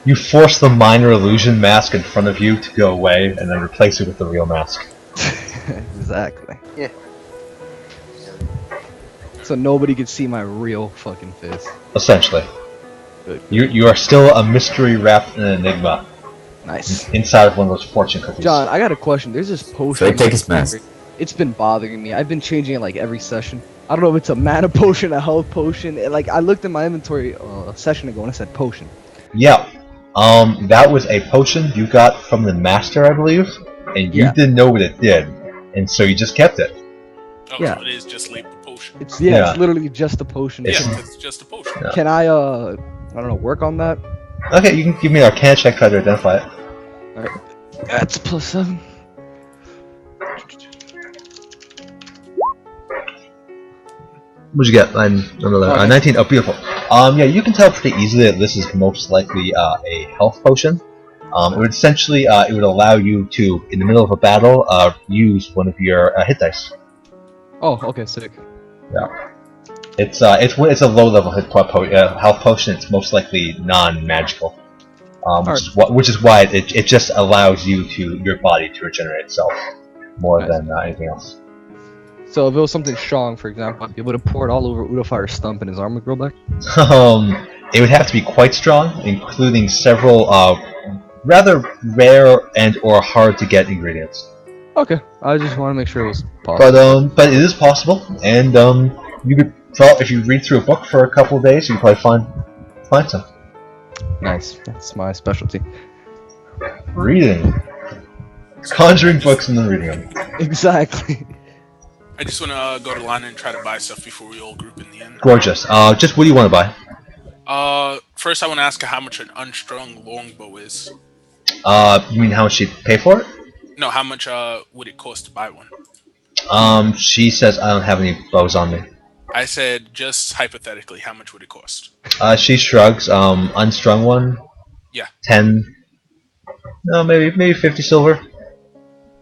You force the minor illusion mask in front of you to go away, and then replace it with the real mask. Exactly. Yeah. So nobody could see my real fucking face. Essentially. Good. You are still a mystery wrapped in an enigma. Nice. Inside of one of those fortune cookies. John, I got a question. There's this potion. So take his mask. It's been bothering me. I've been changing it like every session. I don't know if it's a mana potion, a health potion. Like I looked in my inventory a session ago and it said potion. Yeah. That was a potion you got from the master, I believe, and you didn't know what it did, and so you just kept it. Oh, Yeah. so it is just labeled potion. It's it's literally just a potion. Yeah, it's just a potion. Yeah. Can I don't know, work on that? Okay, you can give me a Arcana check, try to identify it. Alright. That's +7. What'd you get? 19. Oh, beautiful. Yeah, you can tell pretty easily that this is most likely a health potion. It would essentially, it would allow you to, in the middle of a battle, use one of your hit dice. Oh, okay, sick. Yeah. It's a low-level health potion. It's most likely non-magical, which is why it just allows your body to regenerate itself more than anything else. So if it was something strong, for example, I'd be able to pour it all over Udofire's stump and his arm would grow back? It would have to be quite strong, including several rather rare and or hard to get ingredients. Okay, I just want to make sure it was possible. But it is possible, and you could, if you read through a book for a couple of days, you could probably find some. Nice, that's my specialty. Reading, conjuring books and then reading them. Exactly. I just want to go to Lana and try to buy stuff before we all group in the end. Gorgeous. Just what do you want to buy? First I want to ask her how much an unstrung longbow is. You mean how much she'd pay for it? No, how much would it cost to buy one? She says I don't have any bows on me. I said just hypothetically, how much would it cost? She shrugs. Unstrung one. Yeah. 10. No, maybe 50 silver.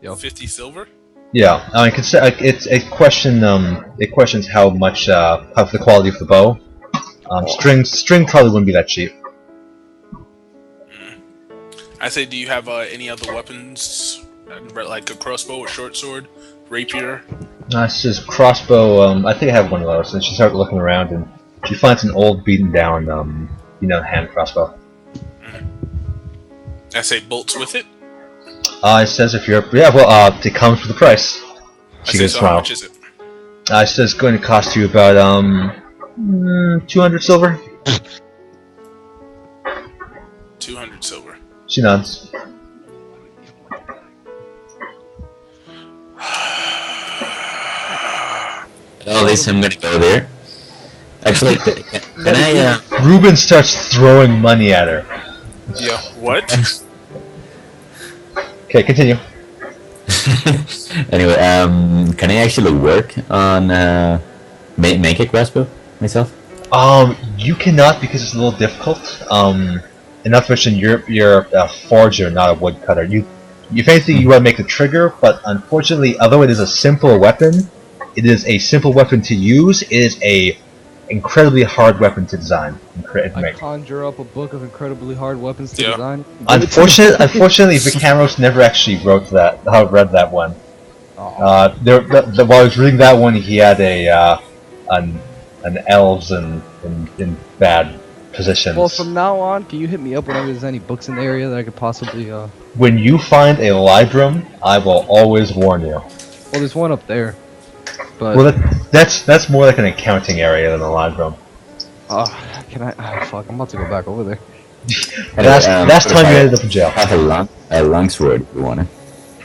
Yo. 50 silver? Yeah, I mean, it's a question. It questions how much, of the quality of the bow. String probably wouldn't be that cheap. I say, do you have any other weapons, like a crossbow, a short sword, rapier? She says crossbow. I think I have one of those. And she starts looking around, and she finds an old, beaten down, hand crossbow. I say bolts with it. It says if you're it comes with a price. I say, so how much is it? She says it's going to cost you about 200 silver. 200 silver. She nods. At least I'm gonna go there. Actually, can I? Reuben starts throwing money at her. Yeah. What? Okay, continue. Anyway, can I actually work on make a crossbow myself? You cannot because it's a little difficult. Not to mention you're a forger, not a woodcutter. If anything, you want to make a trigger, but unfortunately, although it is a simple weapon, it is a simple weapon to use. It is a incredibly hard weapon to design and I make. conjure up a book of incredibly hard weapons to design. Unfortunately, Vicaros never actually read that one. While I was reading that one, he had an elves in bad positions. Well, from now on, can you hit me up whenever there's any books in the area that I could possibly, When you find a librum, I will always warn you. Well, there's one up there. But... Well, that's more like an accounting area than a librum. Can I... Oh, fuck, I'm about to go back over there. Last time you ended up in jail. I have a longsword if you want it.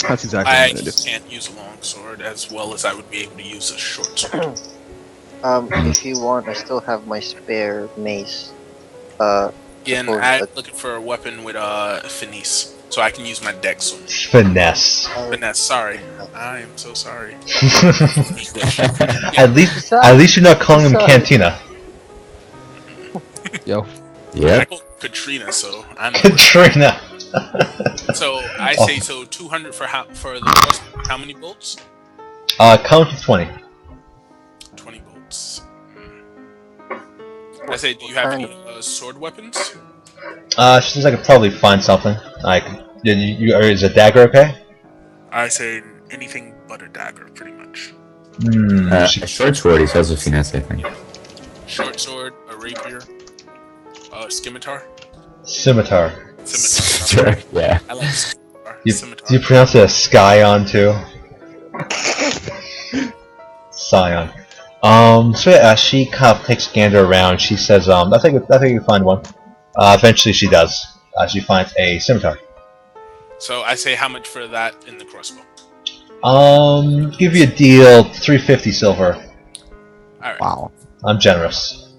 That's exactly what I'm gonna do. Can't use a long sword as well as I would be able to use a short sword. If you want, I still have my spare mace. Again, I'm looking for a weapon with finesse, so I can use my dex sword. Finesse. Finesse, sorry. I am so sorry. At least you're not calling him Cantina. Yo. Yeah. I call Katrina, so I'm Katrina. So I say 200 for the crossbow. How many bolts? Count to 20. 20 bolts. I say, do you have any sword weapons? She says I could probably find something. Is a dagger okay? I say anything but a dagger, pretty much. A short sword is also finesse, I think. Short sword, a rapier, scimitar. Scimitar. Sure, yeah. I like scimitar. Do you pronounce it as Scion too? Scion. So yeah, she kind of takes a gander around. She says, I think you can find one. Eventually she does. She finds a scimitar. So I say how much for that in the crossbow? Give you a deal, 350 silver. Alright. Wow. I'm generous.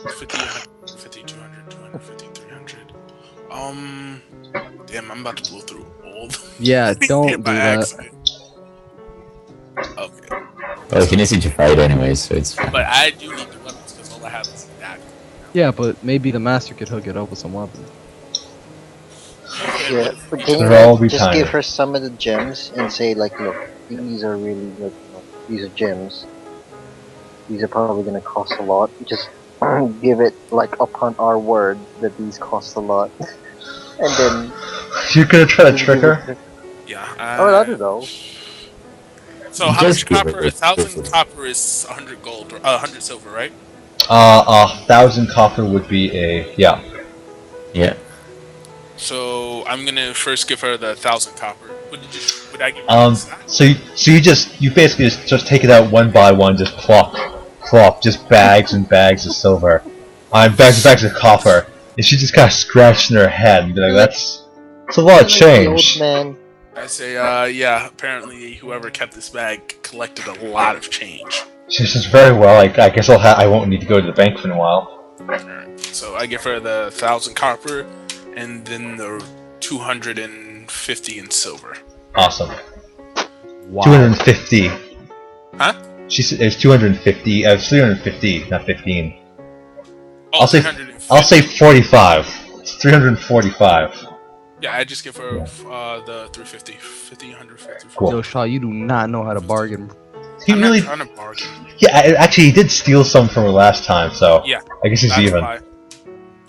50, 150, 200, 250, 300. Damn, I'm about to blow through all the... Yeah, don't do by that. accident. Okay. Well, he needs you to fight anyway, so it's fine. But I do need the weapons, because all I have is a dagger. Yeah, but maybe the master could hook it up with some weapons. Yeah, but can They'll you be just tiny. give her some of the gems and say like, look, these are really like, these are gems. These are probably gonna cost a lot. Just give it like upon our word that these cost a lot, and then You're gonna try to trick her? Yeah. I don't know. So how Just much give copper? it 1,000 copper is 100 gold, or 100 silver, right? 1,000 copper would be yeah. Yeah. So I'm gonna first give her the 1,000 copper. Would I give her this? So you basically just take it out one by one, just plop, just bags and bags of silver, bags of copper, and she just kind of scratching her head and be like, that's a lot of change. Old man. I say, yeah. Apparently, whoever kept this bag collected a lot of change. She says, very well. I guess I won't need to go to the bank for a while. Alright. So I give her the 1,000 copper, and then the 250 in silver. Awesome. Wow. 250. Huh? She said it's 250. It's 350, not 15. Oh, I'll say 350. I'll say 45. It's 345. Yeah, I just give her the 350, 50, 150. Cool. Yo, Shaw, you do not know how to bargain. He I'm really. not trying to bargain. Yeah, actually, he did steal some from her last time, so Yeah, I guess he's that's even. why.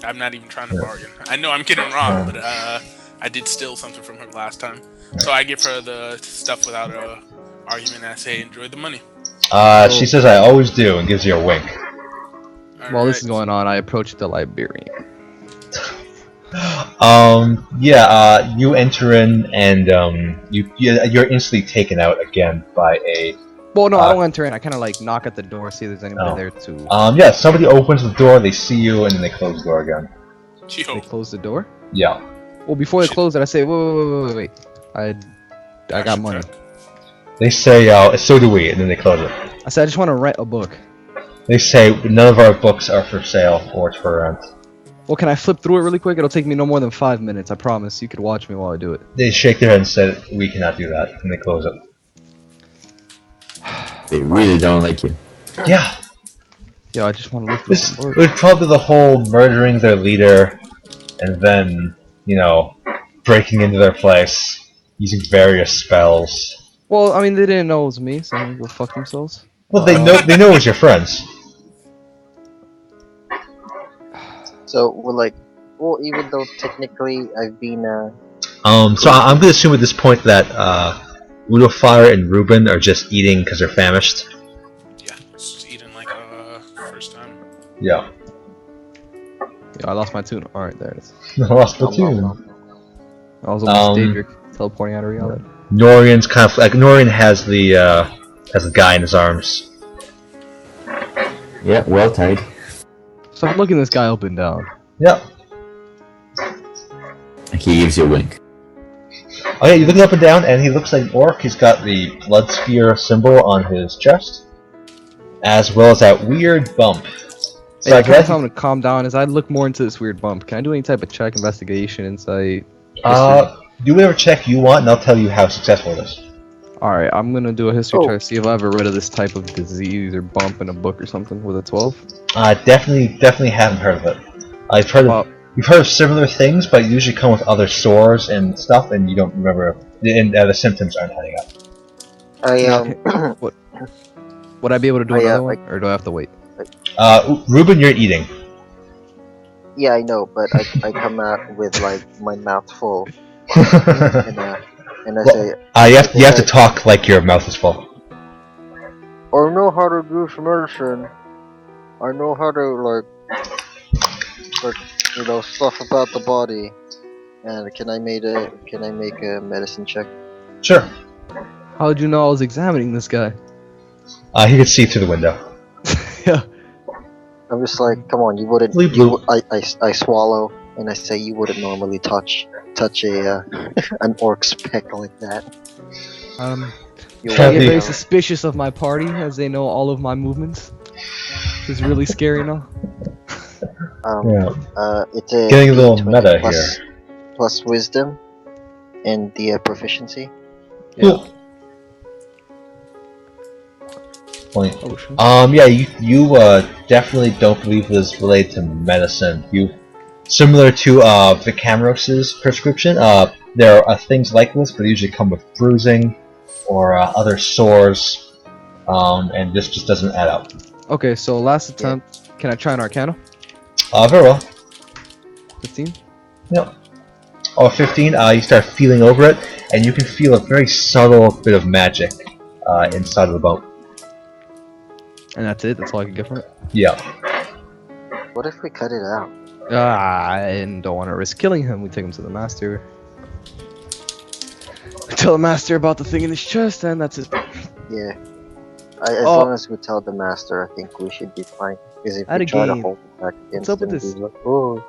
I'm not even trying to bargain. I know I'm getting wrong, but I did steal something from her last time. So I give her the stuff without a argument. I say, enjoy the money. She says I always do, and gives you a wink. While this is going on, I approach the librarian. You enter in, and you're instantly taken out again by a. Well, no, I don't enter in. I kind of like knock at the door, see if there's anybody there too. Somebody opens the door, they see you, and then they close the door again. They close the door? Yeah. Well, before they close it, I say, wait. I got money. They say, so do we, and then they close it. I said, I just want to rent a book. They say, none of our books are for sale or it's for rent. Well, can I flip through it really quick? It'll take me no more than 5 minutes, I promise. You could watch me while I do it. They shake their head and say, we cannot do that, and they close it. They really don't like you. Yeah. Yeah, I just want to look for This some was probably the whole murdering their leader, and then, you know, breaking into their place, using various spells. Well, I mean, they didn't know it was me, so they can go fuck themselves. Well, they know it's your friends. So we're like, well, even though technically I've been So I'm gonna assume at this point that Udofire and Reuben are just eating because they're famished. Yeah, just eating like first time. Yeah. Yeah, I lost my tune. Alright, there it is. Lost the tune. I was almost Daedric, teleporting out of reality. Norian's kind of like Norian has the guy in his arms. Yeah, well tied. So I'm looking this guy up and down. Yep. He gives you a wink. Oh yeah, you look up and down, and he looks like an orc. He's got the blood sphere symbol on his chest, as well as that weird bump. So Hey, I can I guess, tell him to calm down as I look more into this weird bump? Can I do any type of check, investigation, insight? do whatever check you want, and I'll tell you how successful it is. Alright, I'm gonna do a history Oh. check to see if I ever read of this type of disease or bump in a book or something with a 12. Definitely haven't heard of it. I've heard of you've heard of similar things, but usually come with other sores and stuff, and you don't remember, and the symptoms aren't adding up. I Would I be able to do Oh, yeah, another one, like- or do I have to wait? Reuben, you're eating. yeah, I know, but I come out with like my mouth full, and I say, you have to talk like your mouth is full. I know how to do some medicine. I know how to like stuff about the body. And can I make a medicine check? Sure. How did you know I was examining this guy? He could see through the window. Yeah. I'm just like, come on, you wouldn't. Bleep, bloop. I swallow and I say you wouldn't normally touch a an orc speck like that. You Yeah, get the- very suspicious of my party as they know all of my movements. It's really scary now. It's a Getting a little D20 meta plus, here. plus wisdom and the proficiency. Cool. Point. Oh, shit. Yeah, you definitely don't believe this is related to medicine. Similar to Vicamros's prescription, there are things like this, but they usually come with bruising or other sores, and this just doesn't add up. Okay, so last attempt. Can I try an Arcana? Very well. 15? Yep. 15, you start feeling over it, and you can feel a very subtle bit of magic inside of the bone. And that's it? That's all I can get from it? Yeah. What if we cut it out? I don't want to risk killing him. We take him to the master. We tell the master about the thing in his chest, and that's his. Yeah. As long as we tell the master, I think we should be fine. Because if At we a try to game. hold it back against up with him, this? he's like, oh,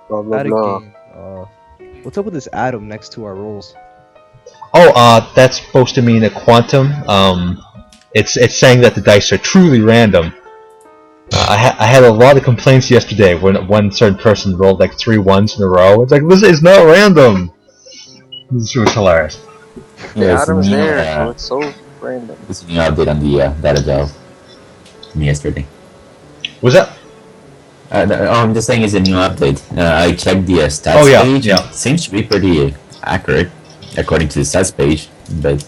blah blah At a blah. game. What's up with this atom next to our rolls? That's supposed to mean a quantum. It's saying that the dice are truly random. I had a lot of complaints yesterday when one certain person rolled like 3 1s in a row. It's like, this is not random. This was hilarious. The Yeah, atom's new, there, so it's so random. It's a new update on the data delve from yesterday. Was that? I'm just saying it's a new update. I checked the stats Oh, yeah, page. yeah. It seems to be pretty accurate according to the stats page, but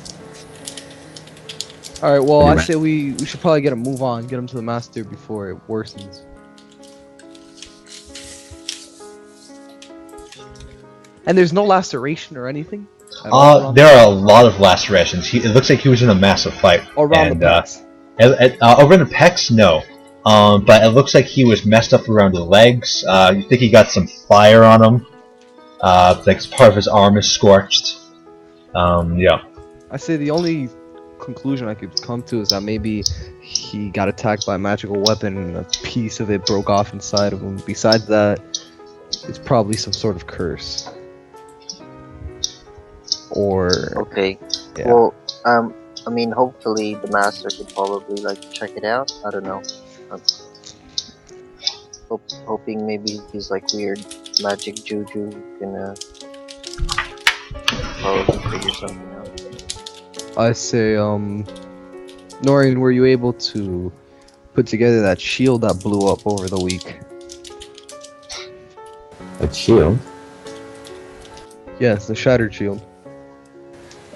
Alright, well, Pretty I say we should probably get a move on, get him to the master before it worsens. And there's no laceration or anything? At all around There are a lot of lacerations. It looks like he was in a massive fight. around and, the pecs. Over in the pecs, no. But it looks like he was messed up around the legs. You think he got some fire on him. Like part of his arm is scorched. Yeah. I say the only conclusion I could come to is that maybe he got attacked by a magical weapon and a piece of it broke off inside of him. Besides that, it's probably some sort of curse. Or Okay. yeah. Well, I mean, hopefully the master could probably like check it out. I don't know. Hoping maybe he's like weird magic juju gonna probably figure something out. I say, Norian, were you able to put together that shield that blew up over the week. A shield? Yes, the shattered shield.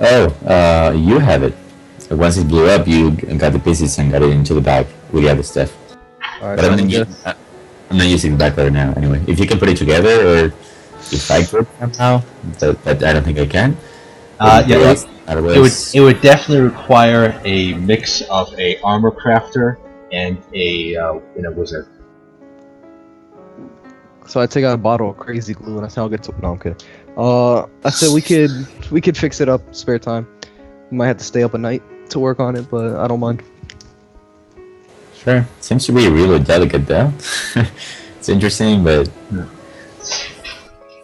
Oh, you have it. Once it blew up, you got the pieces and got it into the bag with the other stuff. Alright, But I'm not using the bag right now. Anyway, if you can put it together, or if I could somehow, but I don't think I can. It would definitely require a mix of a armor crafter and a wizard. So I take out a bottle of crazy glue and I say I'll get to. No, I'm kidding. I said we could fix it up. Spare time. We might have to stay up at night to work on it, but I don't mind. Sure. Seems to be really delicate though. It's interesting, but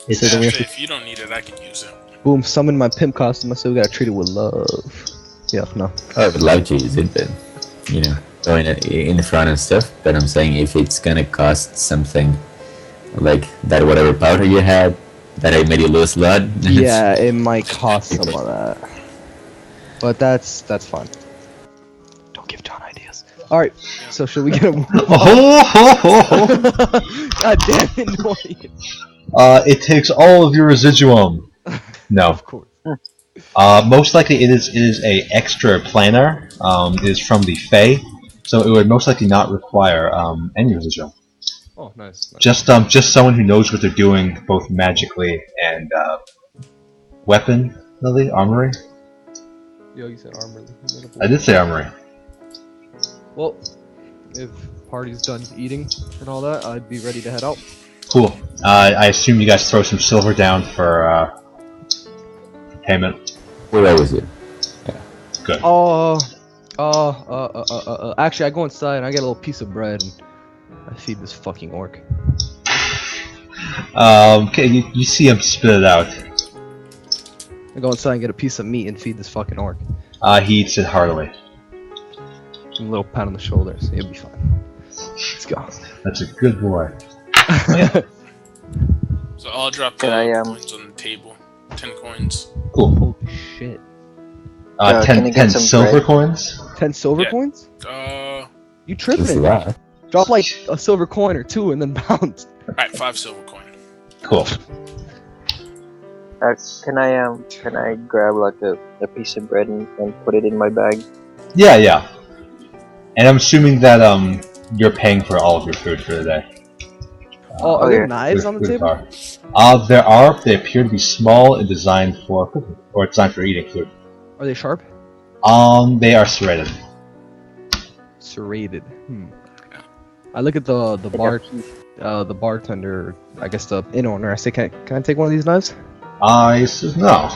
if you don't need it, I can use it. Boom! Summon my pimp costume. I said we gotta treat it with love. Yeah, no. I would like to use it, but throwing it in the front and stuff. But I'm saying if it's gonna cost something like that, whatever powder you had that I made you lose blood. Yeah, it might cost some of that, but that's fine. Don't give John ideas. All right, so should we get him? God damn it, Norian. It takes all of your residuum. No. Of course. Most likely it is a extra planar. It is from the Fae, so it would most likely not require any residuum. Oh, nice. Just someone who knows what they're doing, both magically and weaponly, armory. Yo, you said armor. I did say armory. Well, if party's done eating and all that, I'd be ready to head out. Cool. I assume you guys throw some silver down for payment. What was it? Yeah. Good. Actually, I go inside and I get a little piece of bread and I feed this fucking orc. Okay, you see him spit it out. I go inside and get a piece of meat and feed this fucking orc. He eats it heartily. A little pat on the shoulders. It'll be fine. Let's go. That's a good boy. So I'll drop the coins on the table. 10 coins. Cool. Holy shit. 10 silver bread? Coins? 10 silver coins? You tripping? Drop like a silver coin or two and then bounce. Alright, 5 silver coin. Cool. Can I grab like a piece of bread and put it in my bag? Yeah. And I'm assuming that you're paying for all of your food for the day. Are there knives on the table? There are. They appear to be small and designed for cooking, or designed for eating food. Are they sharp? They are serrated. Serrated. I look at the bartender, I guess the inn owner. I say, can I take one of these knives? He says no.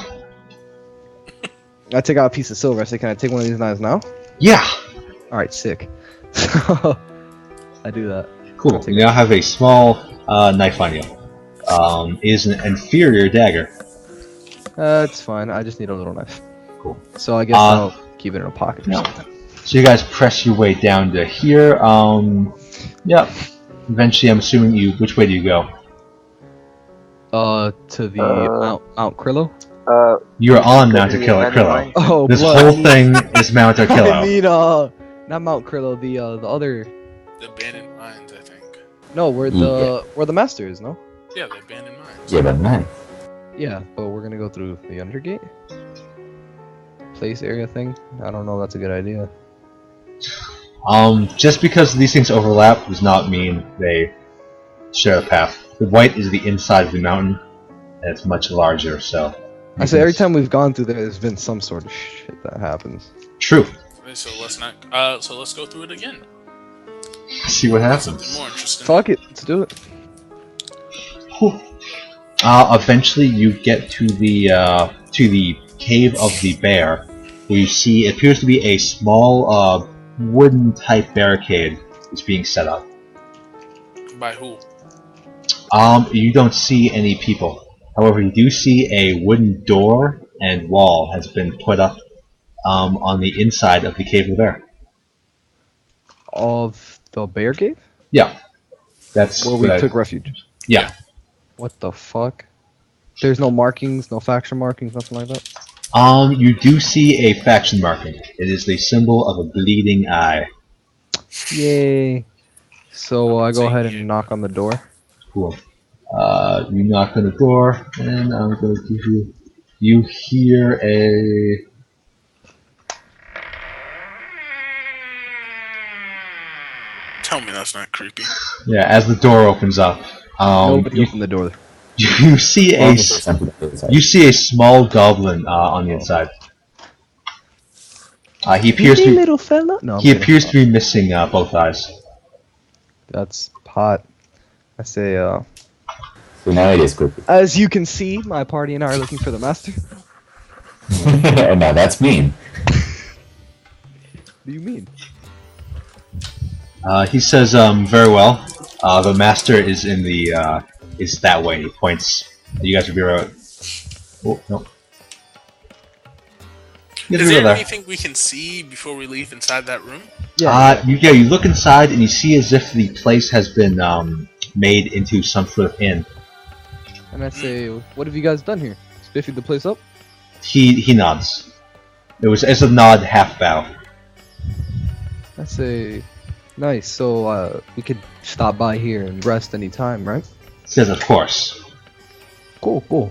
I take out a piece of silver. I say, can I take one of these knives now? Yeah. All right, sick. I do that. Cool. You now have a small knife on you. It is an inferior dagger. It's fine. I just need a little knife. Cool. So I guess I'll keep it in a pocket or something. So you guys press your way down to here. Yep. Eventually, I'm assuming which way do you go? To the Mount Krillo. You're on Mount Krillo. Oh, this whole thing is Mount Krillo. I mean, not Mount Krillo. The other. The abandoned mines, I think. No, where the master is. No. Yeah, the abandoned mines. Yeah, but nice. Yeah, but we're gonna go through the Undergate place area thing. I don't know if that's a good idea. Just because these things overlap does not mean they share a path. The white is the inside of the mountain, and it's much larger, so... I say every time we've gone through there's been some sort of shit that happens. True. Okay, so let's go through it again. See what happens. Something more interesting. Fuck it, let's do it. Whew. Eventually you get to the cave of the bear, where you see it appears to be a small wooden type barricade is being set up. By who? You don't see any people. However, you do see a wooden door and wall has been put up on the inside of the cave of the bear. Of the bear cave? Yeah. That's where we took refuge. Yeah. What the fuck? There's no markings, no faction markings, nothing like that? You do see a faction marking. It is the symbol of a bleeding eye. Yay. So I go ahead and knock on the door. Cool. You knock on the door, and I'm going to give you. You hear a. Tell me that's not creepy. Yeah, as the door opens up, Nobody opened the door. you see a small goblin on the inside. He appears to be, little fella. No, I'm he kidding. appears to be missing both eyes. That's pot. I say, So now it is creepy. as you can see, my party and I are looking for the master. Now that's mean. What do you mean? He says, very well. The master is in the, is that way. He points. You guys will be right. Oh, no. You guys Is will be there there. anything we can see before we leave inside that room? You look inside and you see as if the place has been, made into some sort of inn. And I say, what have you guys done here? Spiffy the place up? He nods. It's a nod, half bow. I say, nice. So we could stop by here and rest any time, right? Says, of course. Cool, cool.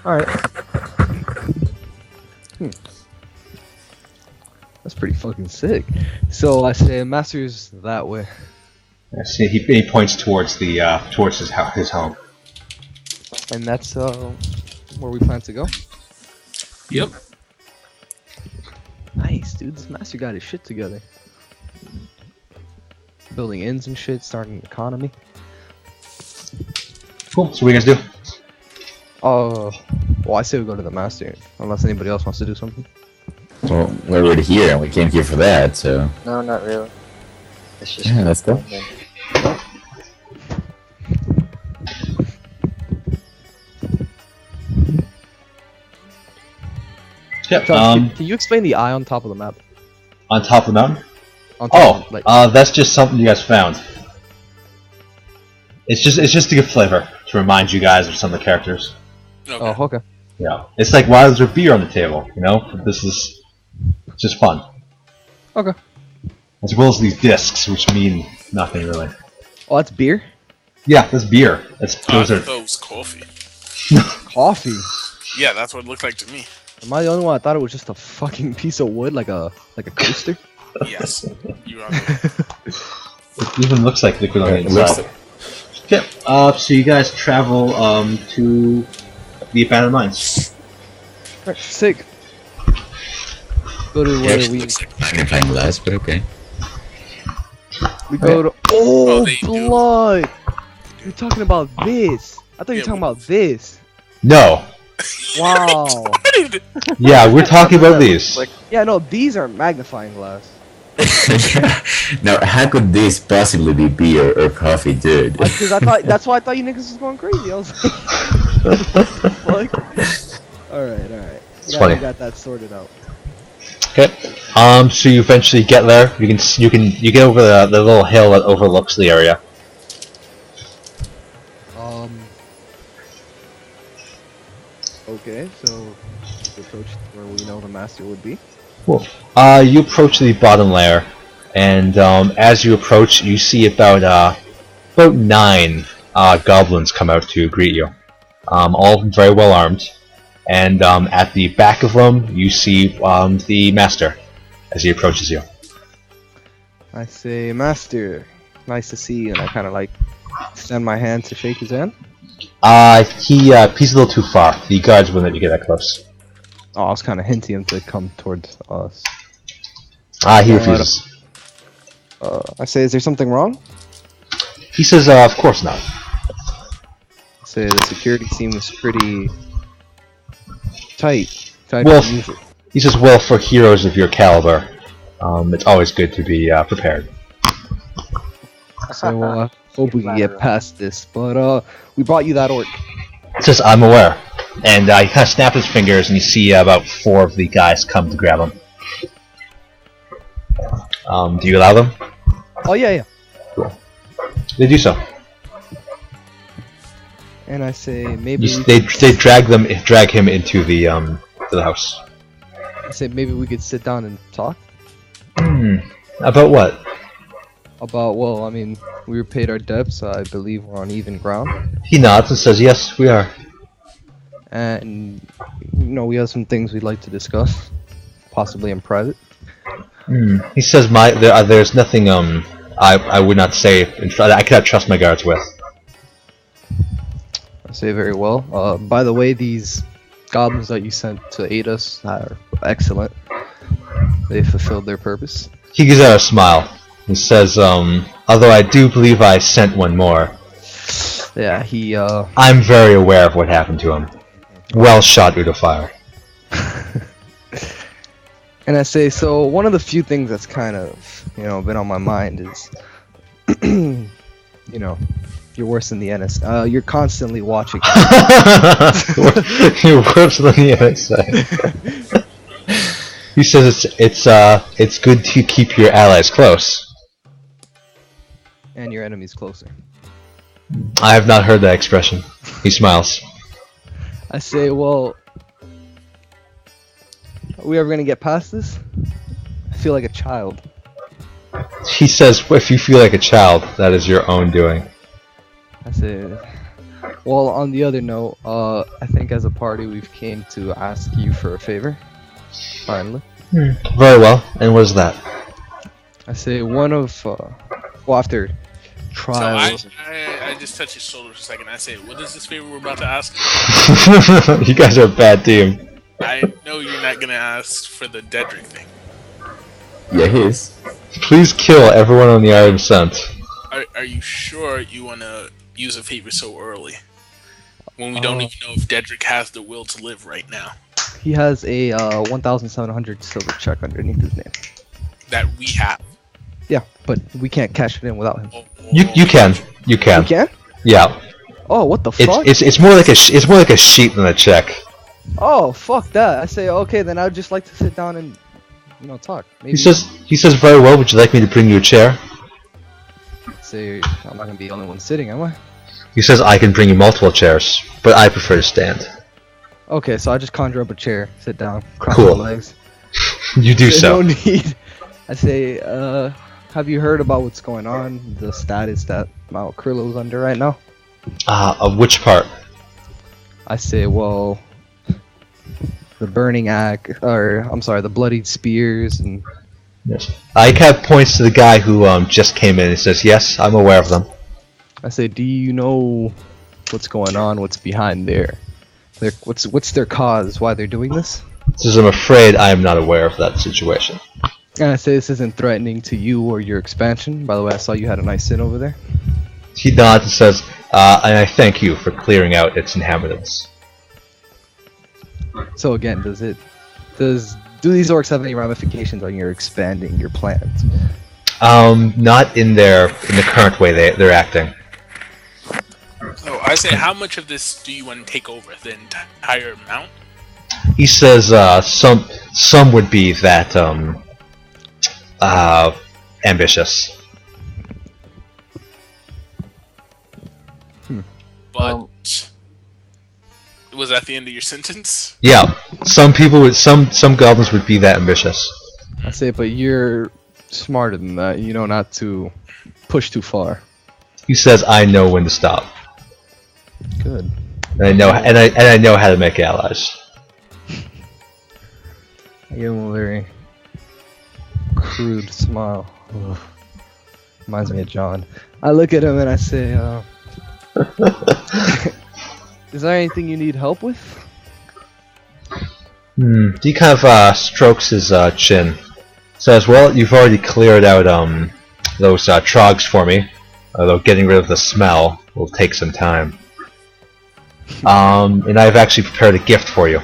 Alright. That's pretty fucking sick. So I say, master's that way. I see. He points towards the towards his home. And that's where we plan to go? Yep. Nice, dude. This master got his shit together. Building inns and shit, starting an economy. Cool. So what do you guys do? Well, I say we go to the master, unless anybody else wants to do something. Well, we're already here, and we came here for that, so... No, not really. It's just Yeah, let's go. Yep. John, can you explain the eye on top of the map? On top of the mountain. On top of, That's just something you guys found. It's just to give flavor, to remind you guys of some of the characters. Okay. Oh, okay. Yeah. It's like, why is there beer on the table? You know, this is just fun. Okay. As well as these discs, which mean nothing really. Oh, that's beer? Yeah, that's beer. Those I are. thought it was coffee. Coffee? Yeah, that's what it looked like to me. Am I the only one? I thought it was just a fucking piece of wood, like a coaster. Yes. You're on. It even looks like liquid on the It looks inside. Okay. So you guys travel to the abandoned mines. Right, sick. Go to It where actually we looks like magnifying glass, but okay. go to. Oh, they do. blood! You're talking about this. I thought you were Yeah, talking about this. No. Wow. Yeah, we're talking about these. Like, Yeah, no, these are magnifying glass. Now, how could this possibly be beer or coffee, dude? Because I thought that's why I thought you niggas was going crazy. I was like, fuck. All right. It's funny. We got that sorted out. Okay. So you eventually get there. You get over the little hill that overlooks the area. Okay, so we approach where we know the master would be. Cool. You approach the bottom layer, and as you approach, you see about 9 goblins come out to greet you. All very well armed, and at the back of them, you see the master as he approaches you. I say, Master, nice to see you, and I kind of like extend my hand to shake his hand. He's a little too far. The guards wouldn't let you get that close. Oh, I was kind of hinting him to come towards us. He refuses. I say, is there something wrong? He says, of course not. I say, the security seems pretty tight. Well, he says, well, for heroes of your caliber, it's always good to be prepared. So, hope we can get past this. But, we brought you that orc. He says, I'm aware. And he kind of snaps his fingers, and you see about 4 of the guys come to grab him. Do you allow them? Oh, yeah. Cool. They do so. And I say, maybe They drag him into the house. I say, maybe we could sit down and talk. About what? About, well, I mean, we paid our debts, so I believe we're on even ground. He nods and says, "Yes, we are." And, we have some things we'd like to discuss, possibly in private. He says, there's nothing I would not say I cannot trust my guards with." I say very well. By the way, these goblins that you sent to aid us are excellent. They fulfilled their purpose. He gives out a smile. He says, "Although I do believe I sent one more." Yeah, he, I'm very aware of what happened to him. Well shot, Udofire. And I say, so one of the few things that's kind of, been on my mind is, you're worse than the NS. You're constantly watching. You're worse than the NSA. He says it's good to keep your allies close. And your enemies closer. I have not heard that expression. He smiles. I say, well, are we ever gonna get past this? I feel like a child. He says, if you feel like a child, that is your own doing. I say, well, on the other note, I think as a party we've came to ask you for a favor. Finally. Very well. And what is that? I say one of, after trials. So I just touch his shoulder for a second. I say, what is this favor we're about to ask? You guys are a bad team. I know you're not gonna ask for the Dedrick thing. Yeah, he is. Please kill everyone on the Iron Ascent. Are you sure you want to use a favor so early? When we don't even know if Dedrick has the will to live right now. He has a 1,700 silver check underneath his name. That we have. Yeah, but we can't cash it in without him. You can. You can. You can? Yeah. Oh, what the fuck? It's more like a sheet than a check. Oh, fuck that. I say, okay, then I'd just like to sit down and, talk. Maybe. He says, very well, would you like me to bring you a chair? Say, I'm not gonna be the only one sitting, am I? He says, I can bring you multiple chairs, but I prefer to stand. Okay, so I just conjure up a chair, sit down, cross Cool. my legs. You do so. No need. I say, have you heard about what's going on? The status that Mount Krillo's under right now? Of which part? I say, well, the burning axe, the bloodied spears, and Yes. He kind of points to the guy who just came in and says, yes, I'm aware of them. I say, do you know what's going on? What's behind what's their cause? Why they're doing this? Says, I'm afraid I am not aware of that situation. And I say this isn't threatening to you or your expansion. By the way, I saw you had a nice sin over there. He nods and says, and I thank you for clearing out its inhabitants. So again, do these orcs have any ramifications on your expanding your plans? Not in the current way they're acting. So I say, how much of this do you want to take over? The entire amount? He says, some would be that, ambitious. But was that the end of your sentence? Yeah, some goblins would be that ambitious. I say, but you're smarter than that. You know not to push too far. He says, I know when to stop. Good. And I know how to make allies. I give him a very crude smile. Ugh. Reminds me of John. I look at him and I say, is there anything you need help with? He kind of strokes his chin. Says, well, you've already cleared out those trogs for me. Although getting rid of the smell will take some time. And I've actually prepared a gift for you.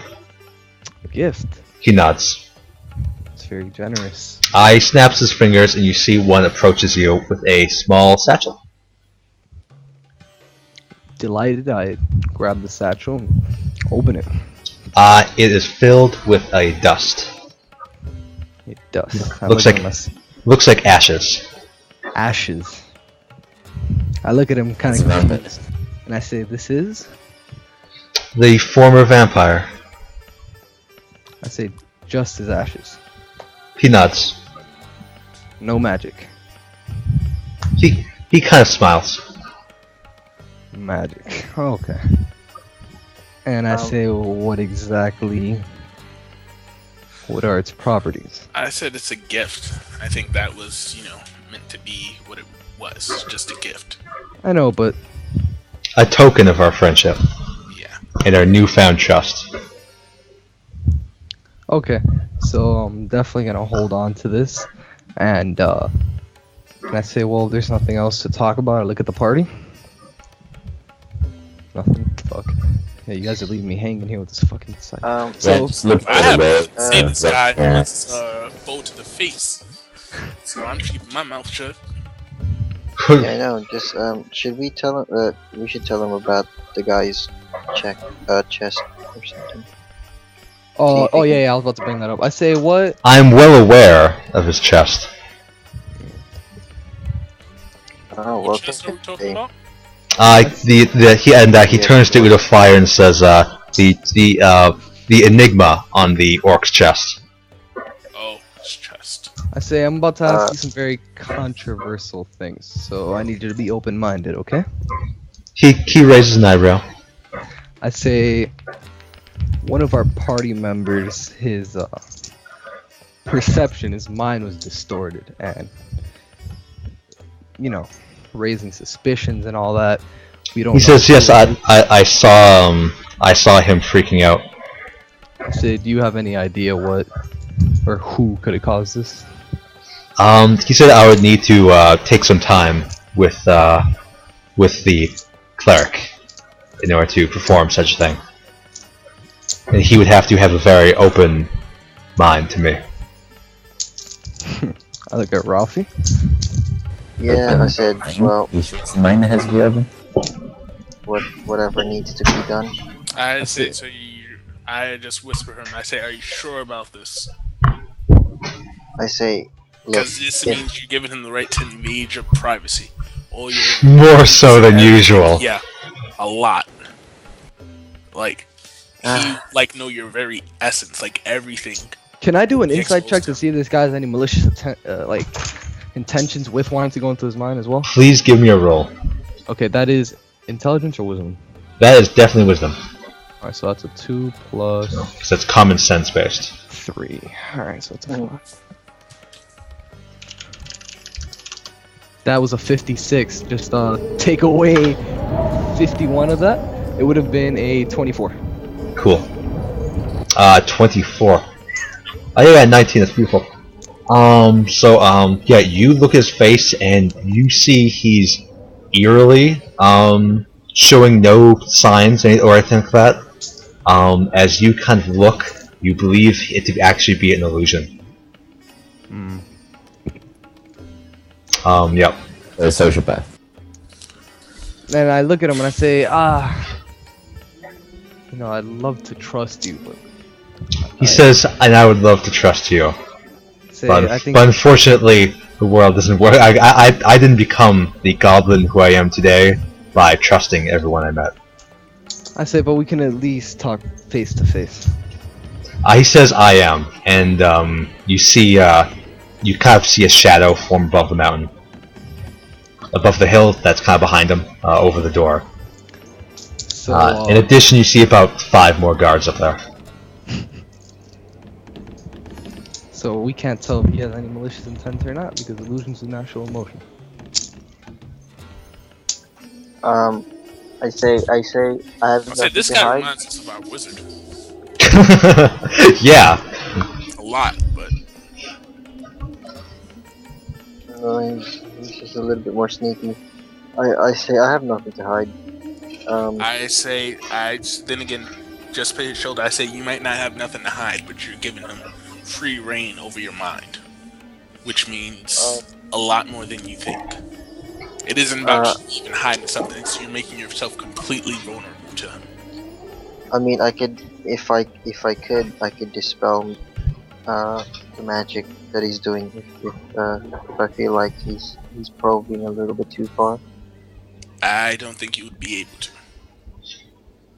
A gift? He nods. It's very generous. He snaps his fingers and you see one approaches you with a small satchel. Delighted, I grab the satchel and open it. It is filled with a dust. It does. Looks like ashes. Ashes. I look at him kind of confused, and I say, "This is." The former vampire. I say, "Just as ashes." He nods. No magic. He kind of smiles. Magic. Okay. And I say, what are its properties? I said it's a gift. I think that was, meant to be what it was, just a gift. I know, but... A token of our friendship. Yeah. And our newfound trust. Okay, so I'm definitely gonna hold on to this, and I say, well, there's nothing else to talk about. I look at the party. Nothing. Fuck. Yeah, you guys are leaving me hanging here with this fucking site. So just look I have away. to say this guy Yeah. wants bow to the face, so I'm keeping my mouth shut. Yeah, I know. Just should we tell him? We should tell him about the guy's chest or something. Oh yeah, I was about to bring that up. I say, what? I'm well aware of his chest. Oh, well, What chest are we talking about? He turns to Udofire and says, the enigma on the orc's chest. Oh, his chest. I say, I'm about to ask you some very controversial things, so I need you to be open-minded, okay? He raises an eyebrow. I say, one of our party members, his perception, his mind was distorted, and raising suspicions and all that. We don't. He says, "Yes, I saw him freaking out." I say, do you have any idea what or who could have caused this? He said I would need to take some time with the cleric in order to perform such a thing. And he would have to have a very open mind to me. I look at Ralphie. Yeah, I said, well, Mine has Reuben. whatever needs to be done. I say, I just whisper him. I say, "Are you sure about this? I say, look, Because this means you're giving him the right to invade your privacy. All your More so than usual. Yeah, a lot. Like know your very essence, like everything." Can I do an He insight check exposed to see if this guy has any malicious intentions with wanting to go into his mind as well? Please give me a roll. Okay, that is intelligence or wisdom? That is definitely wisdom. Alright, so that's a 2 plus Because it's common sense based. 3. Alright, so it's a 5. That was a 56. Just take away 51 of that. It would have been a 24. Cool. 24. Oh yeah, 19, that's beautiful. Yeah, you look at his face and you see he's eerily, showing no signs or anything like that. As you kind of look, you believe it to actually be an illusion. Yep. A sociopath. And I look at him and I say, I'd love to trust you, but... He says, and I would love to trust you. But unfortunately, the world doesn't work. I didn't become the goblin who I am today by trusting everyone I met. I say, but we can at least talk face to face. He says, I am. And you see, you kind of see a shadow form above the mountain. Above the hill that's kind of behind him, over the door. So, in addition, you see about 5 more guards up there. So we can't tell if he has any malicious intent or not, because illusions do not show emotion. I say, I have nothing This to guy hide. reminds us of our wizard. Yeah. A lot, but He's just a little bit more sneaky. I say, I have nothing to hide. then again, just pay his shoulder. I say, you might not have nothing to hide, but you're giving him free reign over your mind, which means a lot more than you think. It isn't about just even hiding something, it's you're making yourself completely vulnerable to him. I mean, I could, if I could, I could dispel the magic that he's doing if I feel like he's probing a little bit too far. I don't think you would be able to,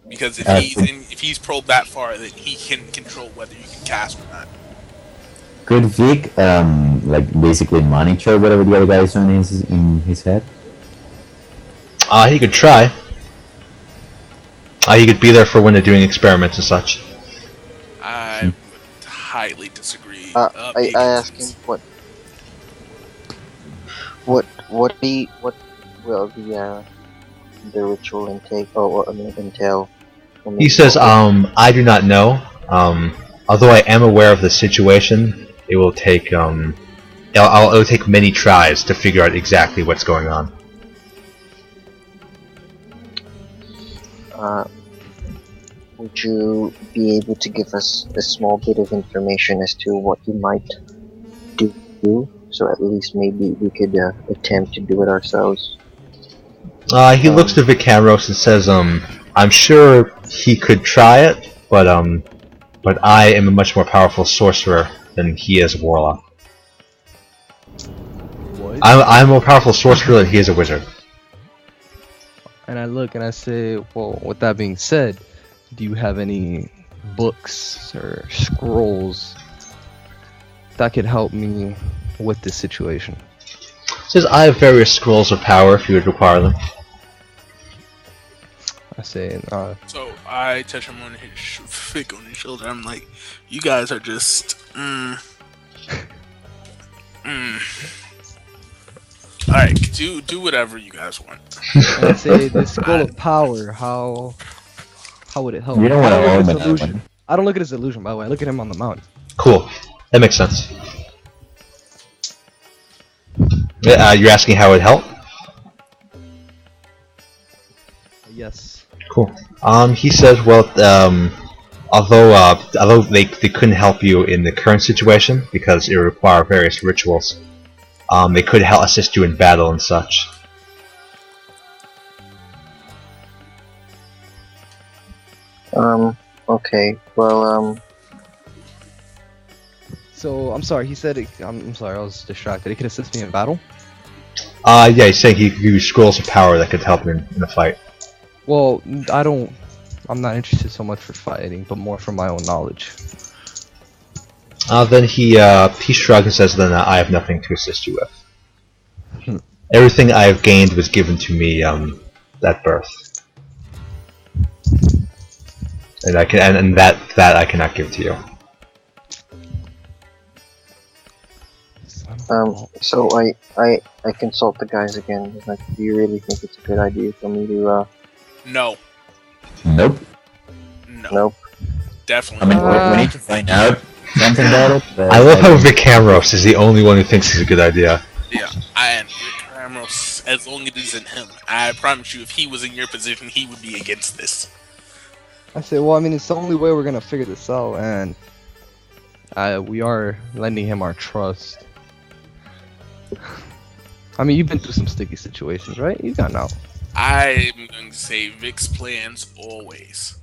because if he's probed that far, then he can control whether you can cast or not. Could Vic like basically monitor whatever the other guy is doing in his head? He could try. He could be there for when they're doing experiments and such. I would highly disagree. I asked him what will the ritual entail. He says, I do not know. Although I am aware of the situation, it will take it'll take many tries to figure out exactly what's going on. Would you be able to give us a small bit of information as to what you might do? So at least maybe we could attempt to do it ourselves. He looks to Vicaros and says, I'm sure he could try it, but I am a much more powerful sorcerer than he is a warlock. What? I'm a more powerful sorcerer than he is a wizard. And I look and I say, well, with that being said, do you have any books or scrolls that could help me with this situation? He says, I have various scrolls of power if you would require them. I say, So I touch him on his shoulder. I'm like, you guys are just. All right, do whatever you guys want. and I say, this scroll of power, how would it help? You don't I want to look own at that his illusion. one. I don't look at his illusion, by the way. I look at him on the mountain. Cool. That makes sense. You're asking how it would help? Yes. Cool. He says, well, although they couldn't help you in the current situation because it would require various rituals, they could help assist you in battle and such. Okay. Well, So, I'm sorry, he said, I'm sorry, I was distracted. He could assist me in battle? Yeah, he's saying he could use scrolls of power that could help him in the fight. Well, I'm not interested so much for fighting, but more for my own knowledge. Then he shrugs and says, then I have nothing to assist you with. Everything I have gained was given to me at birth. And that I cannot give to you. so I consult the guys again. Like, do you really think it's a good idea for me to No. Nope. No. Nope. Definitely. I mean, we need to find out something about it. But I love how Vic Camros is the only one who thinks it's a good idea. Yeah, and Rick Ramos, as long as it isn't him, I promise you, if he was in your position, he would be against this. I say, well, I mean, it's the only way we're gonna figure this out, and we are lending him our trust. I mean, you've been through some sticky situations, right? You got know. I'm going to say Vic's plans always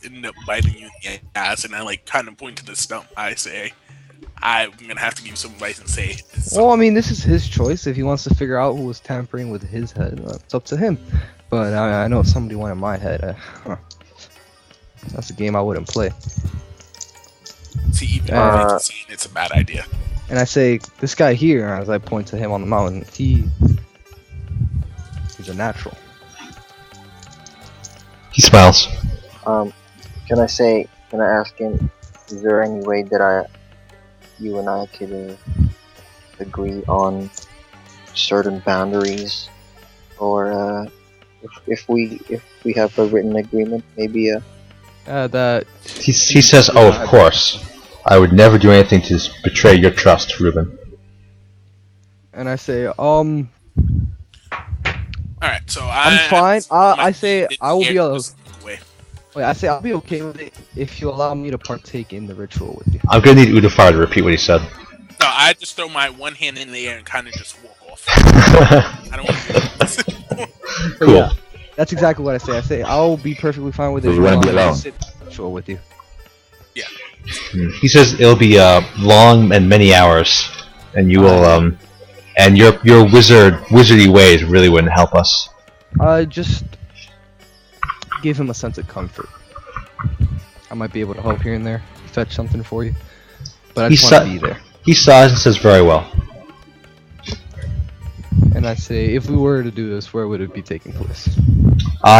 end up biting you in the ass, and I kind of point to the stump. I say, I'm gonna have to give you some advice and say. Well, I mean, this is his choice. If he wants to figure out who was tampering with his head, it's up to him. But I know if somebody went in my head, that's a game I wouldn't play. See, even if it's saying it's a bad idea. And I say, this guy here, as I point to him on the mountain, he's a natural. He smiles. can I ask him, is there any way that you and I could agree on certain boundaries, or if we have a written agreement, maybe That He says, oh, of course. I would never do anything to betray your trust, Reuben. and I say, Alright, so I'm fine. I say I will be Wait, I say I'll be okay with it if you allow me to partake in the ritual with you. I'm gonna need Udofire to repeat what he said. no, I just throw my one hand in the air and kind of just walk off. I don't want to do this. But Cool. yeah, that's exactly what I say. I say I'll be perfectly fine with it. So if you wanna be allow me to alone? sit in the ritual with you. He says it'll be long and many hours, and you will and your wizardy ways really wouldn't help us. Just give him a sense of comfort. I might be able to help here and there, fetch something for you. but I just want to be there. He sighs and says, "Very well." And I say, if we were to do this, where would it be taking place?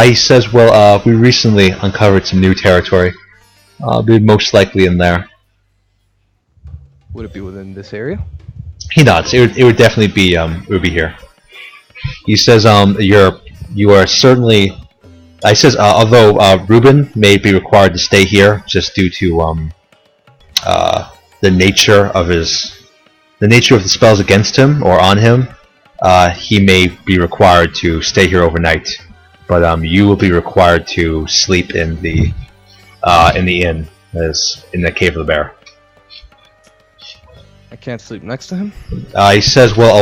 He says, "Well, we recently uncovered some new territory. Be most likely in there." Would it be within this area? He nods. It would definitely be here. He says, you are certainly." I says, although Reuben may be required to stay here just due to the nature of the spells against him or on him, he may be required to stay here overnight. But you will be required to sleep in the inn, as in the Cave of the Bear. I can't sleep next to him? He says, well,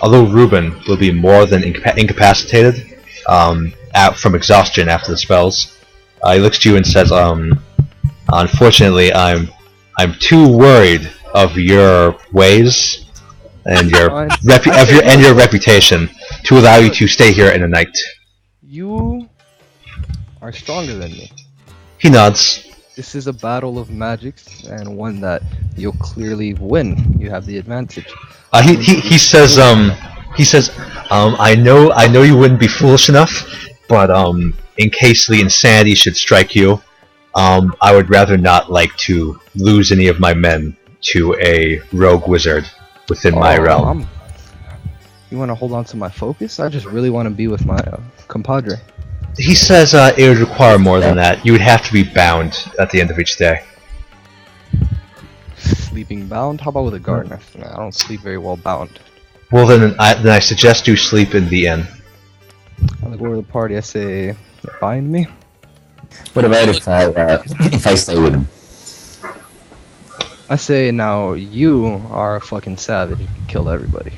although Reuben will be more than incapacitated from exhaustion after the spells, he looks to you and says, unfortunately, I'm too worried of your ways and your reputation to allow you to stay here in the night. You are stronger than me. He nods. This is a battle of magics, and one that you'll clearly win. You have the advantage. He says, I know you wouldn't be foolish enough, but in case the insanity should strike you, I would rather not like to lose any of my men to a rogue wizard within my realm. You want to hold on to my focus? I just really want to be with my compadre. He says it would require more than that. You would have to be bound at the end of each day. Sleeping bound? How about with a guard? I don't sleep very well bound. Well, then I suggest you sleep in the inn. I look over the party. I say, bind me. What about if I stay with him? I say, now you are a fucking savage. You can kill everybody.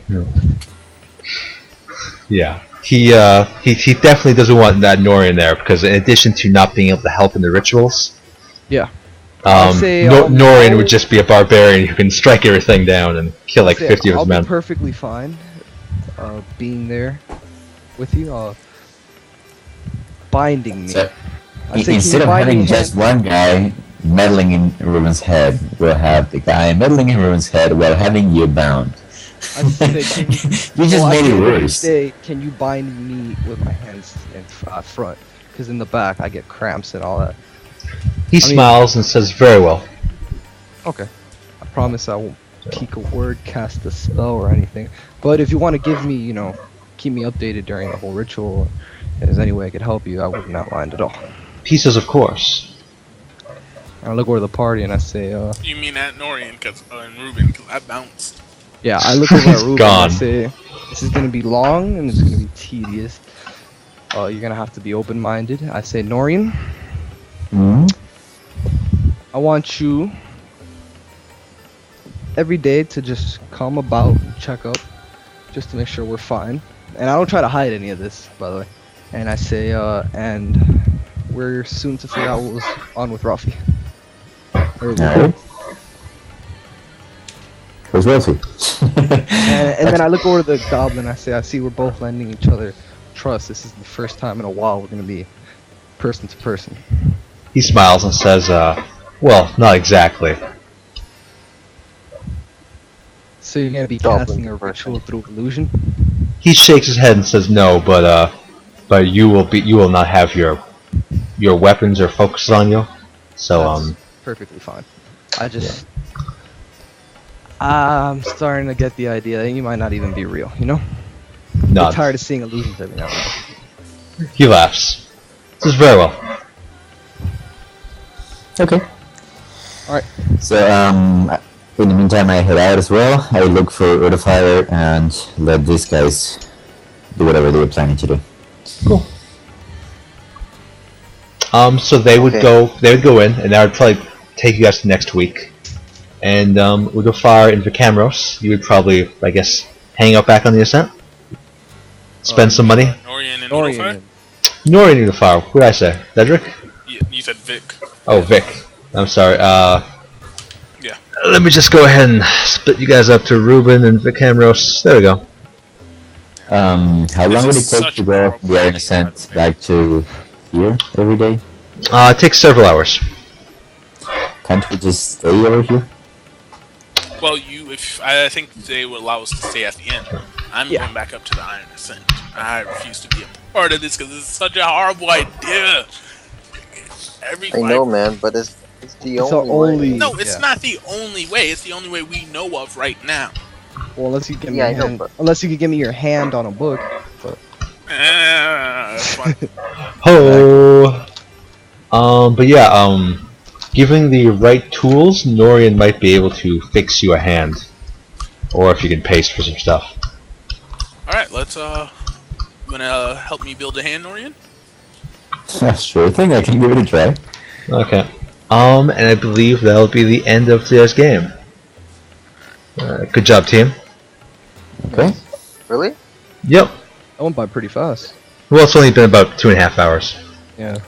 Yeah. He definitely doesn't want that Norian there, because in addition to not being able to help in the rituals, Norian would just be a barbarian who can strike everything down and kill like 50 of his men. I'll be perfectly fine being there with you, binding me. So, instead of having just one guy meddling in Reuben's head, we'll have the guy meddling in Reuben's head while having you bound. I say, you just made it worse. Can you bind me with my hands in front? Because in the back I get cramps and all that. He smiles and says, "Very well." Okay. I promise I won't peek a word, cast a spell or anything. But if you want to give me, keep me updated during the whole ritual, if there's any way I could help you, I would not mind at all. He says, "Of course." I look over the party and I say, You mean at Norian, and Reuben, because I bounced. Yeah, I look over at Reuben Gone. and I say, this is going to be long and it's going to be tedious. You're going to have to be open-minded. I say, Norian, I want you every day to just come about and check up, just to make sure we're fine. And I don't try to hide any of this, by the way. And I say, and we're soon to figure out what was on with Rafi. Alright. Who's Rafi? and then I look over to the goblin. I say, I see we're both lending each other trust. This is the first time in a while we're going to be person to person. He smiles and says, well, not exactly. So you're going to be casting a ritual through illusion? He shakes his head and says, no, but you will not have your weapons or focus on you. So that's perfectly fine. I'm starting to get the idea that you might not even be real, I'm tired of seeing illusions every now and then. He laughs. This is very well. Okay. Alright. So, in the meantime, I head out as well. I look for Udofire and let these guys do whatever they were planning to do. Cool. So they would go in, and that would probably take you guys to next week. And Udofire and Vicamros, you would probably, I guess, hang out back on the Ascent? Spend some money? Norian and Udofire? Norian and Udofire, what did I say? Cedric? Yeah, you said Vic. Oh, Vic. I'm sorry. Yeah. Let me just go ahead and split you guys up to Reuben and Vicamros. There we go. How long would it take to go from the Iron Ascent back to here every day? It takes several hours. Can't we just stay over here? Well, I think they would allow us to stay at the end. I'm going back up to the Iron Ascent. I refuse to be a part of this because this is such a horrible idea. I know, man, but it's the only way. No, it's not the only way. It's the only way we know of right now. Well, unless you give me unless you could give me your hand on a book. But... Ho. But yeah, given the right tools, Norian might be able to fix you a hand, or if you can paste for some stuff. All right, let's. You wanna help me build a hand, Norian? Sure thing. I can give it a try. Okay. And I believe that'll be the end of today's game. Good job, team. Okay. Really? Yep. That went by pretty fast. Well, it's only been about 2.5 hours. Yeah.